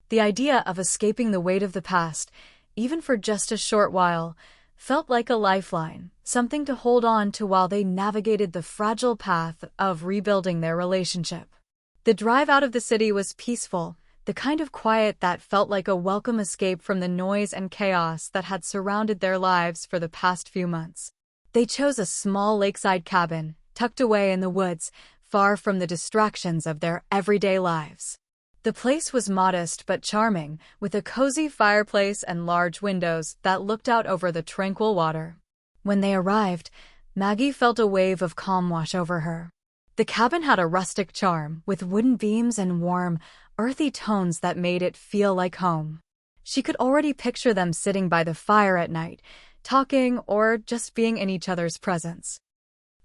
The idea of escaping the weight of the past, even for just a short while, felt like a lifeline, something to hold on to while they navigated the fragile path of rebuilding their relationship. The drive out of the city was peaceful, the kind of quiet that felt like a welcome escape from the noise and chaos that had surrounded their lives for the past few months. They chose a small lakeside cabin, tucked away in the woods, far from the distractions of their everyday lives. The place was modest but charming, with a cozy fireplace and large windows that looked out over the tranquil water. When they arrived, Maggie felt a wave of calm wash over her. The cabin had a rustic charm, with wooden beams and warm, earthy tones that made it feel like home. She could already picture them sitting by the fire at night, talking or just being in each other's presence.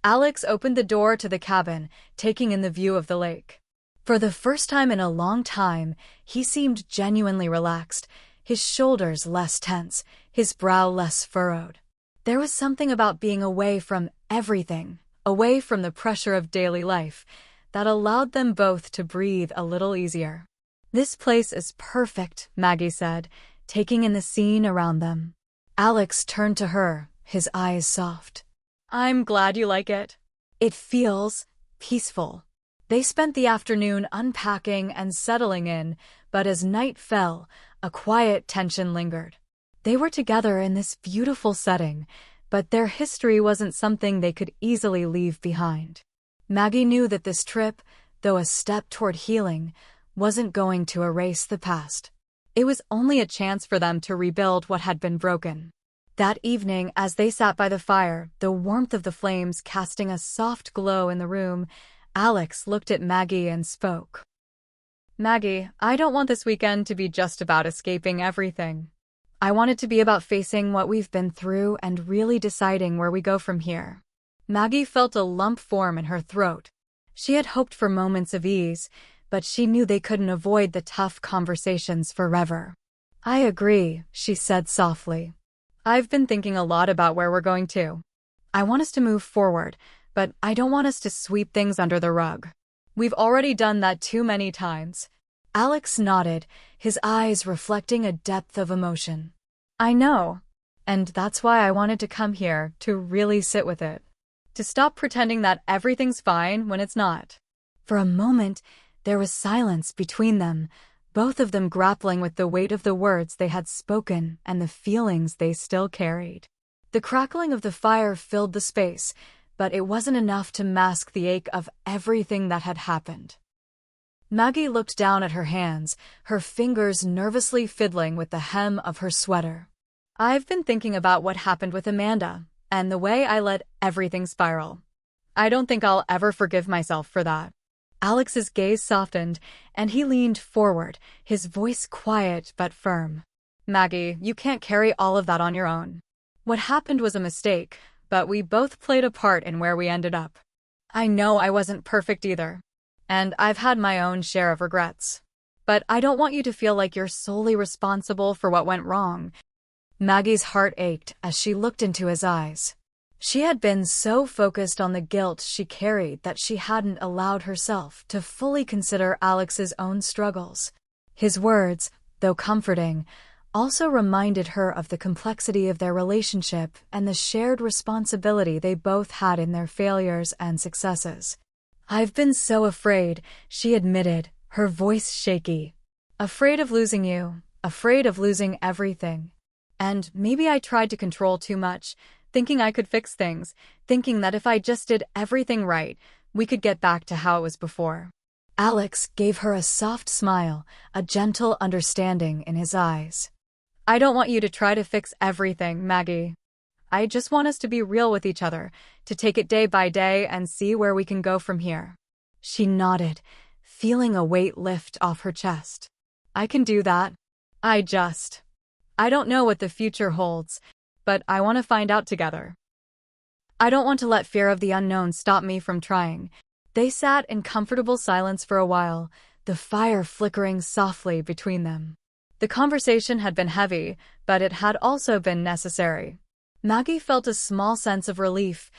Alex opened the door to the cabin, taking in the view of the lake. For the first time in a long time, he seemed genuinely relaxed, his shoulders less tense, his brow less furrowed. There was something about being away from everything, away from the pressure of daily life, that allowed them both to breathe a little easier. "This place is perfect," Maggie said, taking in the scene around them. Alex turned to her, his eyes soft. "I'm glad you like it. It feels peaceful." They spent the afternoon unpacking and settling in, but as night fell, a quiet tension lingered. They were together in this beautiful setting, but their history wasn't something they could easily leave behind. Maggie knew that this trip, though a step toward healing, wasn't going to erase the past. It was only a chance for them to rebuild what had been broken. That evening, as they sat by the fire, the warmth of the flames casting a soft glow in the room, Alex looked at Maggie and spoke. "Maggie, I don't want this weekend to be just about escaping everything. I want it to be about facing what we've been through and really deciding where we go from here." Maggie felt a lump form in her throat. She had hoped for moments of ease, but she knew they couldn't avoid the tough conversations forever. "I agree," she said softly. "I've been thinking a lot about where we're going to. I want us to move forward, but I don't want us to sweep things under the rug. We've already done that too many times." Alex nodded, his eyes reflecting a depth of emotion. "I know, and that's why I wanted to come here, to really sit with it. To stop pretending that everything's fine when it's not." For a moment, there was silence between them, both of them grappling with the weight of the words they had spoken and the feelings they still carried. The crackling of the fire filled the space, but it wasn't enough to mask the ache of everything that had happened. Maggie looked down at her hands, her fingers nervously fiddling with the hem of her sweater. "I've been thinking about what happened with Amanda, and the way I let everything spiral. I don't think I'll ever forgive myself for that." Alex's gaze softened, and he leaned forward, his voice quiet but firm. "Maggie, you can't carry all of that on your own. What happened was a mistake, but we both played a part in where we ended up. I know I wasn't perfect either, and I've had my own share of regrets. But I don't want you to feel like you're solely responsible for what went wrong." Maggie's heart ached as she looked into his eyes. She had been so focused on the guilt she carried that she hadn't allowed herself to fully consider Alex's own struggles. His words, though comforting, also reminded her of the complexity of their relationship and the shared responsibility they both had in their failures and successes. "I've been so afraid," she admitted, her voice shaky. "Afraid of losing you, afraid of losing everything. And maybe I tried to control too much, thinking I could fix things, thinking that if I just did everything right, we could get back to how it was before." Alex gave her a soft smile, a gentle understanding in his eyes. "I don't want you to try to fix everything, Maggie. I just want us to be real with each other, to take it day by day and see where we can go from here." She nodded, feeling a weight lift off her chest. "I can do that. I don't know what the future holds, but I want to find out together. I don't want to let fear of the unknown stop me from trying." They sat in comfortable silence for a while, the fire flickering softly between them. The conversation had been heavy, but it had also been necessary. Maggie felt a small sense of relief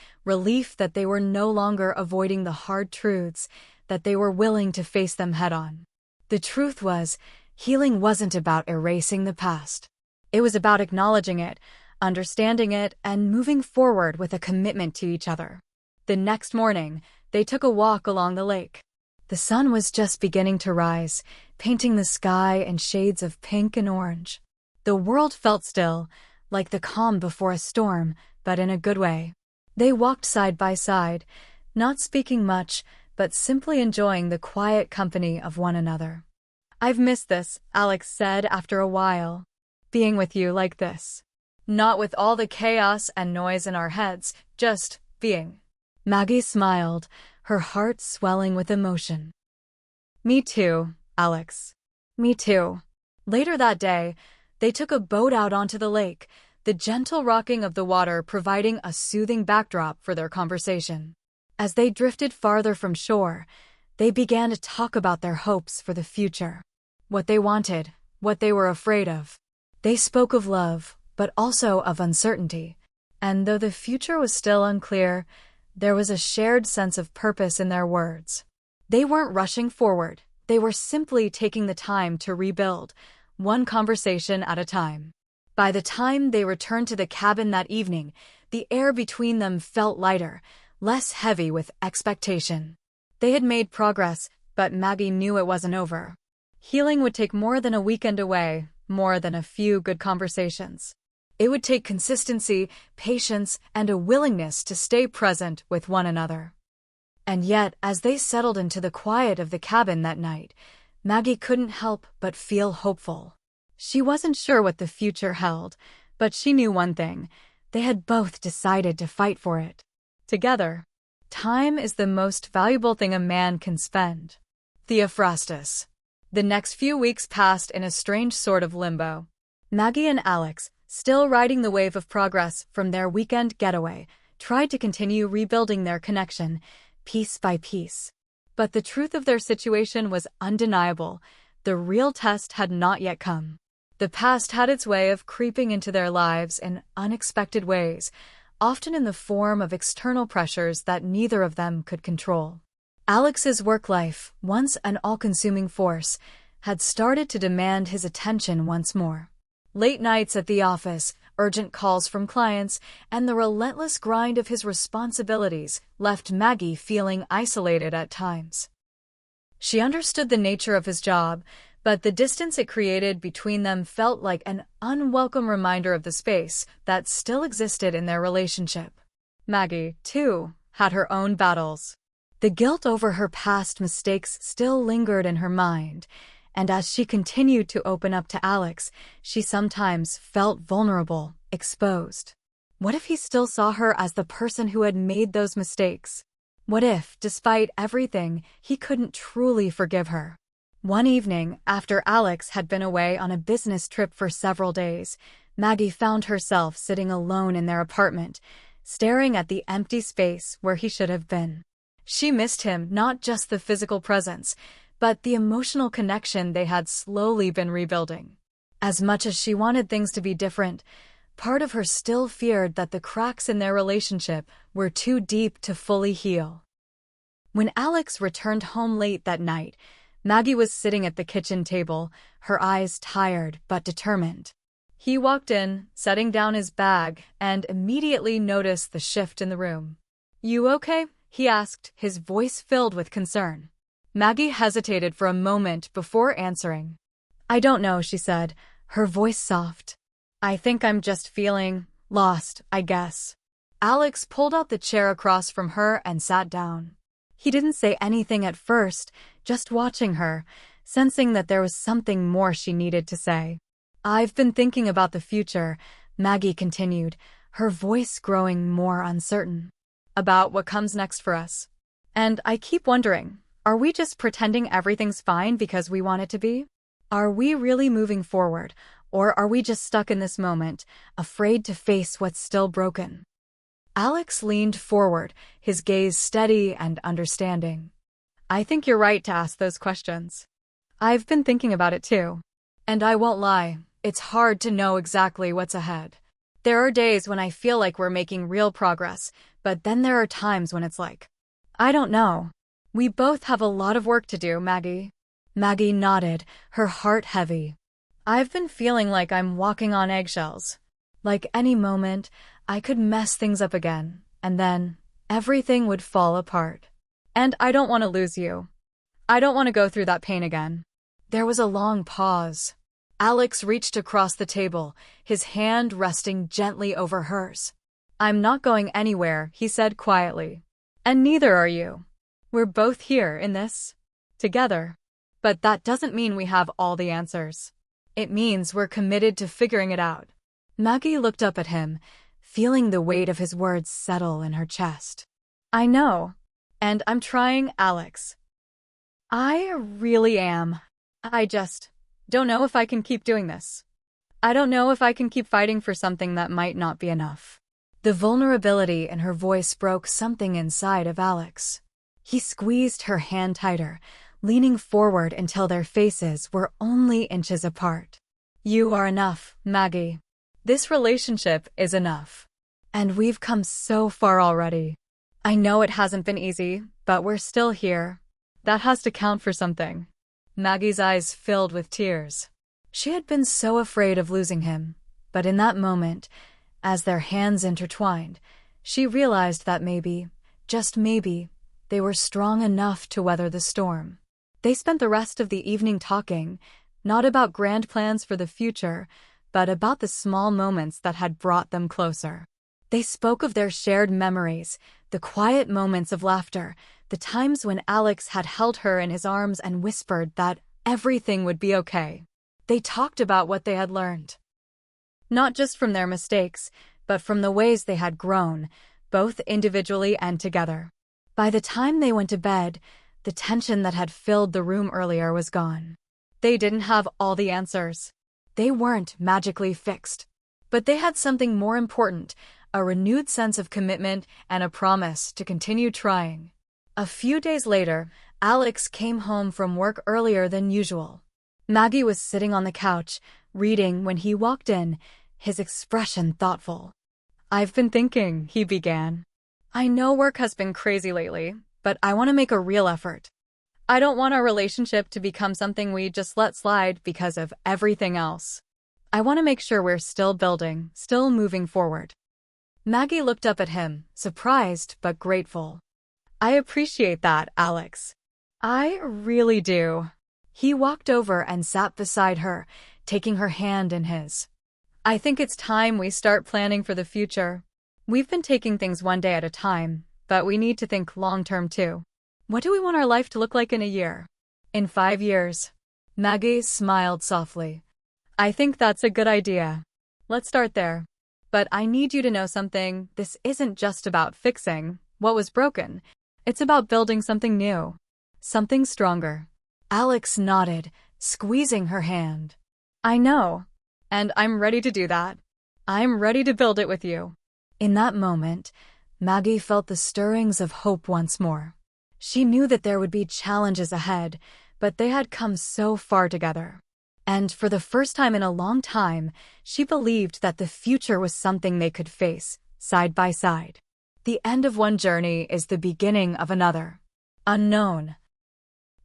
that they were no longer avoiding the hard truths, that they were willing to face them head-on. The truth was, healing wasn't about erasing the past. It was about acknowledging it, understanding it, and moving forward with a commitment to each other. The next morning, they took a walk along the lake. The sun was just beginning to rise, painting the sky in shades of pink and orange. The world felt still, like the calm before a storm, but in a good way. They walked side by side, not speaking much, but simply enjoying the quiet company of one another. "I've missed this," Alex said after a while. "Being with you like this. Not with all the chaos and noise in our heads, just being." Maggie smiled, her heart swelling with emotion. "Me too, Alex. Me too." Later that day, they took a boat out onto the lake, the gentle rocking of the water providing a soothing backdrop for their conversation. As they drifted farther from shore, they began to talk about their hopes for the future. What they wanted, what they were afraid of. They spoke of love, but also of uncertainty. And though the future was still unclear, there was a shared sense of purpose in their words. They weren't rushing forward, they were simply taking the time to rebuild, one conversation at a time. By the time they returned to the cabin that evening, the air between them felt lighter, less heavy with expectation. They had made progress, but Maggie knew it wasn't over. Healing would take more than a weekend away, more than a few good conversations. It would take consistency, patience, and a willingness to stay present with one another. And yet, as they settled into the quiet of the cabin that night, Maggie couldn't help but feel hopeful. She wasn't sure what the future held, but she knew one thing: they had both decided to fight for it. Together. Time is the most valuable thing a man can spend. Theophrastus. The next few weeks passed in a strange sort of limbo. Maggie and Alex, still riding the wave of progress from their weekend getaway, tried to continue rebuilding their connection, piece by piece. But the truth of their situation was undeniable. The real test had not yet come. The past had its way of creeping into their lives in unexpected ways, often in the form of external pressures that neither of them could control. Alex's work life, once an all-consuming force, had started to demand his attention once more. Late nights at the office, urgent calls from clients, and the relentless grind of his responsibilities left Maggie feeling isolated at times. She understood the nature of his job, but the distance it created between them felt like an unwelcome reminder of the space that still existed in their relationship. Maggie, too, had her own battles. The guilt over her past mistakes still lingered in her mind, and as she continued to open up to Alex, she sometimes felt vulnerable, exposed. What if he still saw her as the person who had made those mistakes? What if, despite everything, he couldn't truly forgive her? One evening, after Alex had been away on a business trip for several days, Maggie found herself sitting alone in their apartment, staring at the empty space where he should have been. She missed him, not just the physical presence, but the emotional connection they had slowly been rebuilding. As much as she wanted things to be different, Part of her still feared that the cracks in their relationship were too deep to fully heal. When Alex returned home late that night, Maggie was sitting at the kitchen table, her eyes tired but determined. He walked in, setting down his bag, and immediately noticed the shift in the room. "You okay?" he asked, his voice filled with concern. Maggie hesitated for a moment before answering. "I don't know," she said, her voice soft. "I think I'm just feeling lost, I guess." Alex pulled out the chair across from her and sat down. He didn't say anything at first, just watching her, sensing that there was something more she needed to say. "I've been thinking about the future," Maggie continued, her voice growing more uncertain. "About what comes next for us. And I keep wondering, are we just pretending everything's fine because we want it to be? Are we really moving forward, or are we just stuck in this moment, afraid to face what's still broken?" Alex leaned forward, his gaze steady and understanding. "I think you're right to ask those questions. I've been thinking about it too. And I won't lie, it's hard to know exactly what's ahead. There are days when I feel like we're making real progress, but then there are times when it's like, I don't know. We both have a lot of work to do, Maggie." Maggie nodded, her heart heavy. "I've been feeling like I'm walking on eggshells. Like any moment, I could mess things up again, and then everything would fall apart. And I don't want to lose you. I don't want to go through that pain again." There was a long pause. Alex reached across the table, his hand resting gently over hers. "I'm not going anywhere," he said quietly. "And neither are you. We're both here in this together. But that doesn't mean we have all the answers. It means we're committed to figuring it out." Maggie looked up at him, feeling the weight of his words settle in her chest. "I know. And I'm trying, Alex. I really am. I just don't know if I can keep doing this. I don't know if I can keep fighting for something that might not be enough." The vulnerability in her voice broke something inside of Alex. He squeezed her hand tighter, leaning forward until their faces were only inches apart. "You are enough, Maggie. This relationship is enough. And we've come so far already. I know it hasn't been easy, but we're still here. That has to count for something." Maggie's eyes filled with tears. She had been so afraid of losing him, but in that moment, as their hands intertwined, she realized that maybe, just maybe, they were strong enough to weather the storm. They spent the rest of the evening talking, not about grand plans for the future, but about the small moments that had brought them closer. They spoke of their shared memories, the quiet moments of laughter, the times when Alex had held her in his arms and whispered that everything would be okay. They talked about what they had learned. Not just from their mistakes, but from the ways they had grown, both individually and together. By the time they went to bed, the tension that had filled the room earlier was gone. They didn't have all the answers. They weren't magically fixed. But they had something more important, a renewed sense of commitment and a promise to continue trying. A few days later, Alex came home from work earlier than usual. Maggie was sitting on the couch, reading when he walked in, his expression thoughtful. "I've been thinking," he began. "I know work has been crazy lately, but I want to make a real effort. I don't want our relationship to become something we just let slide because of everything else. I want to make sure we're still building, still moving forward." Maggie looked up at him, surprised but grateful. "I appreciate that, Alex. I really do." He walked over and sat beside her, taking her hand in his. "I think it's time we start planning for the future. We've been taking things one day at a time, but we need to think long-term too. What do we want our life to look like in a year? In 5 years?" Maggie smiled softly. "I think that's a good idea. Let's start there. But I need you to know something. This isn't just about fixing what was broken. It's about building something new. Something stronger." Alex nodded, squeezing her hand. "I know. And I'm ready to do that. I'm ready to build it with you." In that moment, Maggie felt the stirrings of hope once more. She knew that there would be challenges ahead, but they had come so far together. And for the first time in a long time, she believed that the future was something they could face, side by side. The end of one journey is the beginning of another. Unknown.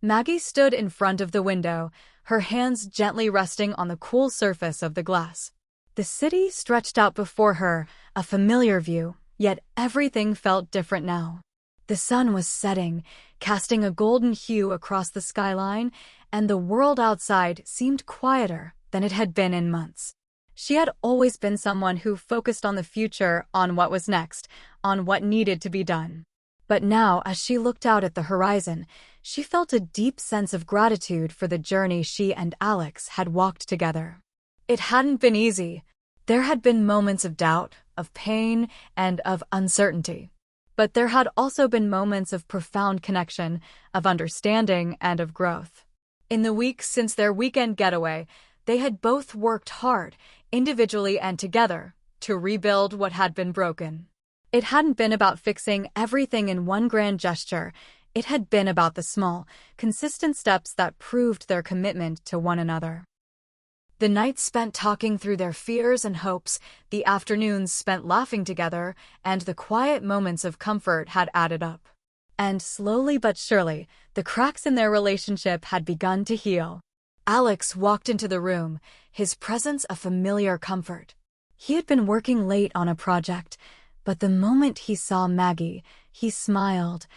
Maggie stood in front of the window, her hands gently resting on the cool surface of the glass. The city stretched out before her, a familiar view, yet everything felt different now. The sun was setting, casting a golden hue across the skyline, and the world outside seemed quieter than it had been in months. She had always been someone who focused on the future, on what was next, on what needed to be done. But now, as she looked out at the horizon, she felt a deep sense of gratitude for the journey she and Alex had walked together. It hadn't been easy. There had been moments of doubt, of pain, and of uncertainty. But there had also been moments of profound connection, of understanding, and of growth. In the weeks since their weekend getaway, they had both worked hard, individually and together, to rebuild what had been broken. It hadn't been about fixing everything in one grand gesture. It had been about the small, consistent steps that proved their commitment to one another. The nights spent talking through their fears and hopes, the afternoons spent laughing together, and the quiet moments of comfort had added up. And slowly but surely, the cracks in their relationship had begun to heal. Alex walked into the room, his presence a familiar comfort. He had been working late on a project, but the moment he saw Maggie, he smiled,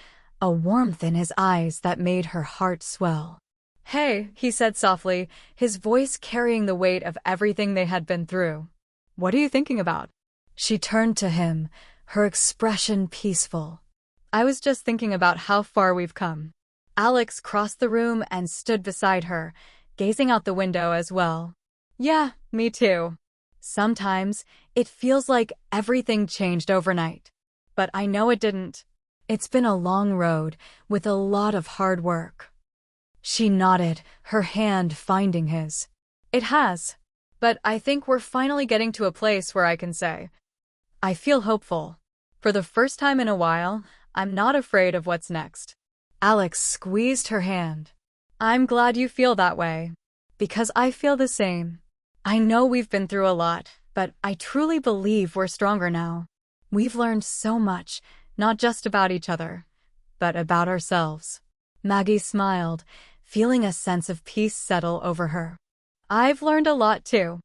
a warmth in his eyes that made her heart swell. "Hey," he said softly, his voice carrying the weight of everything they had been through. "What are you thinking about?" She turned to him, her expression peaceful. "I was just thinking about how far we've come." Alex crossed the room and stood beside her, gazing out the window as well. "Yeah, me too. Sometimes it feels like everything changed overnight. But I know it didn't. It's been a long road, with a lot of hard work." She nodded, her hand finding his. "It has. But I think we're finally getting to a place where I can say, I feel hopeful. For the first time in a while, I'm not afraid of what's next." Alex squeezed her hand. "I'm glad you feel that way. Because I feel the same. I know we've been through a lot, but I truly believe we're stronger now. We've learned so much, not just about each other, but about ourselves." Maggie smiled, feeling a sense of peace settle over her. "I've learned a lot too.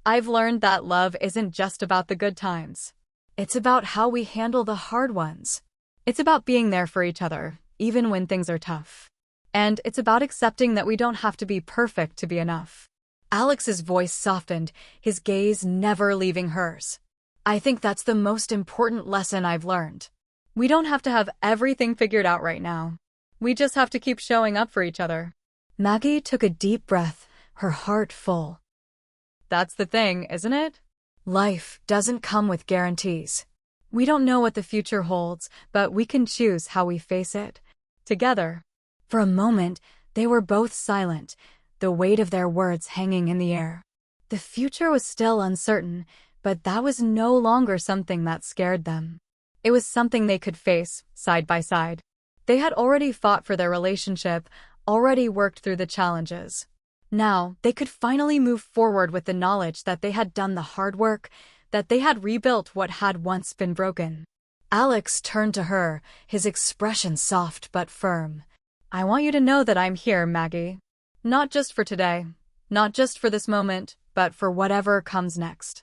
I've learned that love isn't just about the good times. It's about how we handle the hard ones. It's about being there for each other, even when things are tough. And it's about accepting that we don't have to be perfect to be enough." Alex's voice softened, his gaze never leaving hers. "I think that's the most important lesson I've learned. We don't have to have everything figured out right now. We just have to keep showing up for each other." Maggie took a deep breath, her heart full. "That's the thing, isn't it? Life doesn't come with guarantees. We don't know what the future holds, but we can choose how we face it. Together." For a moment, they were both silent, the weight of their words hanging in the air. The future was still uncertain, but that was no longer something that scared them. It was something they could face, side by side. They had already fought for their relationship, already worked through the challenges. Now, they could finally move forward with the knowledge that they had done the hard work, that they had rebuilt what had once been broken. Alex turned to her, his expression soft but firm. "I want you to know that I'm here, Maggie. Not just for today, not just for this moment, but for whatever comes next.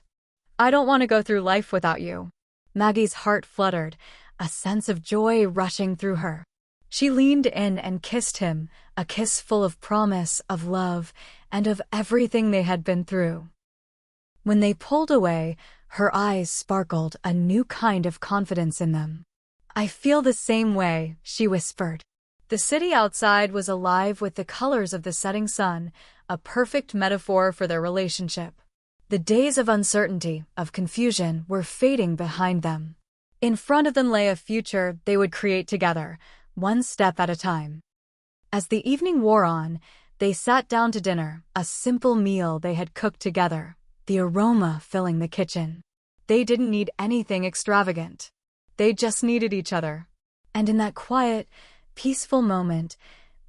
I don't want to go through life without you." Maggie's heart fluttered, a sense of joy rushing through her. She leaned in and kissed him, a kiss full of promise, of love, and of everything they had been through. When they pulled away, her eyes sparkled, a new kind of confidence in them. "I feel the same way," she whispered. The city outside was alive with the colors of the setting sun, a perfect metaphor for their relationship. The days of uncertainty, of confusion, were fading behind them. In front of them lay a future they would create together, one step at a time. As the evening wore on, they sat down to dinner, a simple meal they had cooked together, the aroma filling the kitchen. They didn't need anything extravagant. They just needed each other. And in that quiet, peaceful moment,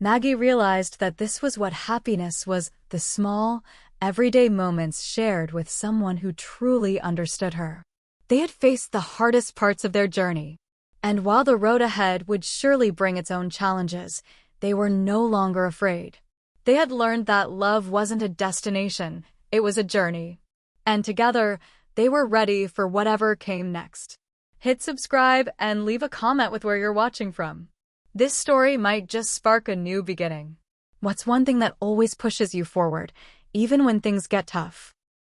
Maggie realized that this was what happiness was, the small, everyday moments shared with someone who truly understood her. They had faced the hardest parts of their journey, and while the road ahead would surely bring its own challenges, they were no longer afraid. They had learned that love wasn't a destination, it was a journey. And together, they were ready for whatever came next. Hit subscribe and leave a comment with where you're watching from. This story might just spark a new beginning. What's one thing that always pushes you forward, even when things get tough?